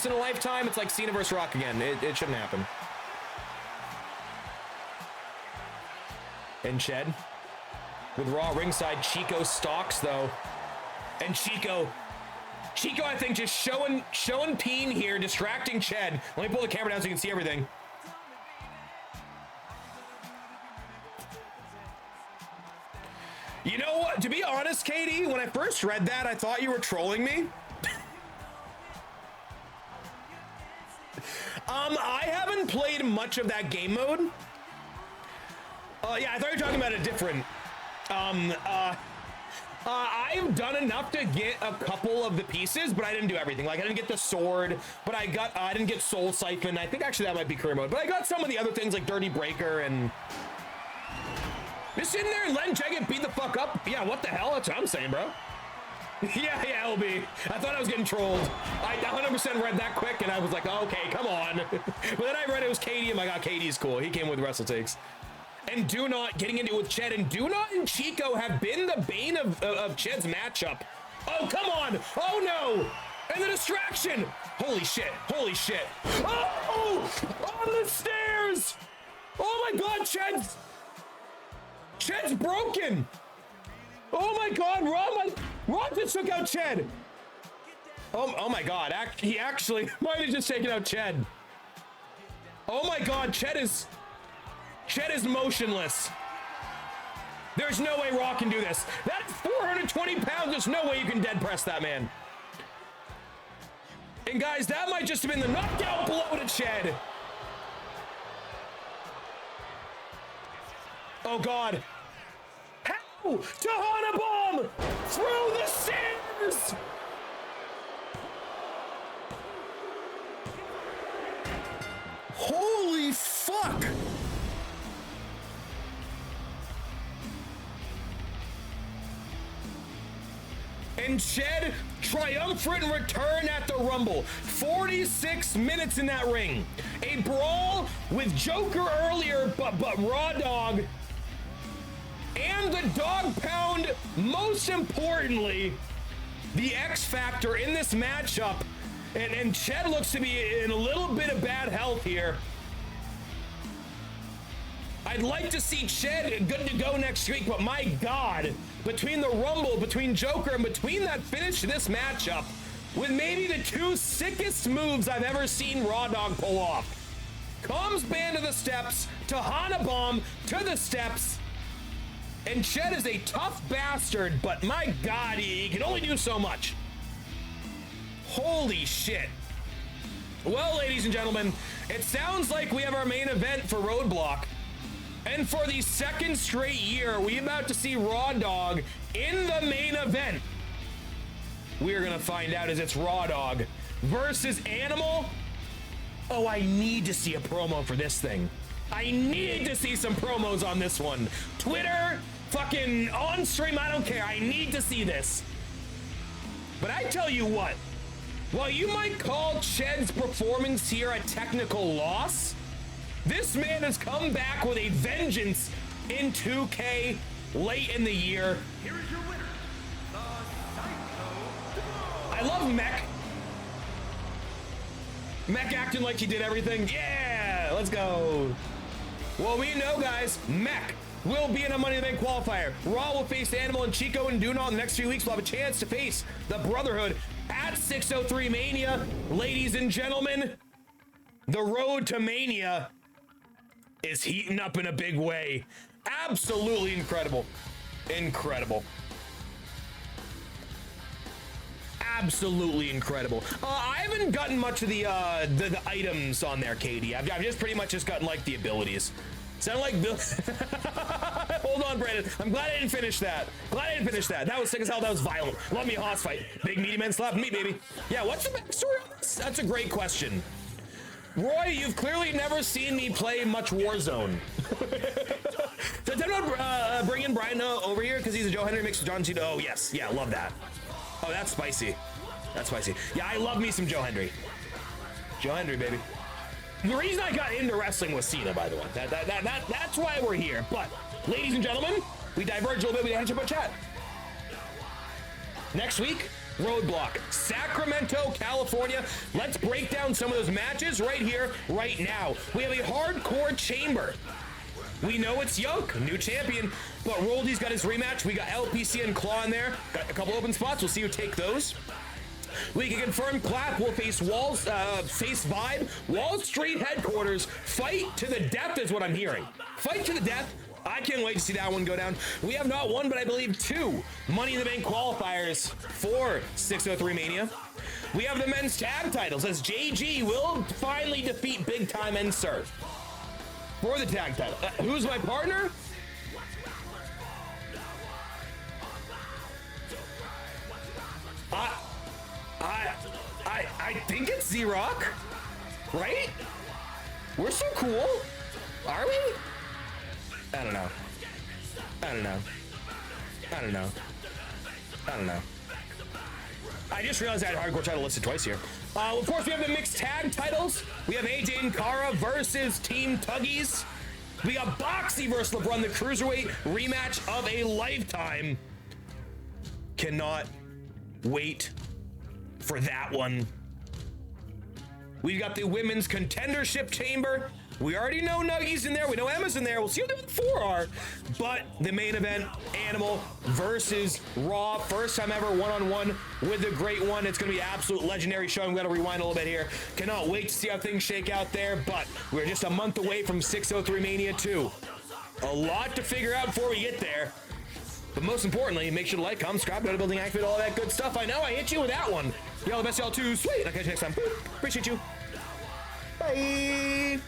in a lifetime. It's like Cena vs. Rock again. It shouldn't happen. And Ched with Raw ringside. Chico stalks though, and Chico, I think just showing Peen here, distracting Ched. Let me pull the camera down so you can see everything. You know what? To be honest, Katie, when I first read that, I thought you were trolling me. I haven't played much of that game mode. Yeah, I thought you were talking about a different. I've done enough to get a couple of the pieces, but I didn't do everything. Like, I didn't get the sword, but I didn't get Soul Siphon. I think actually that might be career mode, but I got some of the other things like Dirty Breaker and just sitting there and letting Ched get beat the fuck up. Yeah, what the hell? That's what I'm saying, bro. Yeah, LB. I thought I was getting trolled. I 100% read that quick, and I was like, oh, okay, come on. But then I read it was Katie. I'm like, oh, Katie's cool. He came with Wrestle Takes. and Do Not getting into it with Ched, and Do Not and Chico have been the bane of Ched's matchup. Oh, come on. Oh, no. And the distraction. Holy shit. Holy shit. Oh, on the stairs. Oh, my God. Ched's broken. Oh, my God. Ron just took out Ched. Oh, my God. He actually might have just taken out Ched. Oh, my God. Ched is motionless. There's no way Raw can do this. That's 420 pounds. There's no way you can dead press that man. And guys, that might just have been the knockout blow to Ched. Oh God. How? Tahana bomb through the stairs. Holy fuck. And Ched, triumphant return at the Rumble. 46 minutes in that ring. A brawl with Joker earlier, but Raw Dog. And the dog pound, most importantly, the X Factor in this matchup. And Ched looks to be in a little bit of bad health here. I'd like to see Ched good to go next week, but my God, between the Rumble, between Joker, and between that finish to this matchup, with maybe the two sickest moves I've ever seen Raw Dog pull off. Comms band to the steps, Tahana bomb to the steps, and Ched is a tough bastard, but my God, he can only do so much. Holy shit. Well, ladies and gentlemen, it sounds like we have our main event for Roadblock. And for the second straight year, we're about to see Raw Dog in the main event. We're going to find out as it's Raw Dog versus Animal. Oh, I need to see a promo for this thing. I need to see some promos on this one. Twitter, fucking on stream, I don't care. I need to see this. But I tell you what, while you might call Ched's performance here a technical loss, this man has come back with a vengeance in 2K late in the year. Here is your winner, the Psycho. I love Mech. Mech acting like he did everything. Yeah, let's go. Well, we know, guys, Mech will be in a Money in the Bank qualifier. Raw will face Animal and Chico and Do Not in the next few weeks. We'll have a chance to face the Brotherhood at 603 Mania. Ladies and gentlemen, the road to Mania is heating up in a big way. Absolutely incredible. Incredible. Absolutely incredible. I haven't gotten much of the items on there, Katie. I've just pretty much just gotten like the abilities. Sound like Bill. Hold on, Brandon. I'm glad I didn't finish that. That was sick as hell. That was violent. Love me a hoss fight. Big meaty men slapping me, baby. Yeah, what's the backstory on this? That's a great question. Roy, you've clearly never seen me play much Warzone. So did I bring in Brian over here because he's a Joe Henry mix with John Cena? Oh, yes. Yeah, love that. Oh, that's spicy. That's spicy. Yeah, I love me some Joe Henry. Joe Henry, baby. The reason I got into wrestling was Cena, by the way. That's why we're here. But, ladies and gentlemen, we diverge a little bit with the Headshot Chat. Next week, Roadblock, Sacramento, California. Let's break down some of those matches right here, right now. We have a hardcore chamber. We know it's Yoke, new champion, but Roldy's got his rematch. We got LPC and Claw in there. Got a couple open spots. We'll see who take those. We can confirm Clap will face face Vibe. Wall Street headquarters. Fight to the death is what I'm hearing. Fight to the death. I can't wait to see that one go down. We have not one, but I believe two Money in the Bank qualifiers for 603 Mania. We have the men's tag titles as JG will finally defeat Big Time and Surf for the tag title. Who's my partner? I think it's Z-Rock, right? We're so cool. Are we? I don't know. I just realized I had hardcore title listed twice here. Of course, we have the mixed tag titles. We have AJ and Kara versus Team Tuggies. We got Boxy versus LeBron, the Cruiserweight rematch of a lifetime. Cannot wait for that one. We've got the Women's Contendership Chamber. We already know Nuggy's in there. We know Emma's in there. We'll see what the other four are. But the main event, Animal versus Raw. First time ever one-on-one with the Great One. It's going to be an absolute legendary show. I'm going to rewind a little bit here. Cannot wait to see how things shake out there. But we're just a month away from 603 Mania 2. A lot to figure out before we get there. But most importantly, make sure to like, comment, subscribe, go to building, activate all that good stuff. I know I hit you with that one. Y'all the best, y'all too. Sweet. I'll catch you next time. Appreciate you. Bye.